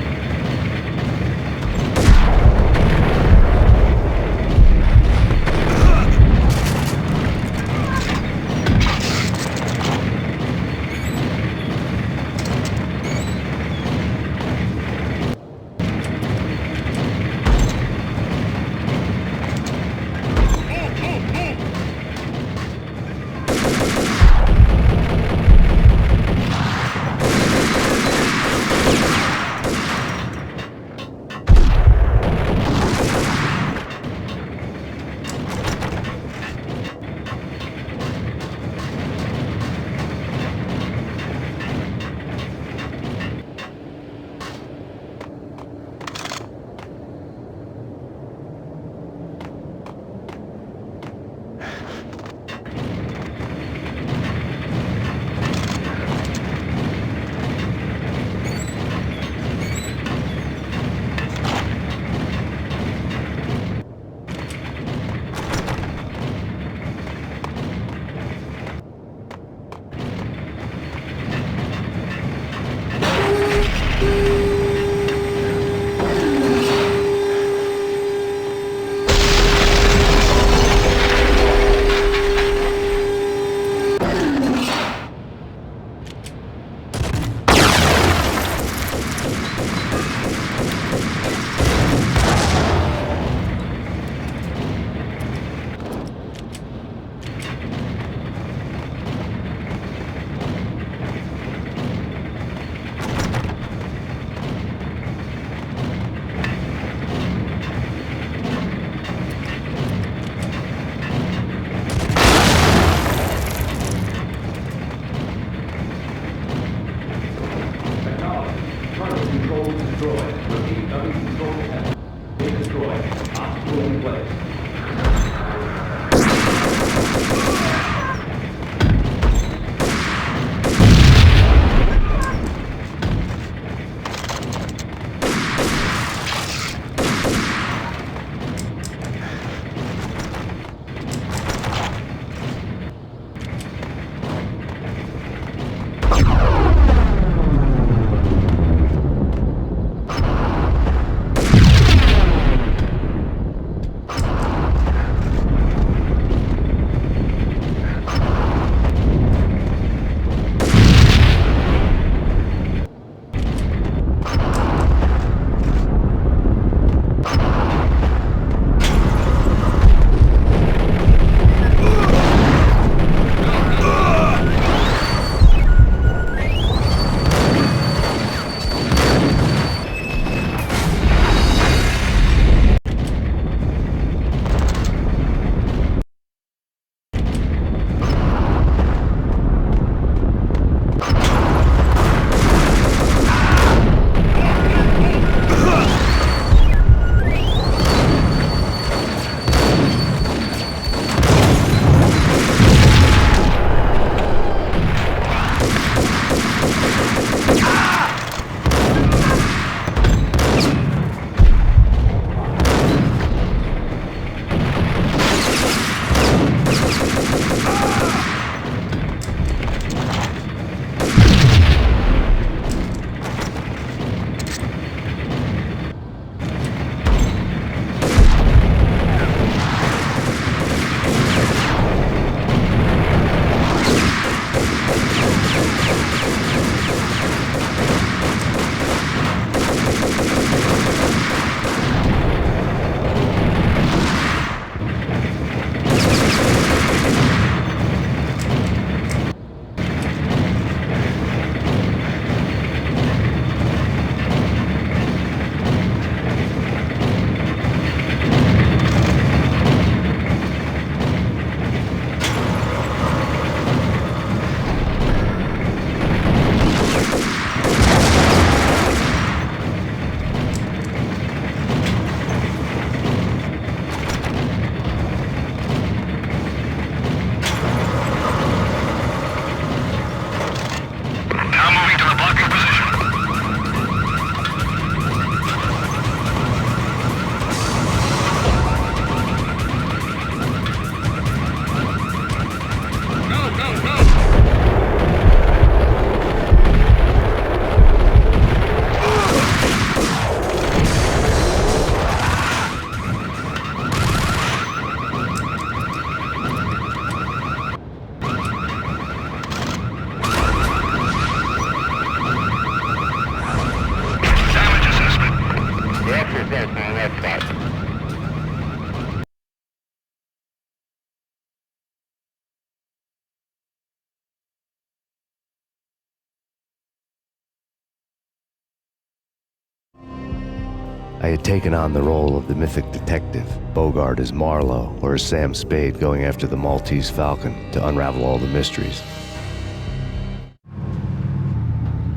I had taken on the role of the mythic detective, Bogart as Marlowe or as Sam Spade going after the Maltese Falcon to unravel all the mysteries.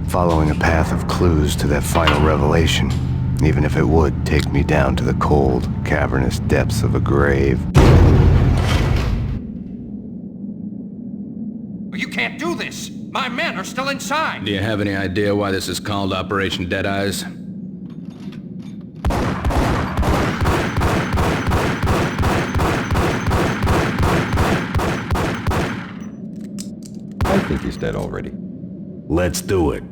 Following a path of clues to that final revelation, even if it would take me down to the cold, cavernous depths of a grave. You can't do this! My men are still inside! Do you have any idea why this is called Operation Dead Eyes? I think he's dead already. Let's do it.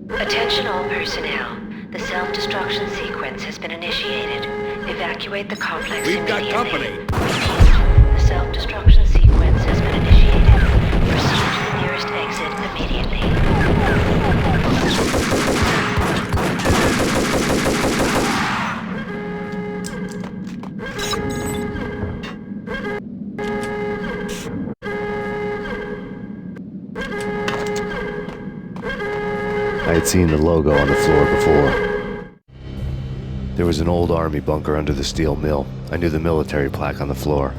Attention all personnel. The self-destruction sequence has been initiated. Evacuate the complex We've got immediately. company. The self-destruction sequence has been initiated. Proceed to the nearest exit immediately. I had seen the logo on the floor before. There was an old army bunker under the steel mill. I knew the military plaque on the floor.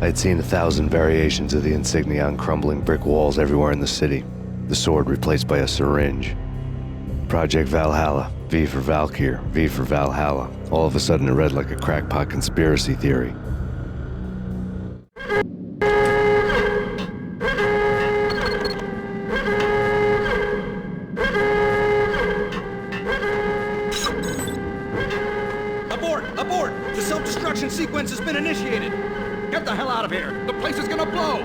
I had seen 1,000 variations of the insignia on crumbling brick walls everywhere in the city. The sword replaced by a syringe. Project Valhalla, V for Valkyr, V for Valhalla. All of a sudden it read like a crackpot conspiracy theory. Abort! The self-destruction sequence has been initiated! Get the hell out of here! The place is gonna blow!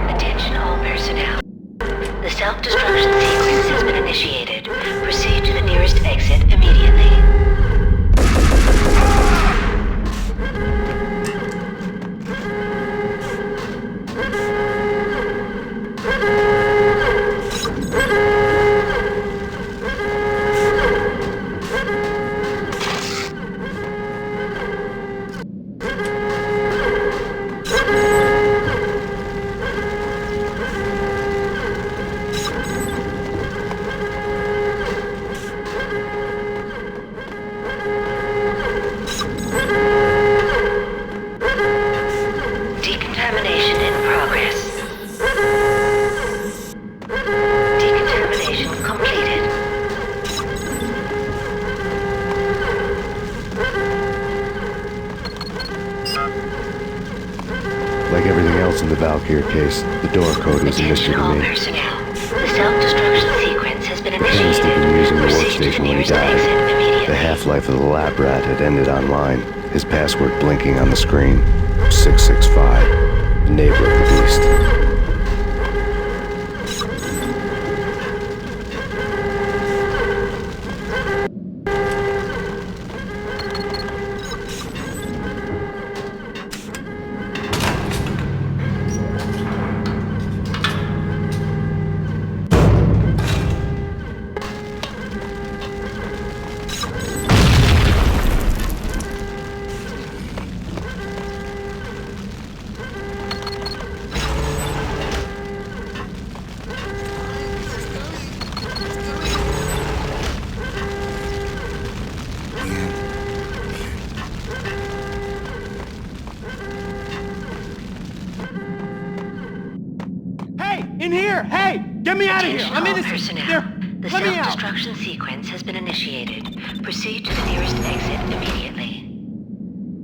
Attention all personnel. The self-destruction sequence has been initiated. Proceed to the nearest exit immediately. Decontamination in progress. Decontamination completed. Like everything else in the Valkyr case, the door code was a mystery to All me. personnel. The self-destruction sequence has been The chemist had been using the Proceed to workstation when he nearest exit died. immediately. The half-life of the lab rat had ended online, his password blinking on the screen. 665, the neighbor of the beast. In here! Hey! Get me out of here! Attention I'm all innocent! personnel. There! The Let me out! self-destruction sequence has been initiated. Proceed to the nearest exit immediately.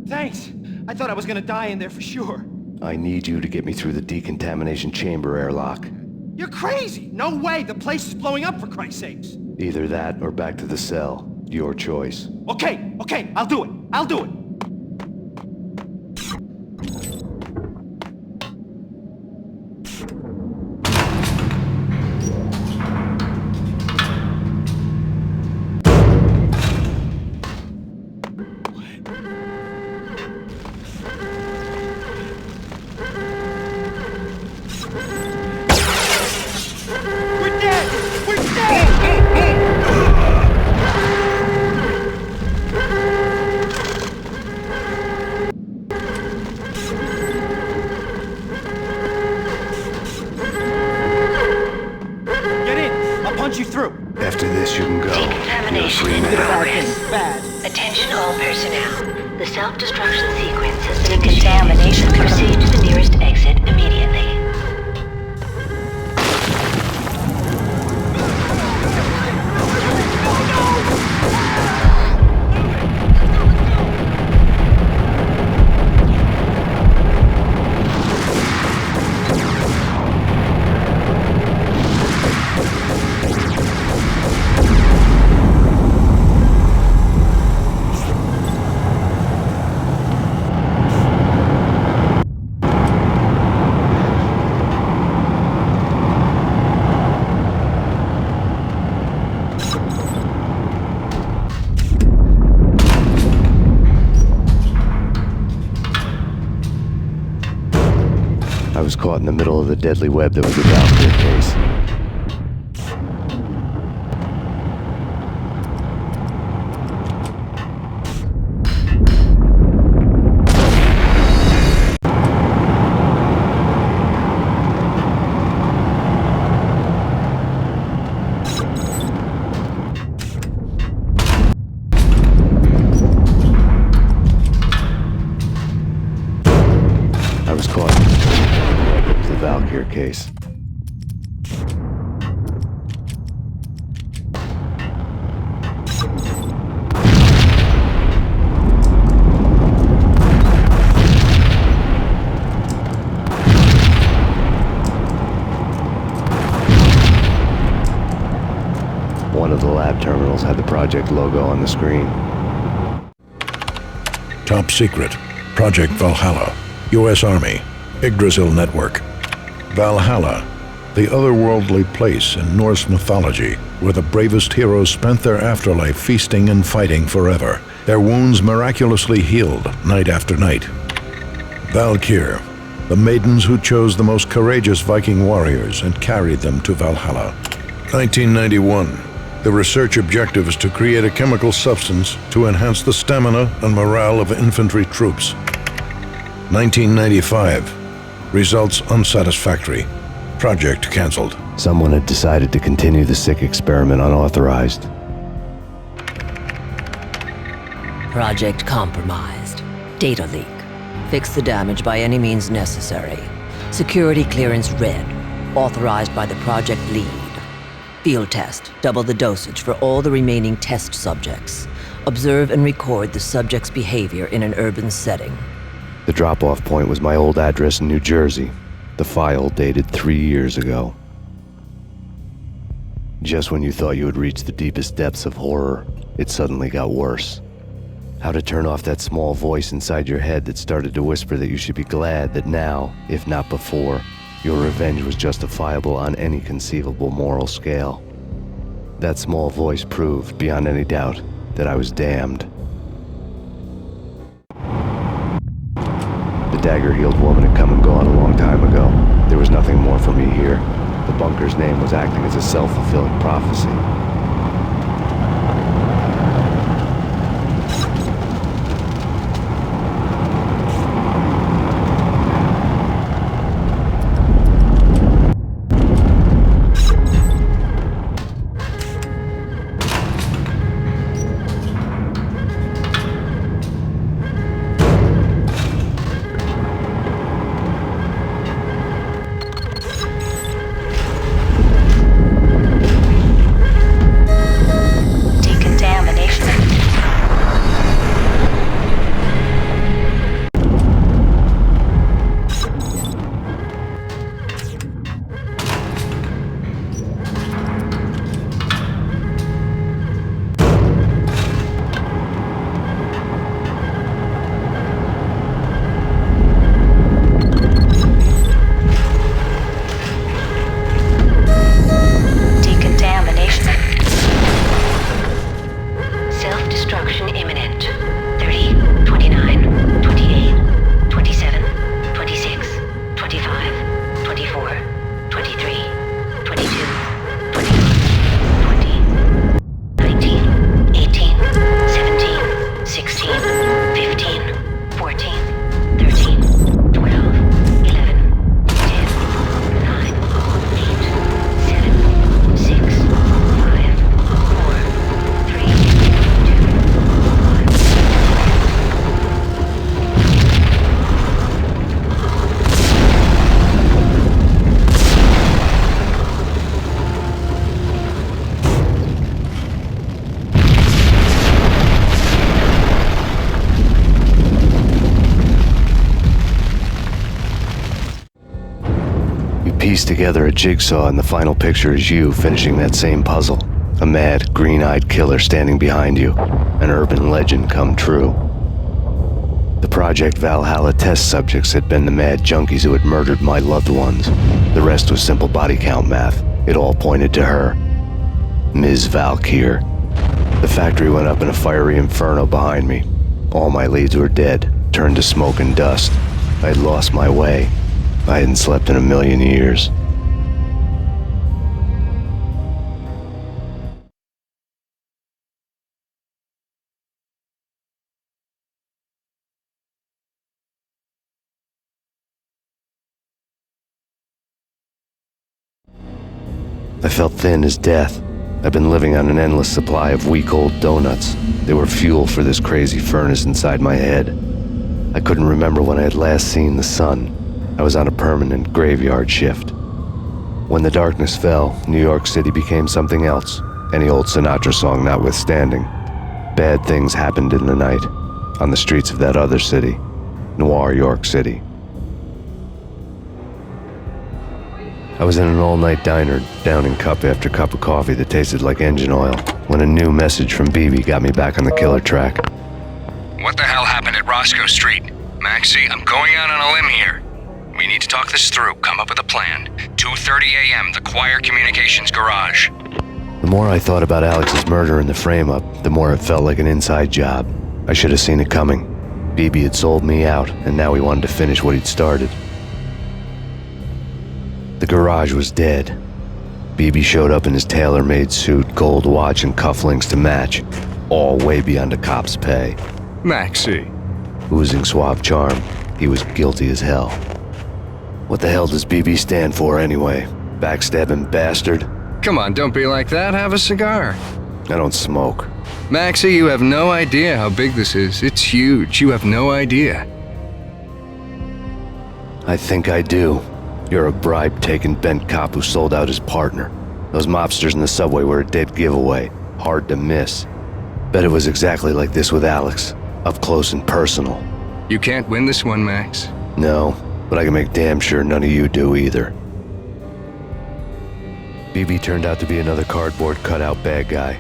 Thanks! I thought I was gonna die in there for sure. I need you to get me through the decontamination chamber airlock. You're crazy! No way! The place is blowing up, for Christ's sakes! Either that or back to the cell. Your choice. Okay, I'll do it! Activation in progress. Attention all personnel. The self-destruction sequence has been contamination. Proceed to the nearest exit immediately. I was caught in the middle of the deadly web that was the Valkyrie case. I was caught in the Valkyrie case. One of the lab terminals had the project logo on the screen. Top secret. Project Valhalla. U.S. Army. Yggdrasil Network. Valhalla, the otherworldly place in Norse mythology where the bravest heroes spent their afterlife feasting and fighting forever, their wounds miraculously healed night after night. Valkyr, the maidens who chose the most courageous Viking warriors and carried them to Valhalla. 1991. The research objective is to create a chemical substance to enhance the stamina and morale of infantry troops. 1995. Results unsatisfactory. Project cancelled. Someone had decided to continue the sick experiment unauthorized. Project compromised. Data leak. Fix the damage by any means necessary. Security clearance red. Authorized by the project lead. Field test. Double the dosage for all the remaining test subjects. Observe and record the subject's behavior in an urban setting. The drop-off point was my old address in New Jersey. The file dated 3 years ago. Just when you thought you had reached the deepest depths of horror, it suddenly got worse. How to turn off that small voice inside your head that started to whisper that you should be glad that now, if not before, your revenge was justifiable on any conceivable moral scale. That small voice proved, beyond any doubt, that I was damned. The dagger-heeled woman had come and gone a long time ago. There was nothing more for me here. The bunker's name was acting as a self-fulfilling prophecy. piece together a jigsaw, and the final picture is you finishing that same puzzle. A mad, green-eyed killer standing behind you. An urban legend come true. The Project Valhalla test subjects had been the mad junkies who had murdered my loved ones. The rest was simple body count math. It all pointed to her. Ms. Valkyr. The factory went up in a fiery inferno behind me. All my leads were dead, turned to smoke and dust. I had lost my way. I hadn't slept in a million years. I felt thin as death. I've been living on an endless supply of week-old donuts. They were fuel for this crazy furnace inside my head. I couldn't remember when I had last seen the sun. I was on a permanent graveyard shift. When the darkness fell, New York City became something else, any old Sinatra song notwithstanding. Bad things happened in the night, on the streets of that other city, Noir York City. I was in an all-night diner, downing cup after cup of coffee that tasted like engine oil, when a new message from BB got me back on the killer track. What the hell happened at Roscoe Street? Maxie, I'm going out on a limb here. We need to talk this through, come up with a plan. 2:30 a.m., the Choir Communications Garage. The more I thought about Alex's murder and the frame-up, the more it felt like an inside job. I should have seen it coming. BB had sold me out, and now he wanted to finish what he'd started. The garage was dead. BB showed up in his tailor-made suit, gold watch, and cufflinks to match, all way beyond a cop's pay. Maxie. Oozing suave charm, he was guilty as hell. What the hell does BB stand for anyway? Backstabbing bastard? Come on, don't be like that. Have a cigar. I don't smoke. Maxie, you have no idea how big this is. It's huge. You have no idea. I think I do. You're a bribe-taking bent cop who sold out his partner. Those mobsters in the subway were a dead giveaway. Hard to miss. Bet it was exactly like this with Alex. Up close and personal. You can't win this one, Max. No, but I can make damn sure none of you do either. BB turned out to be another cardboard cutout bad guy.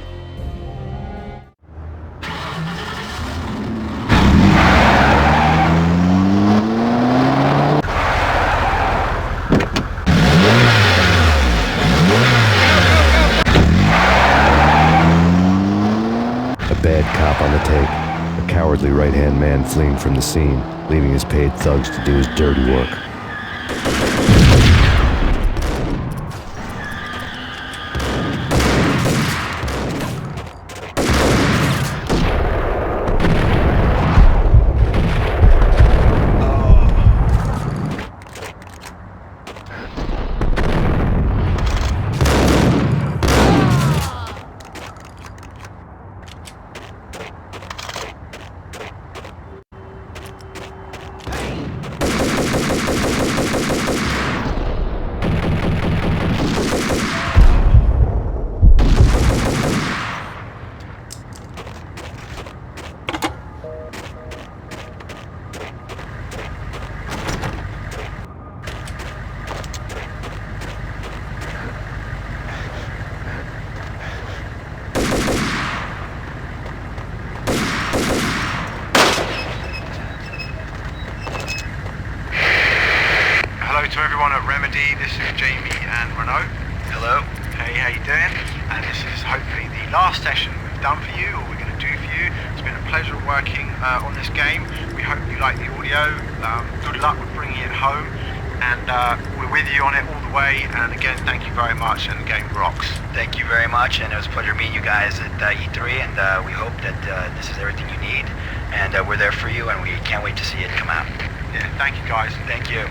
Bad cop on the take, a cowardly right-hand man fleeing from the scene, leaving his paid thugs to do his dirty work. To everyone at Remedy, this is Jamie and Renault. Hello. Hey, how you doing? And this is hopefully the last session we've done for you, or we're going to do for you. It's been a pleasure working on this game. We hope you like the audio. Good luck with bringing it home. And we're with you on it all the way. And again, thank you very much, and the game rocks. Thank you very much, and it was a pleasure meeting you guys at E3, and we hope that this is everything you need. And we're there for you, and we can't wait to see it come out. Yeah, thank you guys. Thank you.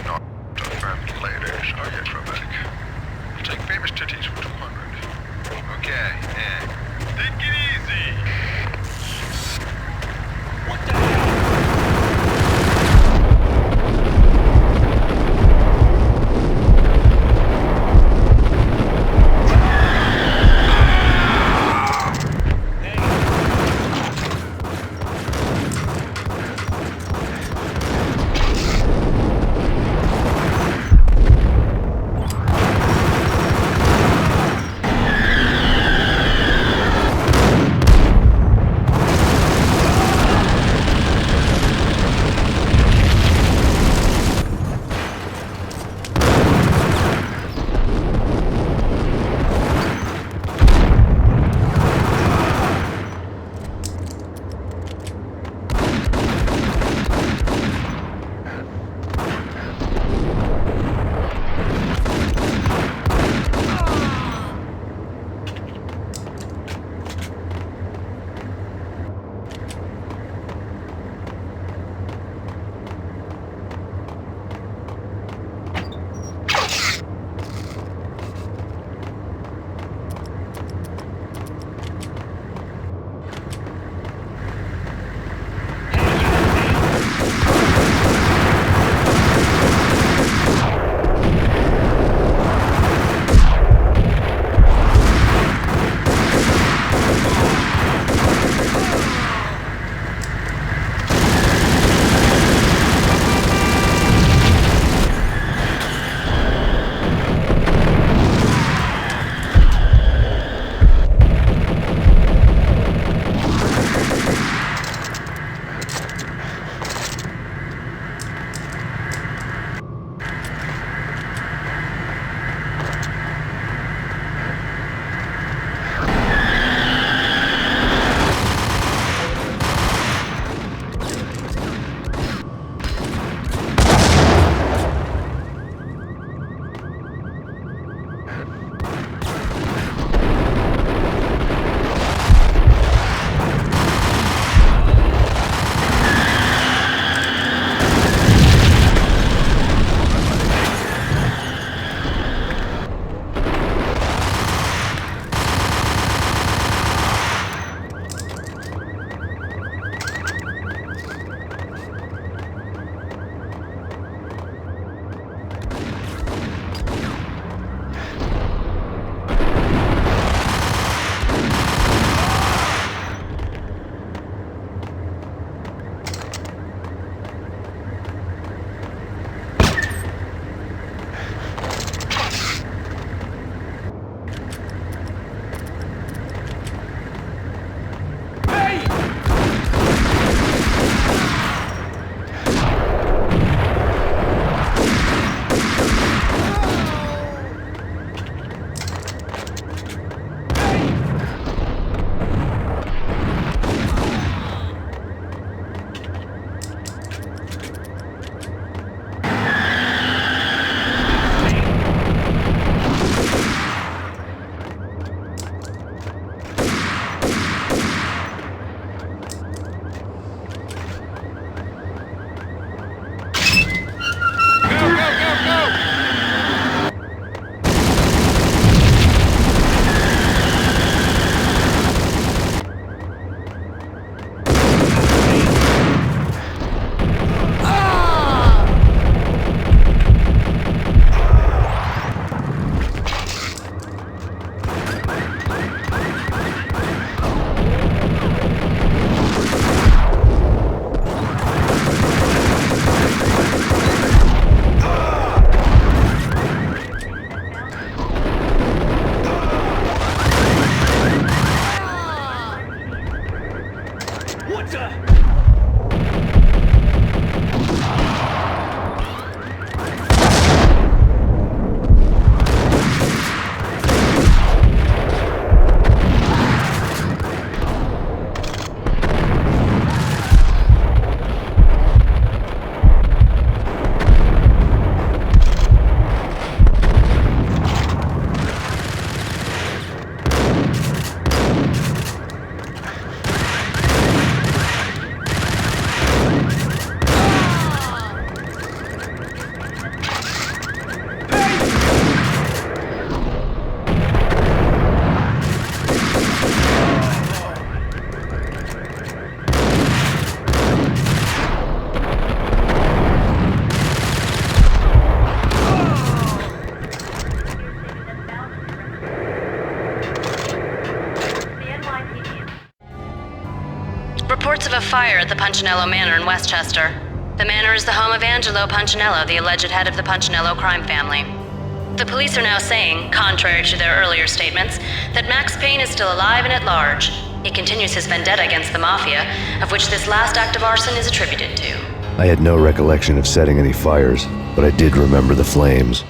Not confirmed later, so I get from back. I'll take famous titties for 200. Okay, yeah. Take it easy. What the hell? Hey. reports of a fire at the Punchinello Manor in Westchester. The manor is the home of Angelo Punchinello, the alleged head of the Punchinello crime family. The police are now saying, contrary to their earlier statements, that Max Payne is still alive and at large. He continues his vendetta against the Mafia, of which this last act of arson is attributed to. I had no recollection of setting any fires, but I did remember the flames.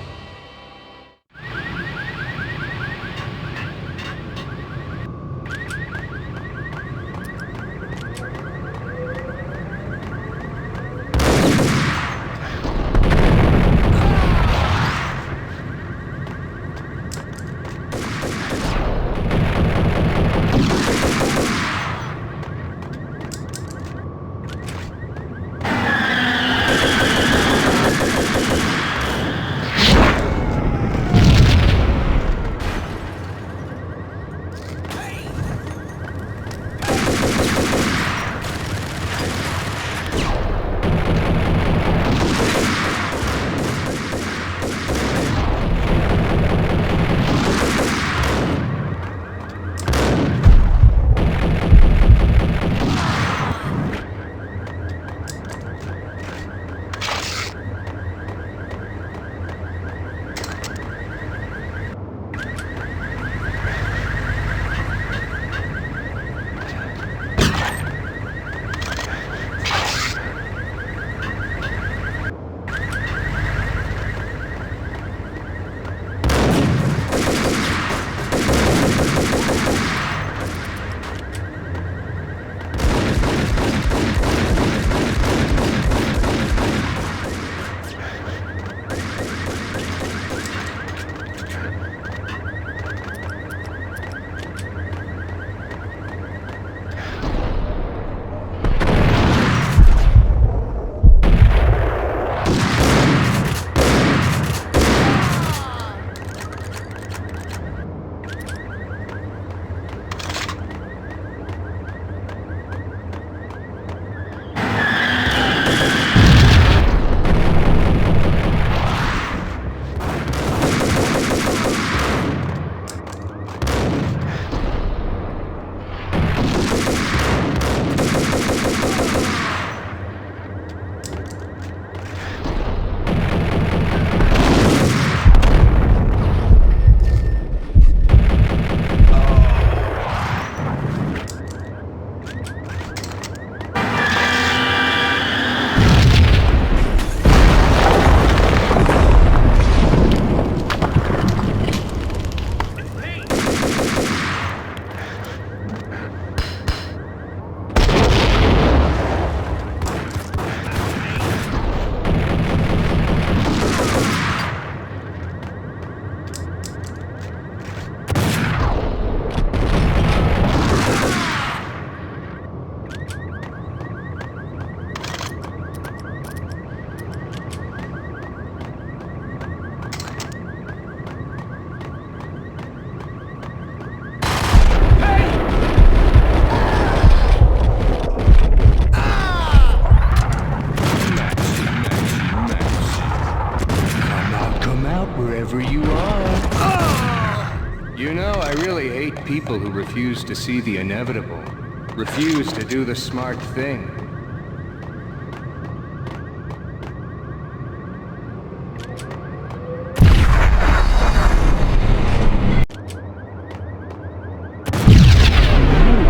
People who refuse to see the inevitable, refuse to do the smart thing.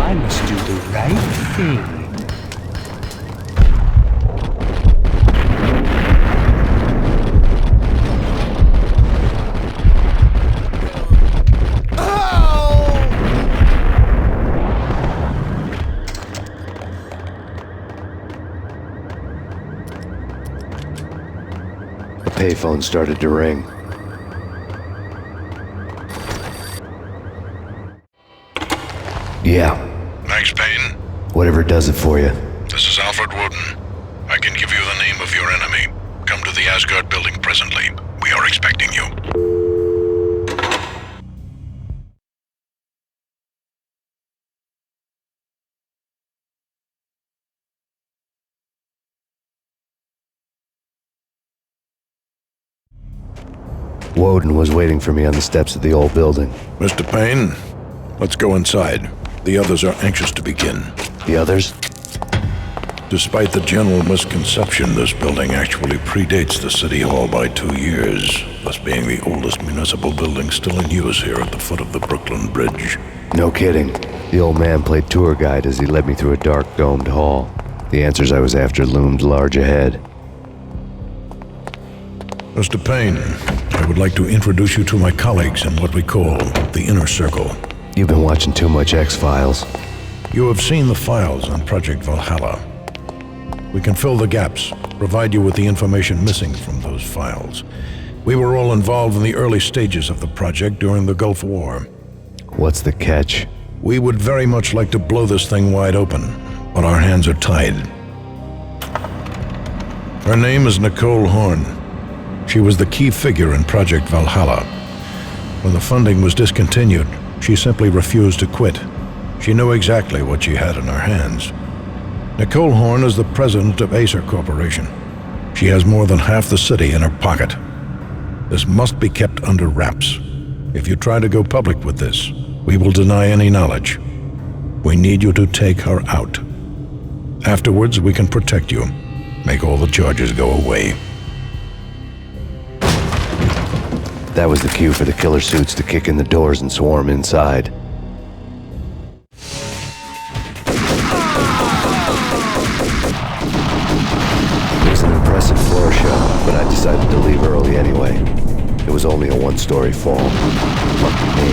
I must do the right thing. Payphone started to ring. Yeah. Max Payne? Whatever does it for you. This is Alfred Woden. I can give you the name of your enemy. Come to the Asgard building presently. We are expecting you. Woden was waiting for me on the steps of the old building. Mr. Payne, let's go inside. The others are anxious to begin. The others? Despite the general misconception, this building actually predates the City Hall by 2 years, thus being the oldest municipal building still in use here at the foot of the Brooklyn Bridge. No kidding. The old man played tour guide as he led me through a dark domed hall. The answers I was after loomed large ahead. Mr. Payne, I would like to introduce you to my colleagues in what we call the Inner Circle. You've been watching too much X-Files. You have seen the files on Project Valhalla. We can fill the gaps, provide you with the information missing from those files. We were all involved in the early stages of the project during the Gulf War. What's the catch? We would very much like to blow this thing wide open, but our hands are tied. Her name is Nicole Horn. She was the key figure in Project Valhalla. When the funding was discontinued, she simply refused to quit. She knew exactly what she had in her hands. Nicole Horn is the president of Acer Corporation. She has more than half the city in her pocket. This must be kept under wraps. If you try to go public with this, we will deny any knowledge. We need you to take her out. Afterwards, we can protect you. Make all the charges go away. That was the cue for the killer suits to kick in the doors and swarm inside. It was an impressive floor show, but I decided to leave early anyway. It was only a one-story fall. Lucky me.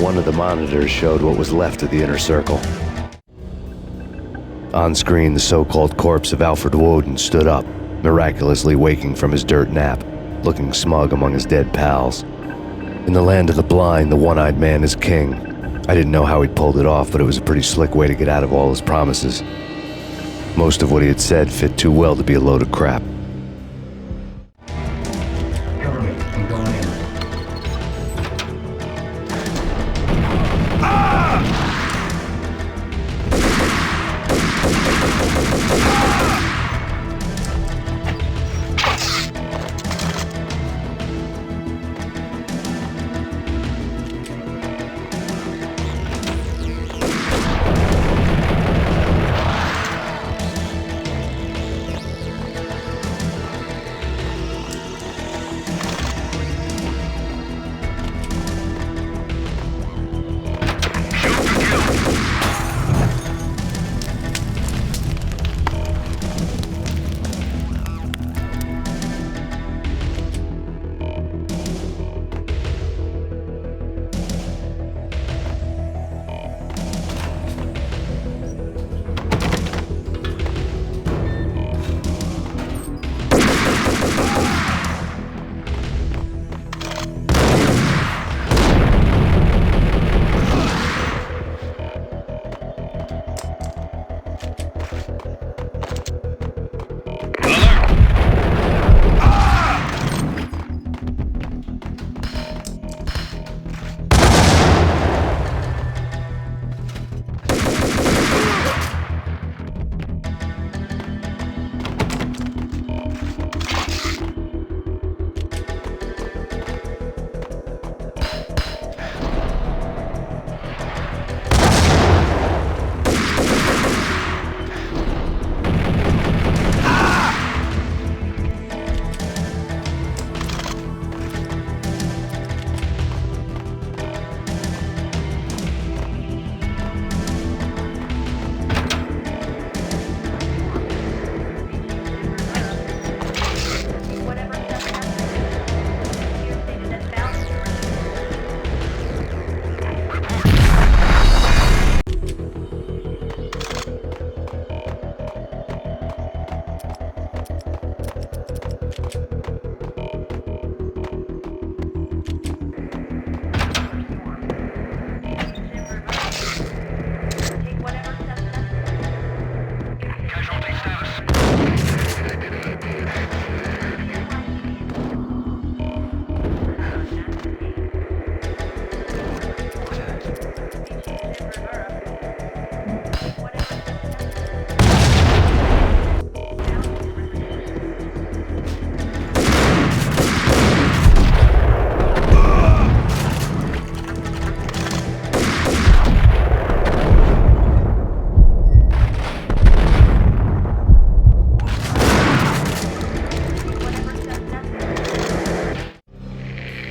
One of the monitors showed what was left of the Inner Circle. On screen, the so-called corpse of Alfred Woden stood up, miraculously waking from his dirt nap, looking smug among his dead pals. In the land of the blind, the one-eyed man is king. I didn't know how he'd pulled it off, but it was a pretty slick way to get out of all his promises. Most of what he had said fit too well to be a load of crap.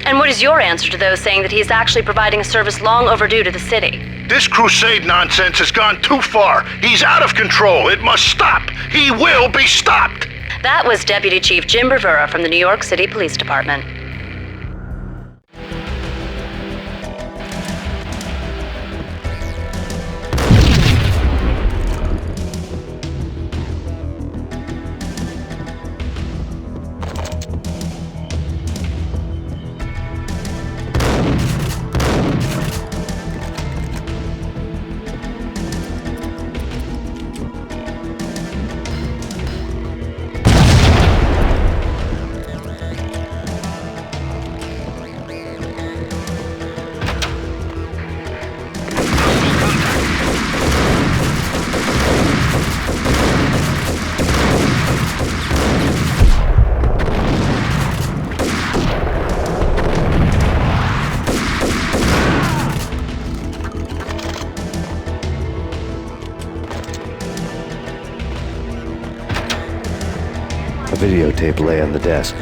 And what is your answer to those saying that he is actually providing a service long overdue to the city? This crusade nonsense has gone too far. He's out of control. It must stop. He will be stopped. That was Deputy Chief Jim Rivera from the New York City Police Department. A videotape lay on the desk.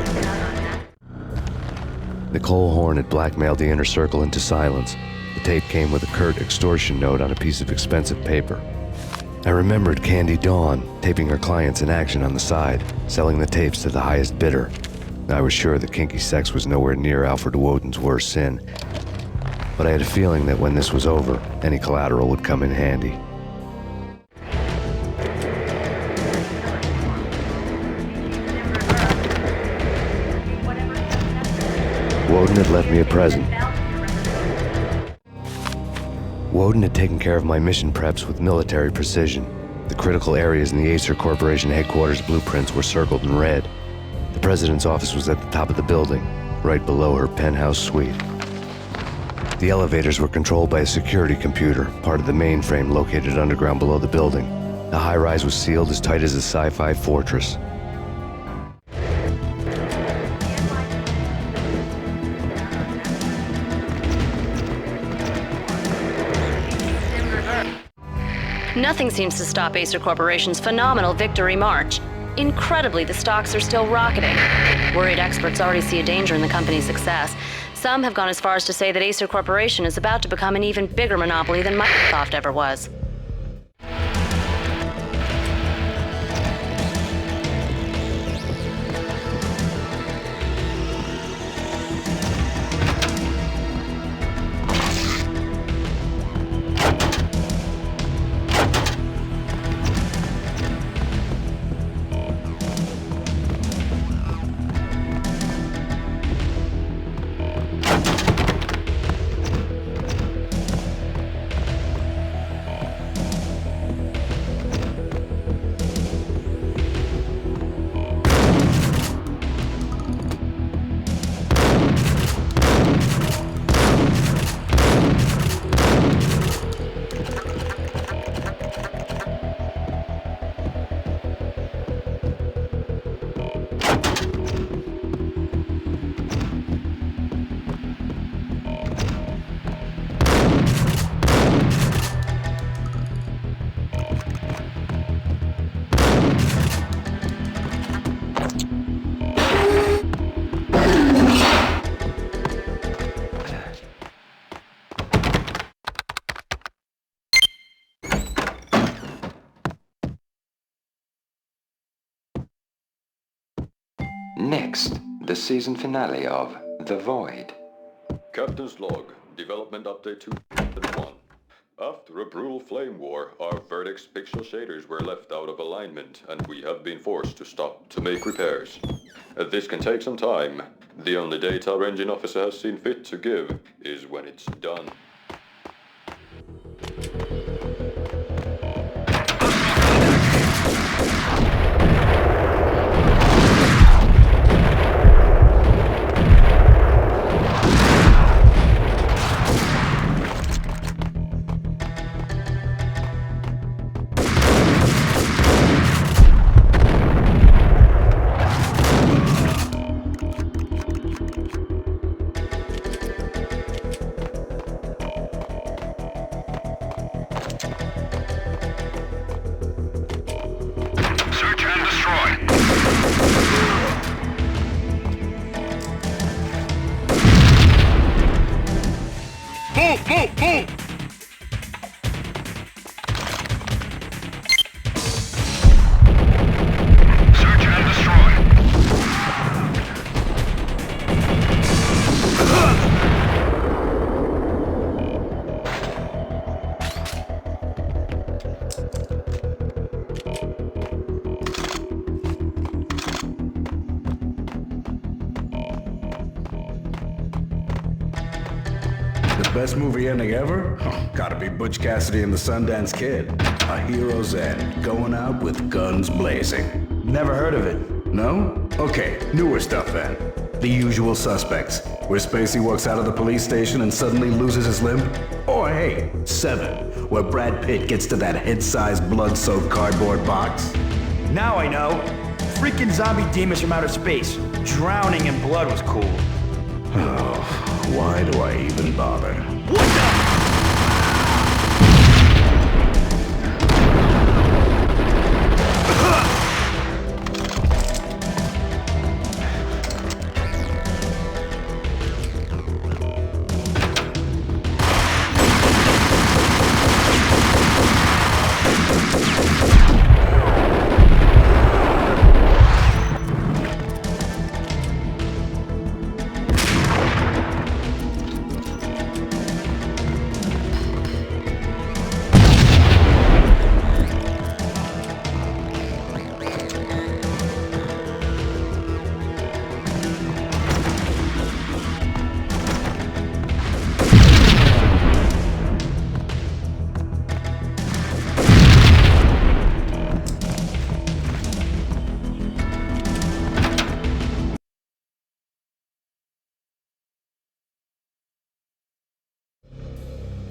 Nicole Horn had blackmailed the inner circle into silence. The tape came with a curt extortion note on a piece of expensive paper. I remembered Candy Dawn taping her clients in action on the side, selling the tapes to the highest bidder. I was sure that kinky sex was nowhere near Alfred Woden's worst sin, but I had a feeling that when this was over, any collateral would come in handy. Woden had left me a present. Woden had taken care of my mission preps with military precision. The critical areas in the Acer Corporation headquarters blueprints were circled in red. The president's office was at the top of the building, right below her penthouse suite. The elevators were controlled by a security computer, part of the mainframe located underground below the building. The high-rise was sealed as tight as a sci-fi fortress. Nothing seems to stop Acer Corporation's phenomenal victory march. Incredibly, the stocks are still rocketing. Worried experts already see a danger in the company's success. Some have gone as far as to say that Acer Corporation is about to become an even bigger monopoly than Microsoft ever was. Next, the season finale of The Void. Captain's log, development update 2.1. After a brutal flame war, our Vertex pixel shaders were left out of alignment, and we have been forced to stop to make repairs. This can take some time. The only date our engine officer has seen fit to give is when it's done. Move, move, move! Search and destroy. The best movie ending ever? Oh, gotta be Butch Cassidy and the Sundance Kid. A hero's end, going out with guns blazing. Never heard of it. No? Okay, newer stuff then. The Usual Suspects, where Spacey walks out of the police station and suddenly loses his limb. Or hey, Seven, where Brad Pitt gets to that head-sized blood-soaked cardboard box. Now I know. Freaking zombie demons from outer space. Drowning in blood was cool. Oh, why do I even bother? What the?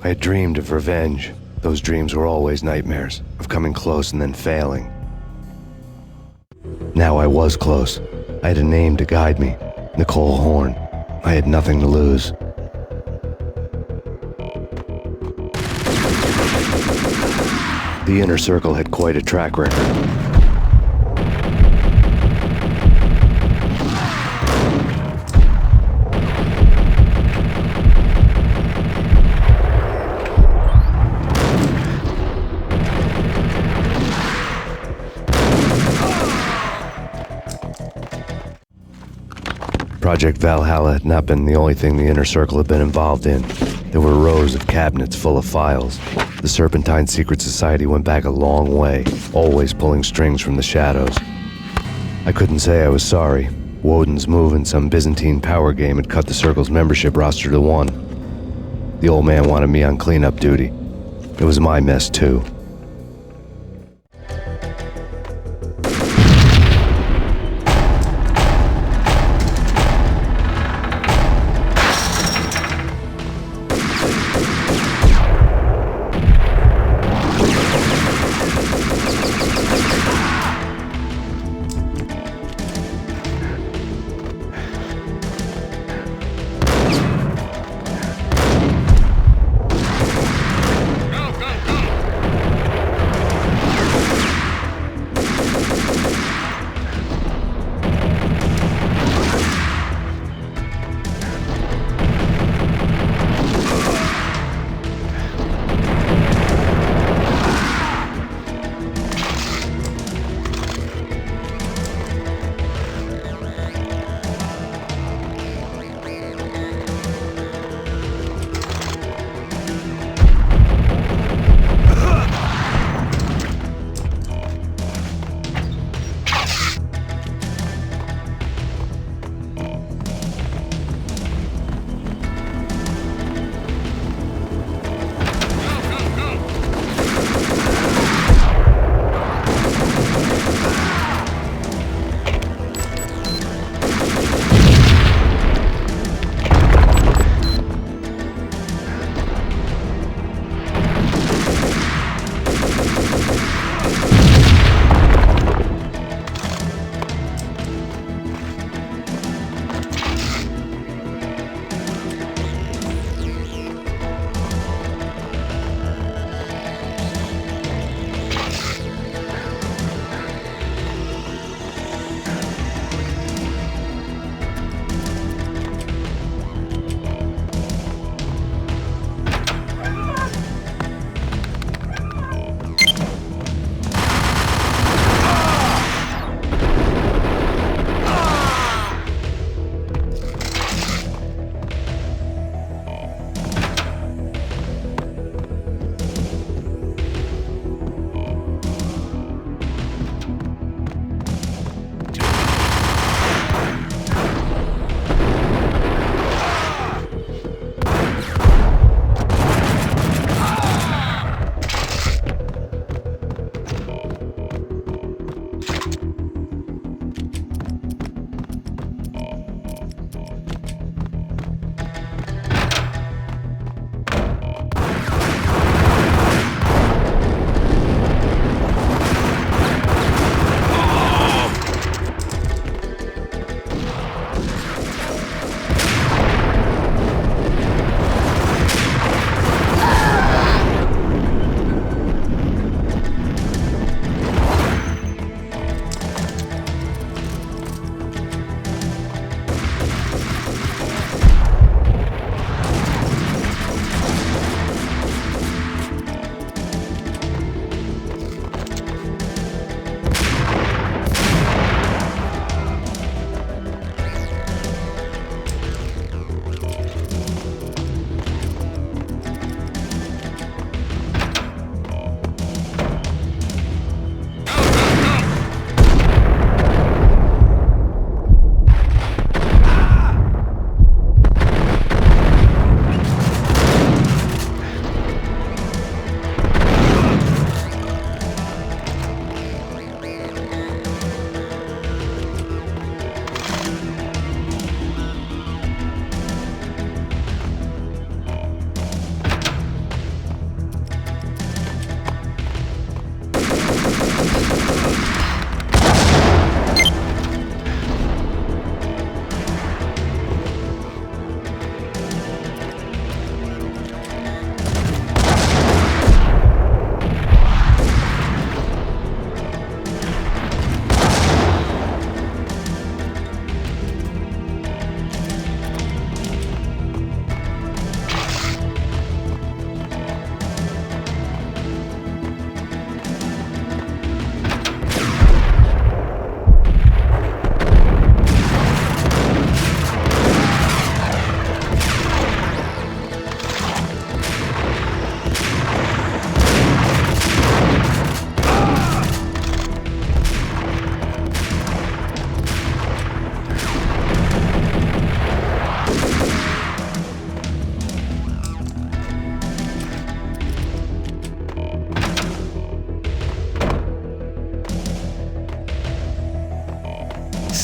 I had dreamed of revenge. Those dreams were always nightmares, of coming close and then failing. Now I was close. I had a name to guide me, Nicole Horn. I had nothing to lose. The Inner Circle had quite a track record. Project Valhalla had not been the only thing the Inner Circle had been involved in. There were rows of cabinets full of files. The Serpentine Secret Society went back a long way, always pulling strings from the shadows. I couldn't say I was sorry. Woden's move in some Byzantine power game had cut the Circle's membership roster to 1. The old man wanted me on cleanup duty. It was my mess, too.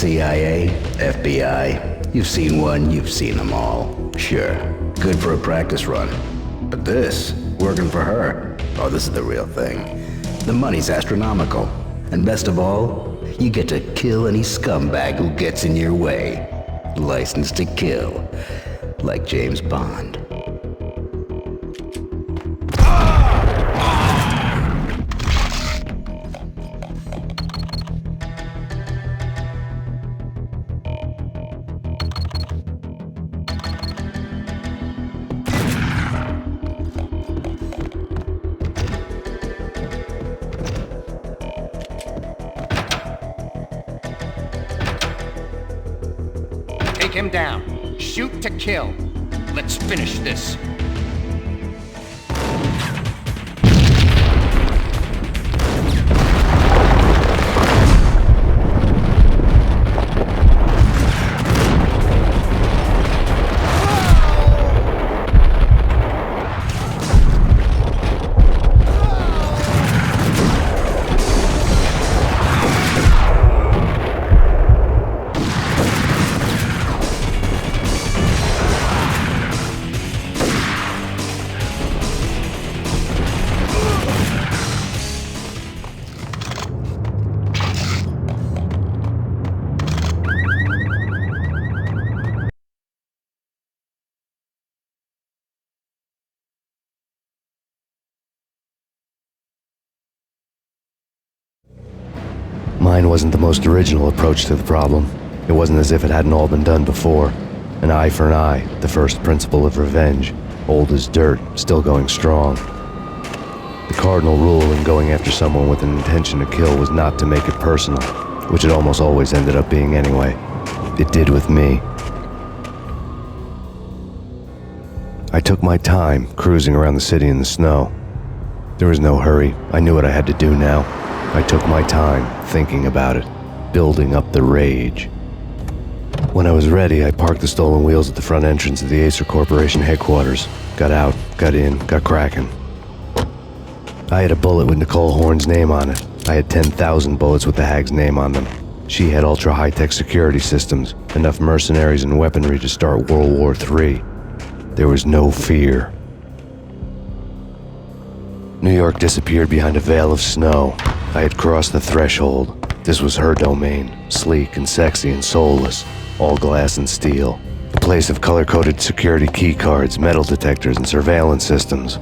CIA, FBI, you've seen one, you've seen them all. Sure, good for a practice run. But this, working for her, oh, this is the real thing. The money's astronomical. And best of all, you get to kill any scumbag who gets in your way. License to kill. Like James Bond. Take him down. Shoot to kill. Let's finish this. Mine wasn't the most original approach to the problem. It wasn't as if it hadn't all been done before. An eye for an eye, the first principle of revenge. Old as dirt, still going strong. The cardinal rule in going after someone with an intention to kill was not to make it personal, which it almost always ended up being anyway. It did with me. I took my time, cruising around the city in the snow. There was no hurry. I knew what I had to do now. I took my time, thinking about it, building up the rage. When I was ready, I parked the stolen wheels at the front entrance of the Acer Corporation headquarters. Got out, got in, got cracking. I had a bullet with Nicole Horn's name on it. I had 10,000 bullets with the hag's name on them. She had ultra-high-tech security systems, enough mercenaries and weaponry to start World War III. There was no fear. New York disappeared behind a veil of snow. I had crossed the threshold. This was her domain, sleek and sexy and soulless, all glass and steel. A place of color-coded security keycards, metal detectors, and surveillance systems.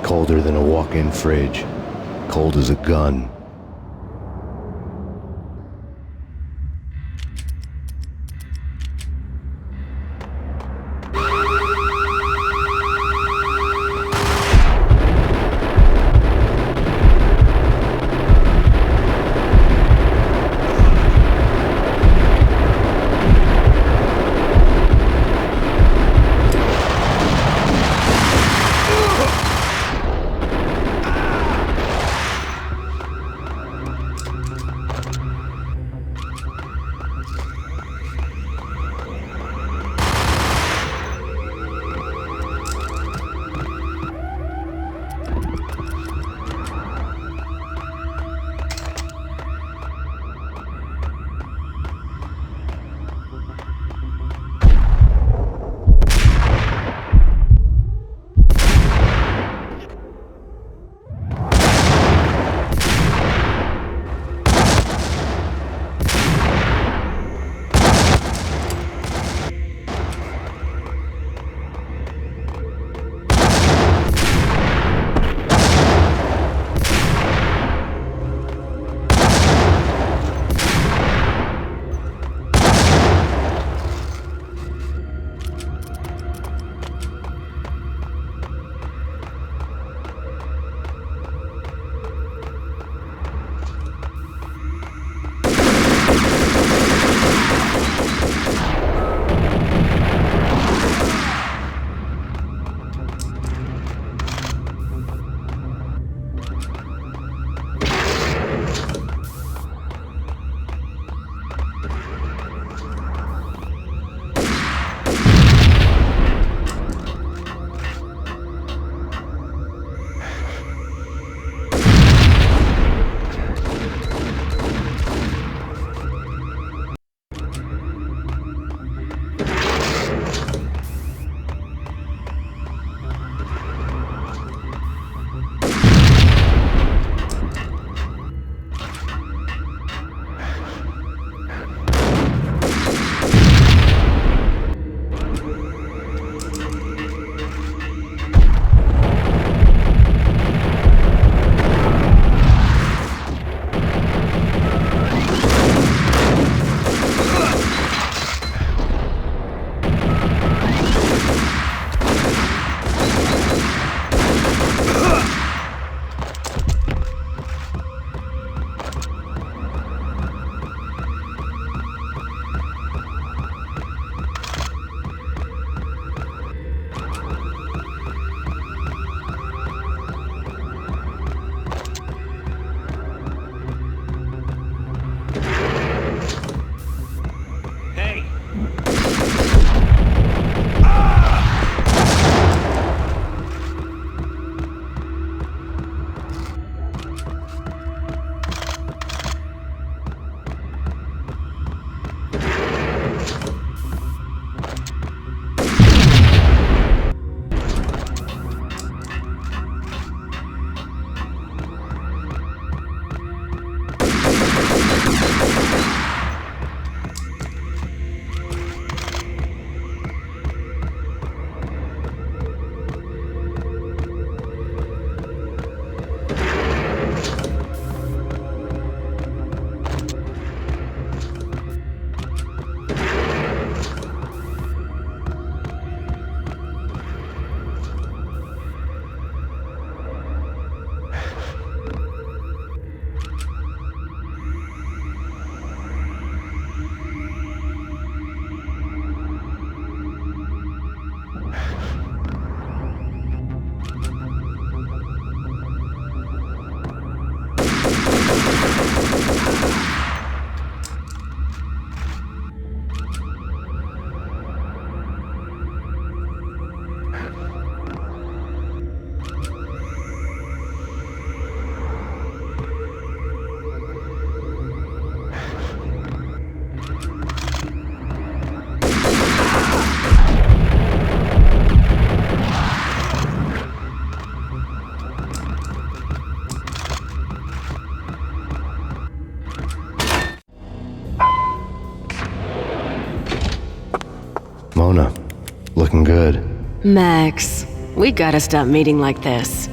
Colder than a walk-in fridge. Cold as a gun. looking good. Max, we gotta stop meeting like this.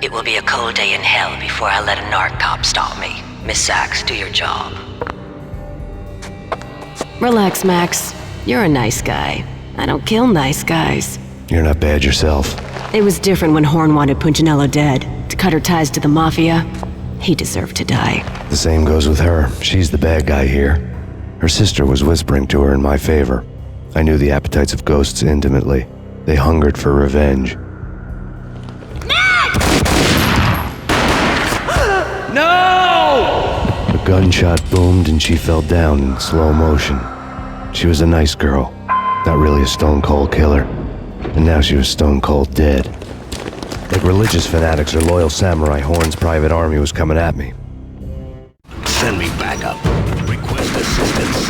It will be a cold day in hell before I let a narc cop stop me. Miss Sachs, do your job. Relax, Max. You're a nice guy. I don't kill nice guys. You're not bad yourself. It was different when Horn wanted Punchinello dead. To cut her ties to the Mafia, he deserved to die. The same goes with her. She's the bad guy here. Her sister was whispering to her in my favor. I knew the appetites of ghosts intimately. They hungered for revenge. No! A gunshot boomed and she fell down in slow motion. She was a nice girl, not really a stone-cold killer. And now she was stone-cold dead. Like religious fanatics or loyal samurai, Horn's private army was coming at me. Send me backup. Request assistance.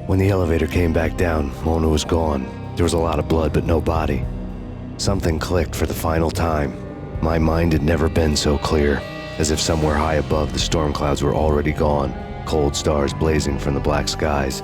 When the elevator came back down, Mona was gone. There was a lot of blood, but no body. Something clicked for the final time. My mind had never been so clear, as if somewhere high above the storm clouds were already gone, cold stars blazing from the black skies.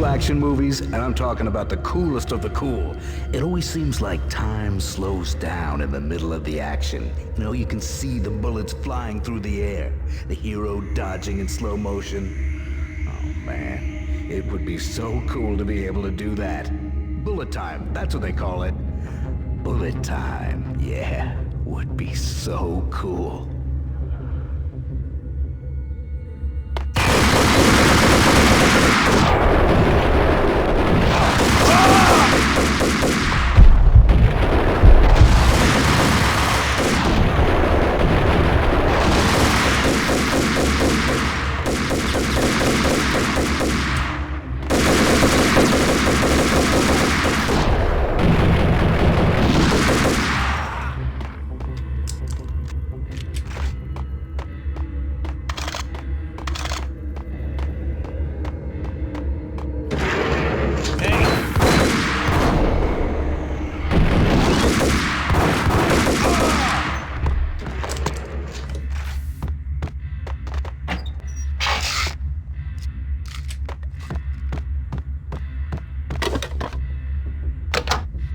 Action movies, and I'm talking about the coolest of the cool. It always seems like time slows down in the middle of the action. You know, you can see the bullets flying through the air, the hero dodging in slow motion. Oh man, it would be so cool to be able to do that. Bullet time, that's what they call it. Bullet time, yeah, would be so cool.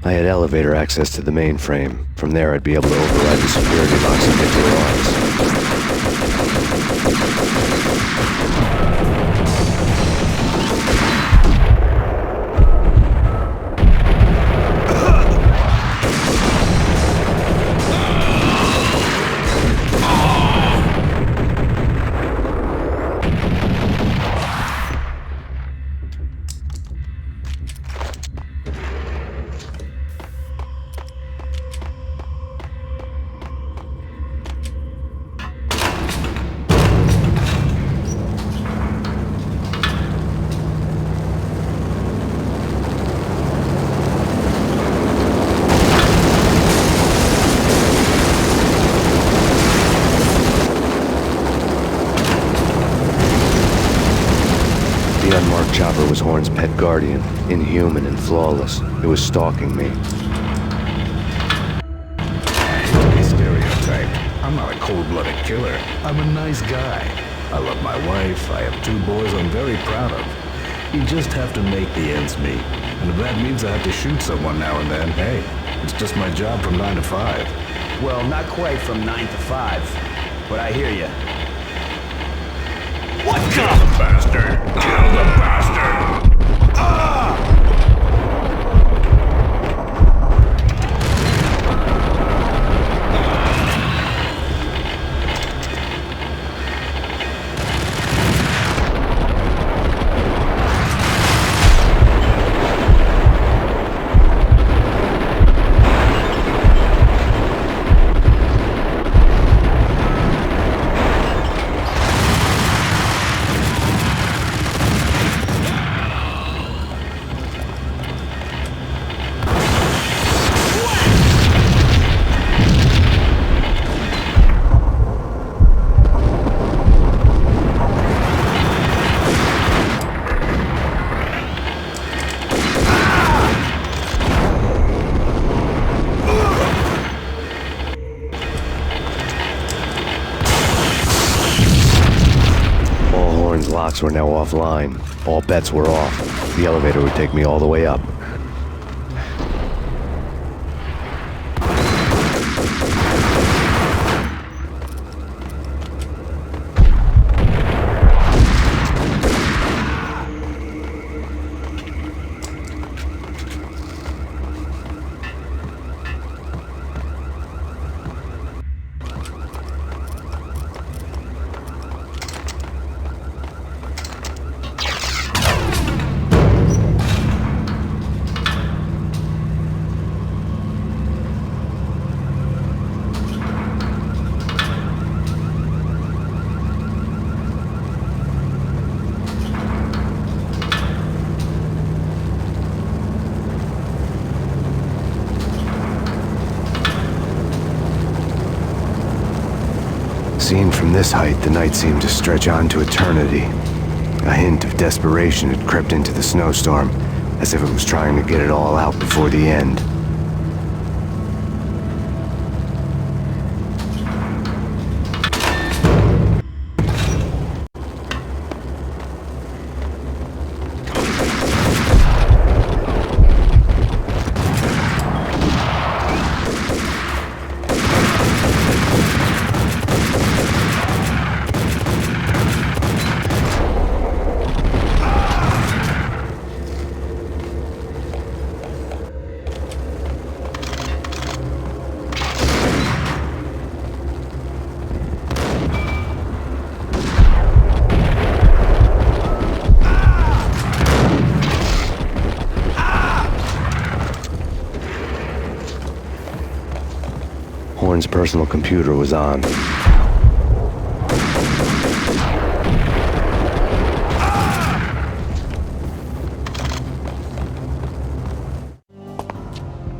I had elevator access to the mainframe. From there, I'd be able to override the security locks and get through lines. chopper was Horn's pet guardian, inhuman and flawless. It was stalking me. Stereotype. I'm not a cold-blooded killer. I'm a nice guy. I love my wife. I have 2 boys I'm very proud of. You just have to make the ends meet. And if that means I have to shoot someone now and then, hey, it's just my job from 9 to 5. Well, not quite from 9 to 5, but I hear you. What the? Kill the bastard! Kill the bastard! Ah! Locks were now offline. All bets were off. The elevator would take me all the way up. Seen from this height, the night seemed to stretch on to eternity. A hint of desperation had crept into the snowstorm, as if it was trying to get it all out before the end. Horn's personal computer was on.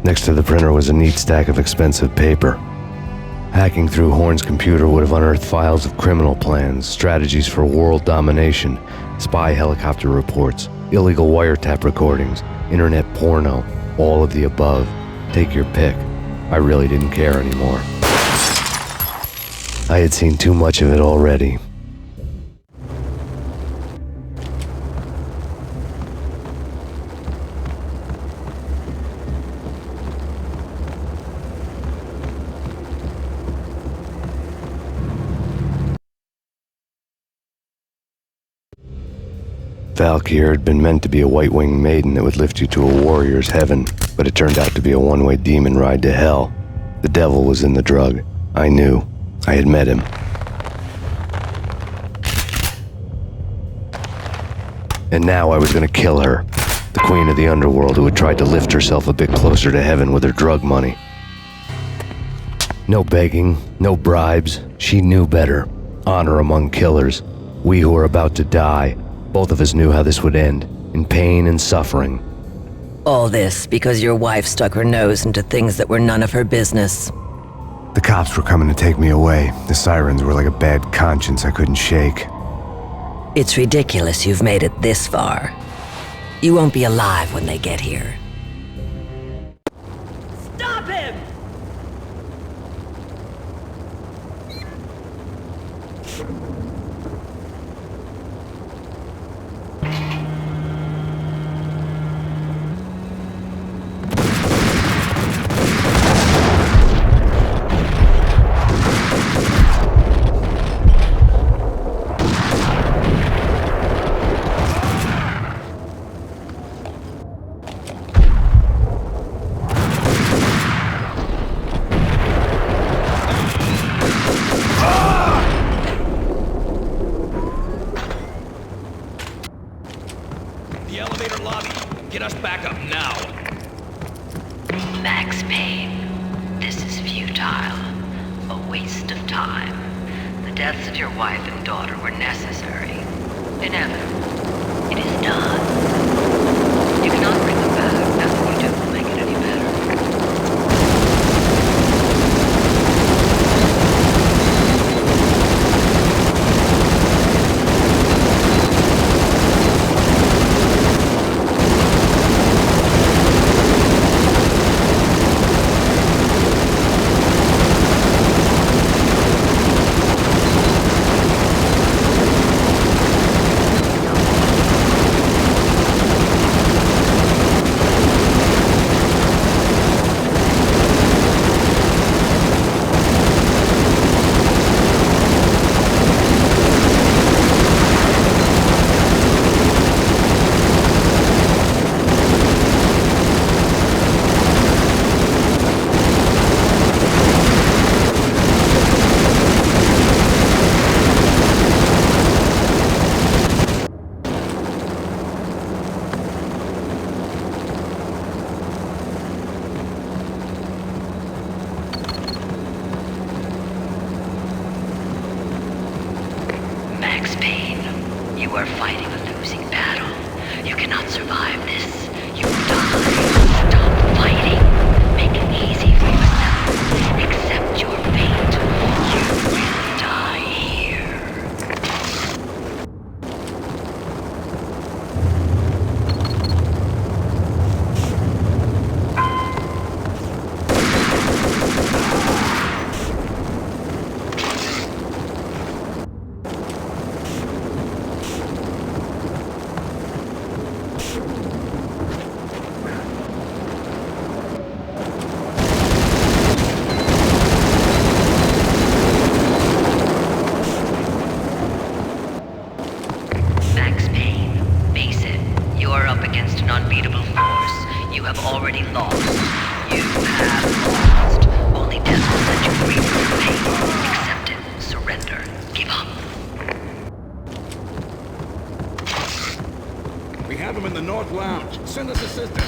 Next to the printer was a neat stack of expensive paper. Hacking through Horn's computer would have unearthed files of criminal plans, strategies for world domination, spy helicopter reports, illegal wiretap recordings, internet porno, all of the above. Take your pick. I really didn't care anymore. I had seen too much of it already. Valkyr had been meant to be a white-winged maiden that would lift you to a warrior's heaven, but it turned out to be a one-way demon ride to hell. The devil was in the drug. I knew. I had met him. And now I was gonna kill her, the queen of the underworld who had tried to lift herself a bit closer to heaven with her drug money. No begging, no bribes. She knew better. Honor among killers. We who were about to die. Both of us knew how this would end, in pain and suffering. All this because your wife stuck her nose into things that were none of her business. The cops were coming to take me away. The sirens were like a bad conscience I couldn't shake. It's ridiculous you've made it this far. You won't be alive when they get here. Stop him! The elevator lobby. Get us back up now. Max Payne, this is futile. A waste of time. The deaths of your wife and daughter were necessary. Inevitable. It is done. You cannot bring them back. Nothing you do will make it any better. Max Payne, you are fighting a losing battle. You cannot survive this. You will die. Stop fighting. Make it easy for yourself. Accept your fate. You will die here. Max Payne, face it. You are up against an unbeatable force. You have already lost. You have lost. Only death will set you free from your pain. Accept it. Surrender. Give up. We have him in the North Lounge. Send us assistance.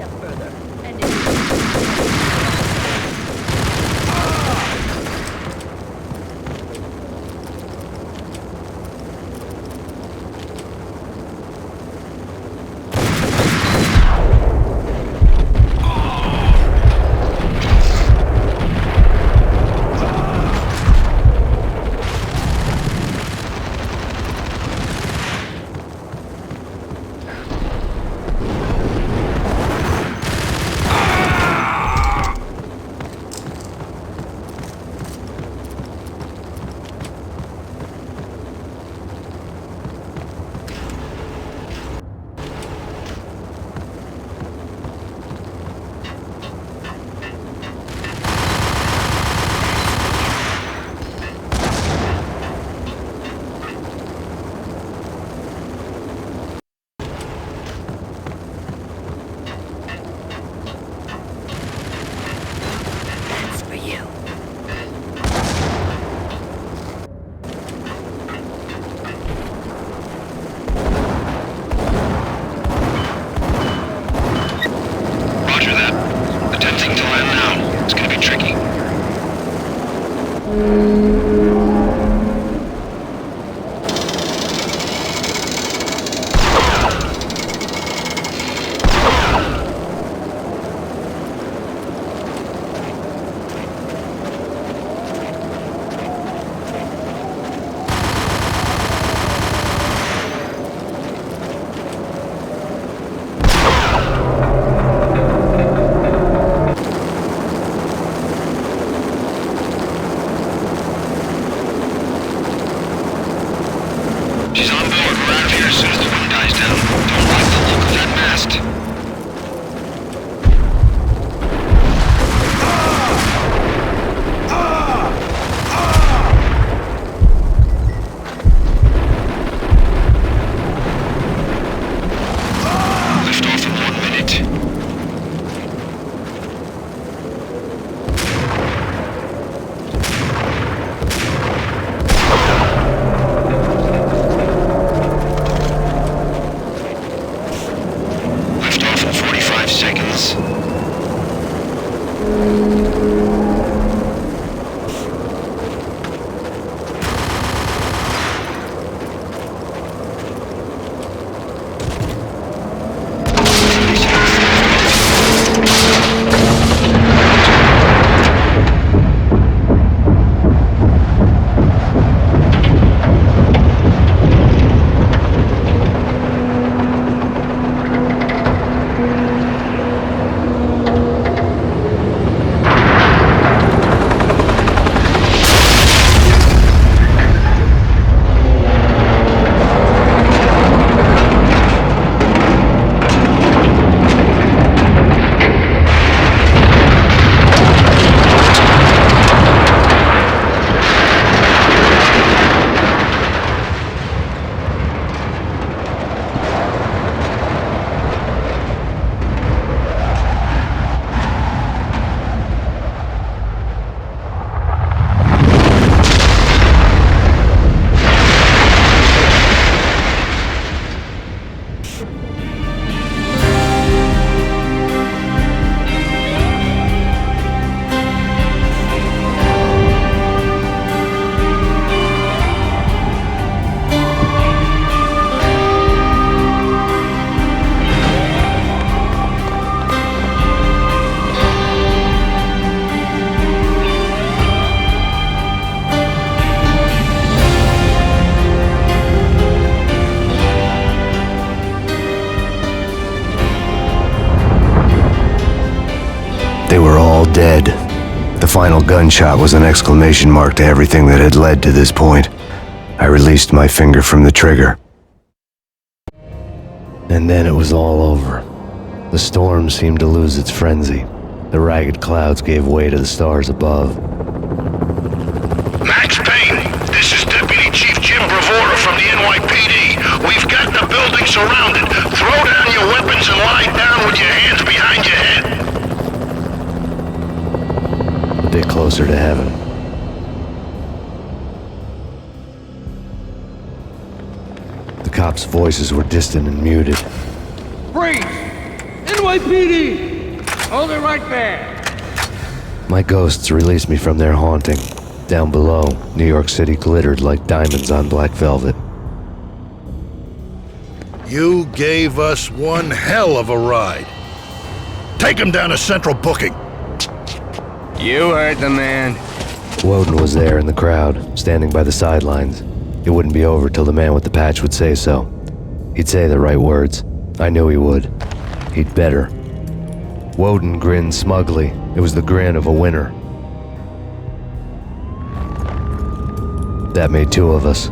step further, and They were all dead. The final gunshot was an exclamation mark to everything that had led to this point. I released my finger from the trigger. And then it was all over. The storm seemed to lose its frenzy. The ragged clouds gave way to the stars above. Max Payne, this is Deputy Chief Jim Bravura from the NYPD. We've got the building surrounded. Throw down your weapons and lie down with your hands behind your head. A bit closer to heaven. The cops' voices were distant and muted. Freeze! NYPD! Hold it right there! My ghosts released me from their haunting. Down below, New York City glittered like diamonds on black velvet. You gave us one hell of a ride. Take him down to Central Booking. You heard the man. Woden was there in the crowd, standing by the sidelines. It wouldn't be over till the man with the patch would say so. He'd say the right words. I knew he would. He'd better. Woden grinned smugly. It was the grin of a winner. That made two of us.